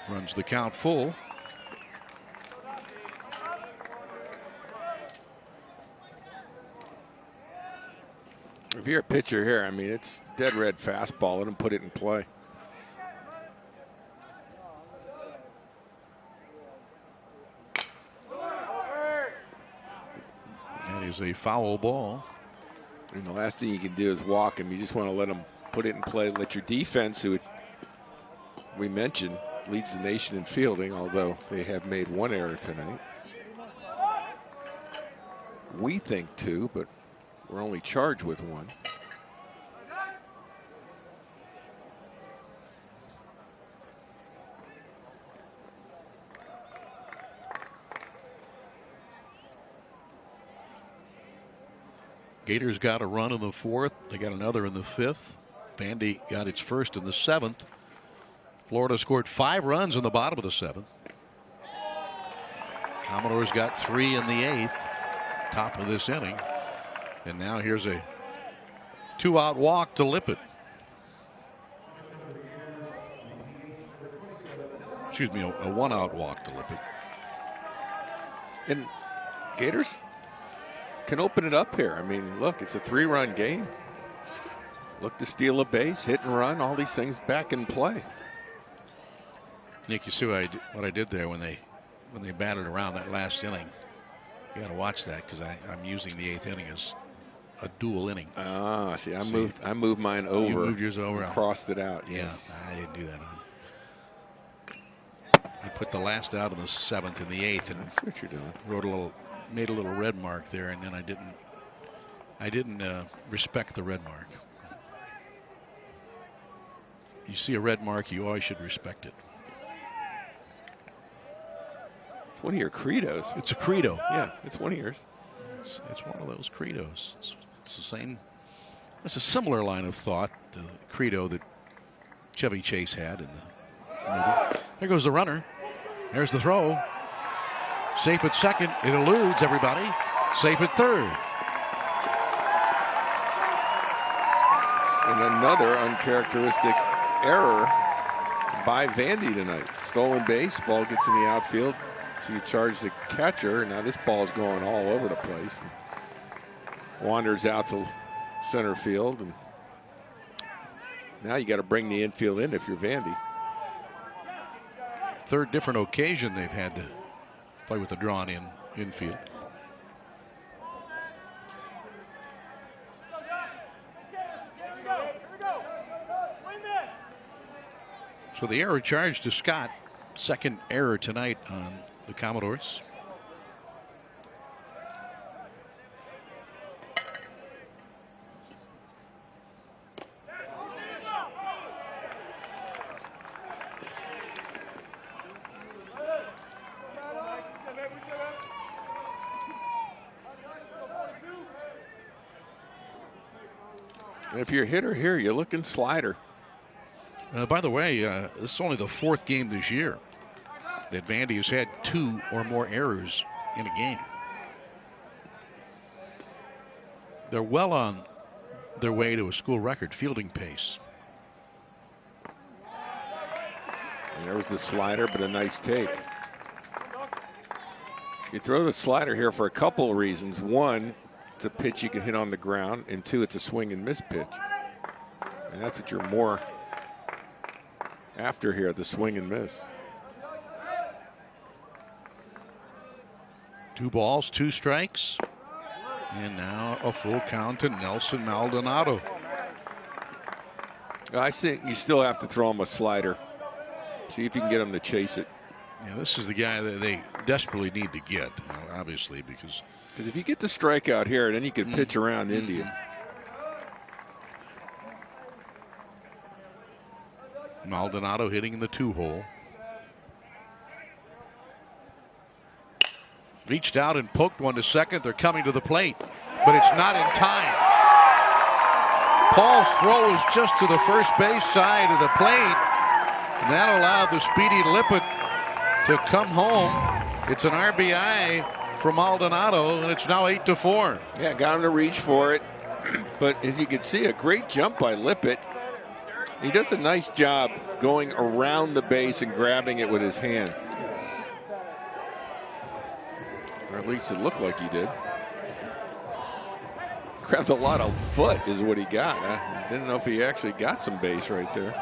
runs the count full. If you're a pitcher here, I mean, it's dead red fastball. Let him put it in play. That is a foul ball. And the last thing you can do is walk him. You just want to let him put it in play. Let your defense, who we mentioned leads the nation in fielding, although they have made 1 error tonight. We think 2, but we're only charged with 1. Gators got a run in the 4th. They got another in the 5th. Vandy got its first in the 7th. Florida scored 5 runs in the bottom of the 7th. Commodores got 3 in the 8th, top of this inning. And now here's a 2-out walk to Lippett. Excuse me, a 1-out walk to Lippett. And Gators can open it up here. I mean, look, it's a 3-run game. Look to steal a base, hit and run, all these things back in play. Nick, you see what I did there when they batted around that last inning. You got to watch that because I'm using the 8th inning as a dual inning. Ah, see, I moved mine over. You moved yours over. Crossed it out. Yeah, yes. I didn't do that. I put the last out in the 7th and the 8th, and That's what you're doing. Made a little red mark there, and then I didn't respect the red mark. You see a red mark, you always should respect it. It's one of your credos. It's a credo. Yeah, it's one of yours. It's one of those credos. It's the same. It's a similar line of thought, the credo that Chevy Chase had in the movie. There goes the runner. There's the throw. Safe at second. It eludes everybody. Safe at third. And another uncharacteristic error by Vandy tonight. Stolen base. Ball gets in the outfield. So you charge the catcher. Now this ball's going all over the place. Wanders out to center field. And now you got to bring the infield in if you're Vandy. Third different occasion they've had to play with the drawn-in infield. So the error charged to Scott. Second error tonight on the Commodores. If you're a hitter here, you're looking slider. By the way, this is only the 4th game this year that Vandy has had 2 or more errors in a game. They're well on their way to a school record fielding pace. And there was the slider, but a nice take. You throw the slider here for a couple of reasons. One, it's a pitch you can hit on the ground, and 2, it's a swing and miss pitch. And that's what you're more after here, the swing and miss. 2 balls, 2 strikes. And now a full count to Nelson Maldonado. I think you still have to throw him a slider. See if you can get him to chase it. Yeah, this is the guy that they desperately need to get, obviously, because if you get the strikeout here, then you can pitch around India. Maldonado hitting in the 2-hole. Reached out and poked one to second. They're coming to the plate, but it's not in time. Paul's throw was just to the first base side of the plate, and that allowed the speedy Lippett to come home. It's an RBI for Maldonado, and it's now 8-4. Yeah, got him to reach for it, but as you can see, a great jump by Lippett. He does a nice job going around the base and grabbing it with his hand. Or at least it looked like he did. Grabbed a lot of foot is what he got. I didn't know if he actually got some base right there.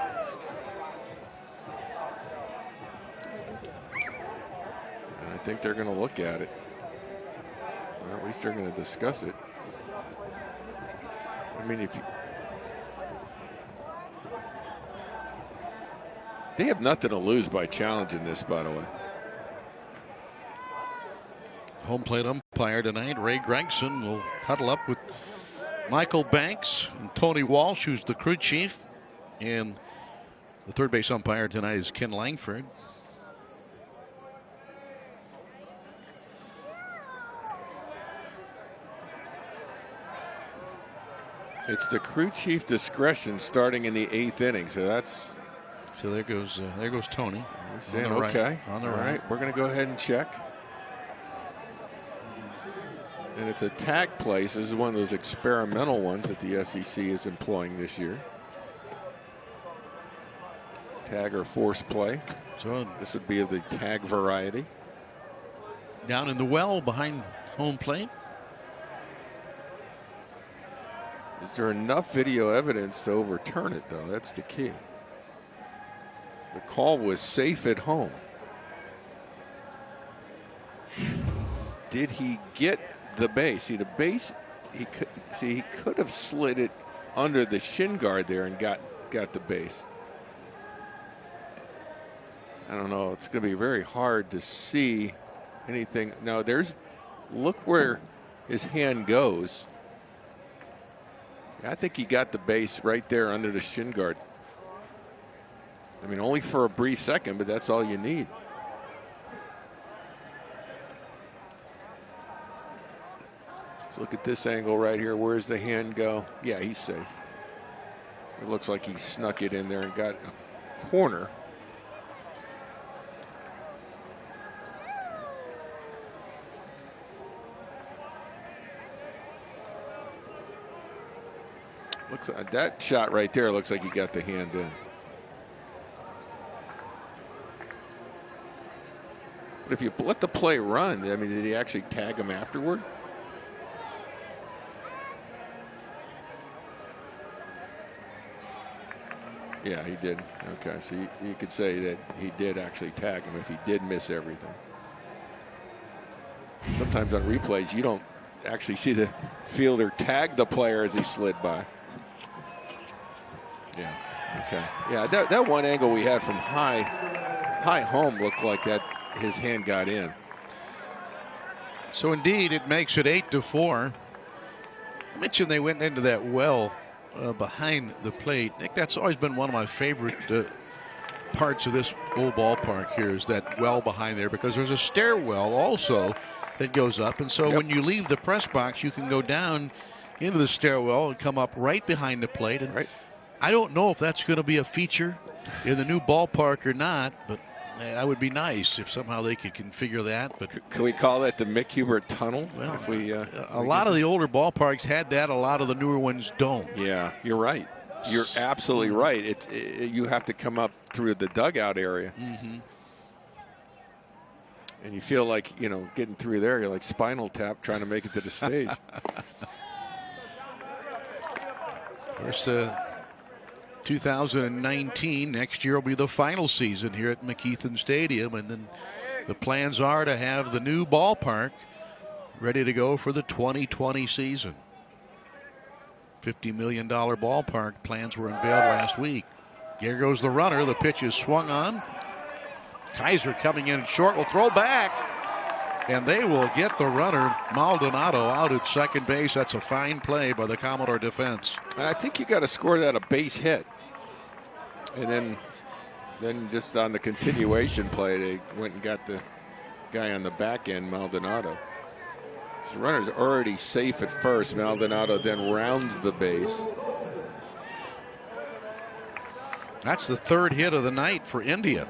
And I think they're going to look at it. Well, at least they're going to discuss it. I mean, if you, they have nothing to lose by challenging this, by the way. Home plate umpire tonight, Ray Gregson, will huddle up with Michael Banks and Tony Walsh, who's the crew chief. And the third base umpire tonight is Ken Langford. It's the crew chief discretion starting in the 8th inning. So that's. So there goes Tony. Saying, on the okay. Right. On the right. We're going to go ahead and check. And it's a tag play. So this is one of those experimental ones that the SEC is employing this year. Tag or force play. So this would be of the tag variety. Down in the well behind home plate. Is there enough video evidence to overturn it, though? That's the key. The call was safe at home. Did he get the base? See, the base, he could have slid it under the shin guard there and got the base. I don't know. It's going to be very hard to see anything. Now, look where his hand goes. I think he got the base right there under the shin guard. I mean, only for a brief second, but that's all you need. So look at this angle right here. Where's the hand go? Yeah, he's safe. It looks like he snuck it in there and got a corner. Looks like that shot right there looks like he got the hand in. But if you let the play run, I mean, did he actually tag him afterward? Yeah, he did. Okay, so you could say that he did actually tag him if he did miss everything. Sometimes on replays, you don't actually see the fielder tag the player as he slid by. Yeah. Okay. Yeah, that one angle we had from high home looked like that his hand got in. So indeed, it makes it 8-4. I mentioned they went into that well behind the plate. Nick, that's always been one of my favorite parts of this old ballpark here, is that well behind there, because there's a stairwell also that goes up, and so when you leave the press box, you can go down into the stairwell and come up right behind the plate. And I don't know if that's going to be a feature in the new ballpark or not, but that would be nice if somehow they could configure that. But can we call that the Mick Hubert Tunnel? Well, if we, a lot of the older ballparks had that. A lot of the newer ones don't. Yeah, you're right. You're absolutely right. You have to come up through the dugout area. Mm-hmm. And you feel like, getting through there, you're like Spinal Tap trying to make it to the stage. Of course, 2019, next year will be the final season here at McKeithen Stadium, and then the plans are to have the new ballpark ready to go for the 2020 season. $50 million ballpark plans were unveiled last week. Here goes the runner. The pitch is swung on. Kaiser coming in short will throw back. And they will get the runner, Maldonado, out at second base. That's a fine play by the Commodore defense. And I think you got to score that a base hit. And then just on the continuation play, they went and got the guy on the back end, Maldonado. His runner's already safe at first. Maldonado then rounds the base. That's the third hit of the night for India.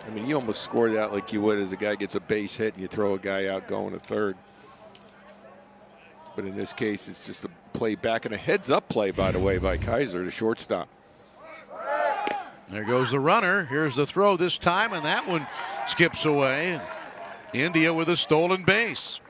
I mean, you almost score that like you would as a guy gets a base hit and you throw a guy out going to third. But in this case, it's just a play back and a heads-up play, by the way, by Kaiser, the shortstop. There goes the runner. Here's the throw this time, and that one skips away. India with a stolen base.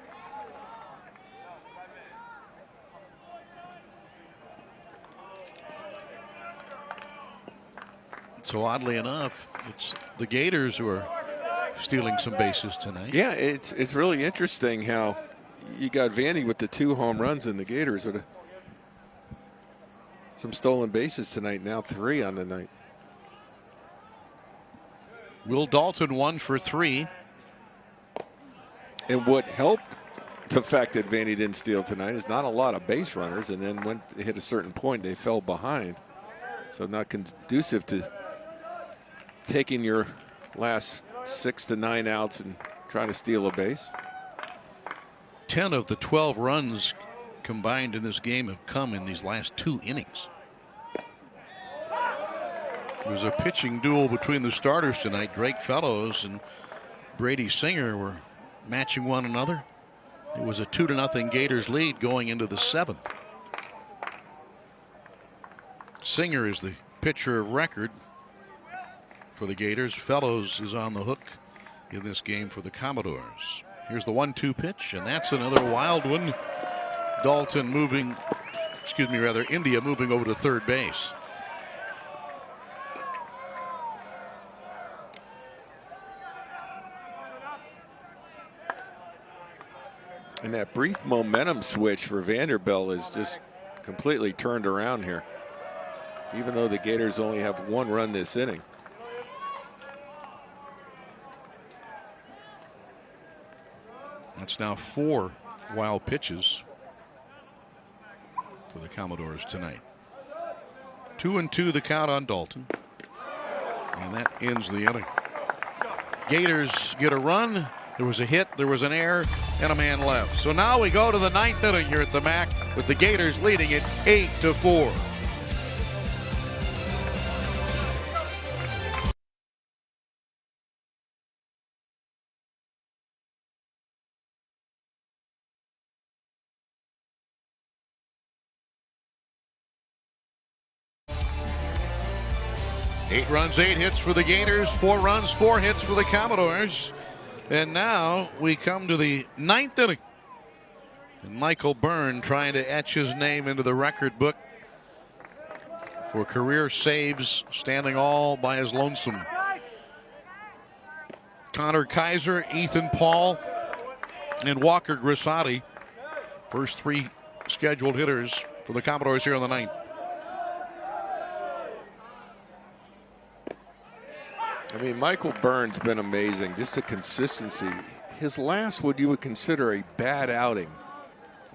So oddly enough, it's the Gators who are stealing some bases tonight. Yeah, it's really interesting how you got Vandy with the 2 home runs and the Gators with some stolen bases tonight. Now 3 on the night. Will Dalton 1 for 3. And what helped the fact that Vandy didn't steal tonight is not a lot of base runners, and then when they hit a certain point, they fell behind. So not conducive to taking your last 6 to 9 outs and trying to steal a base. 10 of the 12 runs combined in this game have come in these last 2 innings. There was a pitching duel between the starters tonight. Drake Fellows and Brady Singer were matching one another. It was a 2-0 Gators lead going into the 7th. Singer is the pitcher of record for the Gators. Fellows is on the hook in this game for the Commodores. Here's the 1-2 pitch, and that's another wild one. Dalton moving, India moving over to third base. And that brief momentum switch for Vanderbilt is just completely turned around here, even though the Gators only have 1 run this inning. That's now 4 wild pitches for the Commodores tonight. 2-2 the count on Dalton. And that ends the inning. Gators get a run. There was a hit, there was an error, and a man left. So now we go to the 9th inning here at the MAC with the Gators leading it 8-4. Eight runs, 8 hits for the Gators, 4 runs, 4 hits for the Commodores. And now we come to the 9th inning. And Michael Byrne trying to etch his name into the record book for career saves, standing all by his lonesome. Connor Kaiser, Ethan Paul, and Walker Grisati, first 3 scheduled hitters for the Commodores here in the 9th. I mean, Michael Byrne's been amazing. Just the consistency. His last, what you would consider a bad outing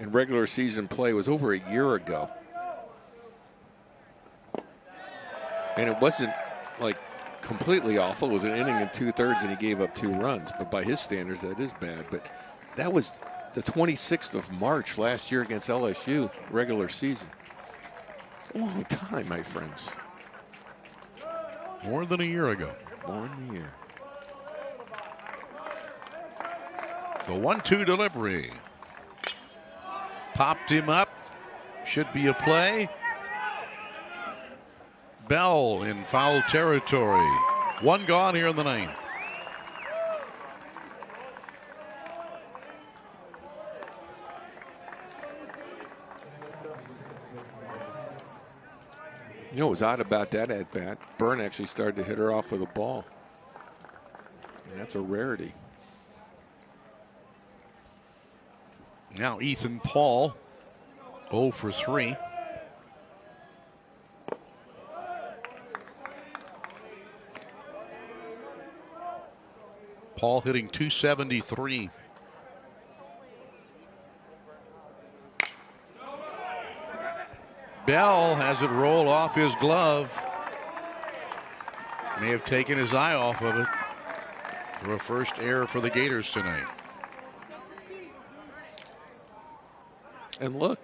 in regular season play, was over a year ago. And it wasn't like completely awful. It was an inning and 2/3 and he gave up 2 runs. But by his standards, that is bad. But that was the 26th of March last year against LSU, regular season. It's a long time, my friends. More than a year ago. More than a year. The 1-2 delivery. Popped him up. Should be a play. Bell in foul territory. 1 gone here in the 9th. You know what was odd about that at bat? Byrne actually started to hit her off with a ball. And that's a rarity. Now Ethan Paul, 0 for 3. Paul hitting .273. Bell has it roll off his glove. May have taken his eye off of it for a first error for the Gators tonight. And look,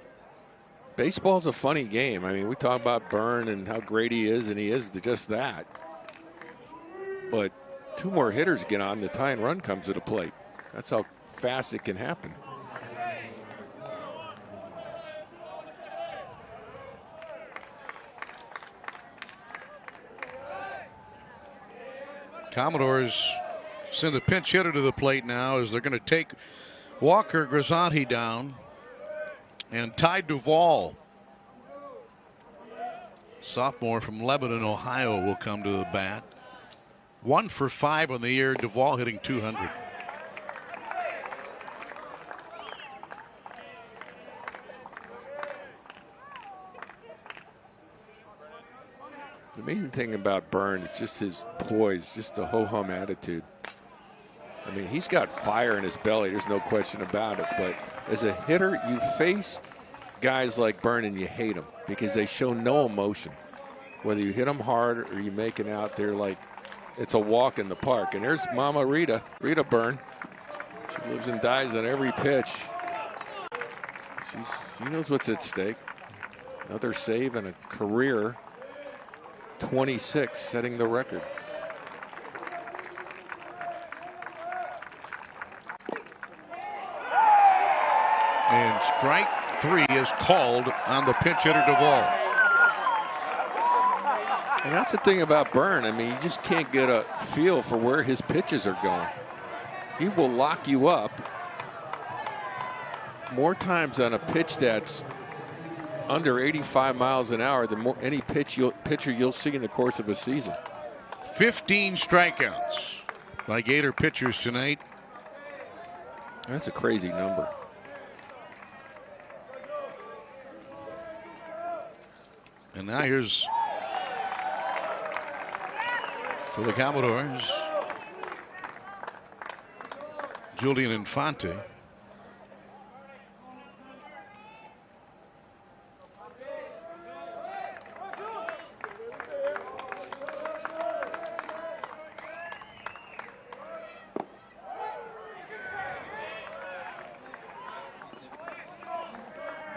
baseball's a funny game. I mean, we talk about Byrne and how great he is, and he is just that. But 2 more hitters get on, the tie and run comes to the plate. That's how fast it can happen. Commodores send a pinch hitter to the plate now as they're going to take Walker Grisanti down, and Ty Duvall, sophomore from Lebanon, Ohio, will come to the bat. 1 for 5 on the year. Duvall hitting .200. The amazing thing about Byrne is just his poise, just the ho-hum attitude. I mean, he's got fire in his belly, there's no question about it. But as a hitter, you face guys like Byrne and you hate them because they show no emotion. Whether you hit them hard or you make it out there like it's a walk in the park. And there's Mama Rita Byrne. She lives and dies on every pitch. She knows what's at stake. Another save and a career 26, setting the record. And strike 3 is called on the pinch hitter Duvall. And that's the thing about Byrne. I mean, you just can't get a feel for where his pitches are going. He will lock you up more times on a pitch that's under 85 miles an hour than any pitcher you'll see in the course of a season. 15 strikeouts by Gator pitchers tonight. That's a crazy number. And now here's for the Commodores, Julian Infante.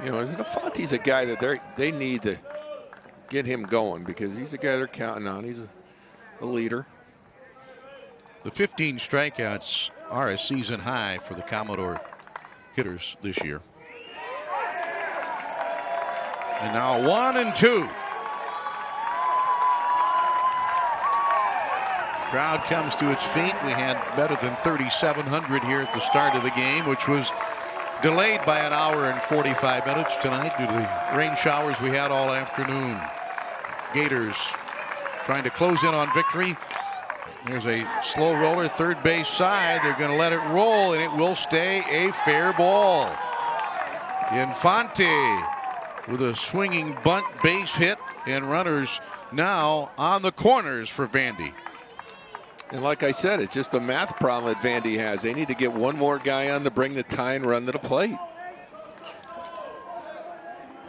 You know, Infante's a guy that they need to get him going because he's a guy they're counting on. He's a leader. The 15 strikeouts are a season high for the Commodore hitters this year. And now 1-2. Crowd comes to its feet. We had better than 3,700 here at the start of the game, which was delayed by an hour and 45 minutes tonight due to the rain showers we had all afternoon. Gators trying to close in on victory. There's a slow roller, third base side. They're going to let it roll, and it will stay a fair ball. Infante with a swinging bunt base hit, and runners now on the corners for Vandy. And like I said, it's just a math problem that Vandy has. They need to get one more guy on to bring the tie and run to the plate.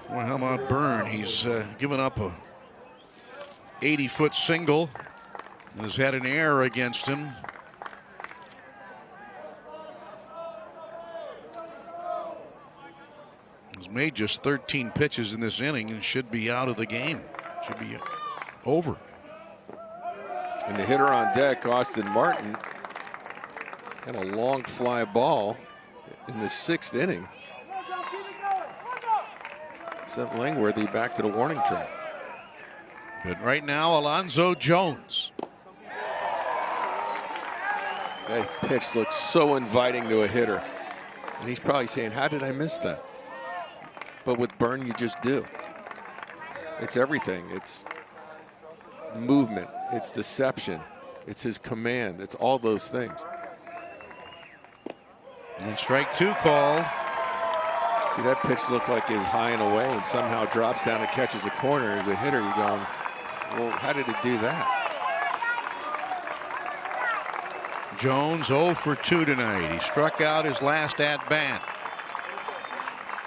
Well, how about Byrne? He's given up a 80-foot single. Has had an error against him. He's made just 13 pitches in this inning and should be out of the game. Should be over. And the hitter on deck, Austin Martin, had a long fly ball in the 6th inning. Sent Langworthy back to the warning track. But right now, Alonzo Jones. That pitch looks so inviting to a hitter. And he's probably saying, how did I miss that? But with Byrne, you just do. It's everything. It's movement. It's deception. It's his command. It's all those things. And strike 2 called. See, that pitch looked like it was high and away and somehow drops down and catches a corner. As a hitter, you're going, well, how did it do that? Jones 0 for 2 tonight. He struck out his last at bat.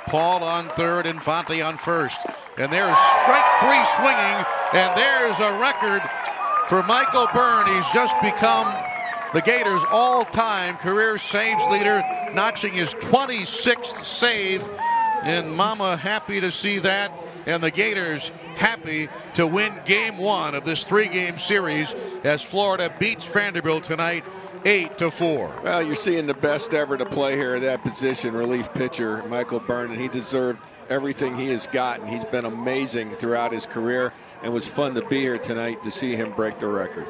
Paul on third, Infante on first. And there's strike 3 swinging, and there's a record for Michael Byrne. He's just become the Gators' all-time career saves leader, notching his 26th save. And Mama happy to see that, and the Gators happy to win game 1 of this 3-game series as Florida beats Vanderbilt tonight 8-4. Well, you're seeing the best ever to play here at that position, relief pitcher Michael Byrne, and he deserved everything he has gotten. He's been amazing throughout his career, and it was fun to be here tonight to see him break the record.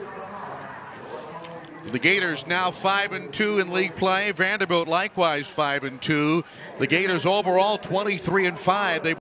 The Gators now 5-2 in league play. Vanderbilt likewise 5-2. The Gators overall 23-5. They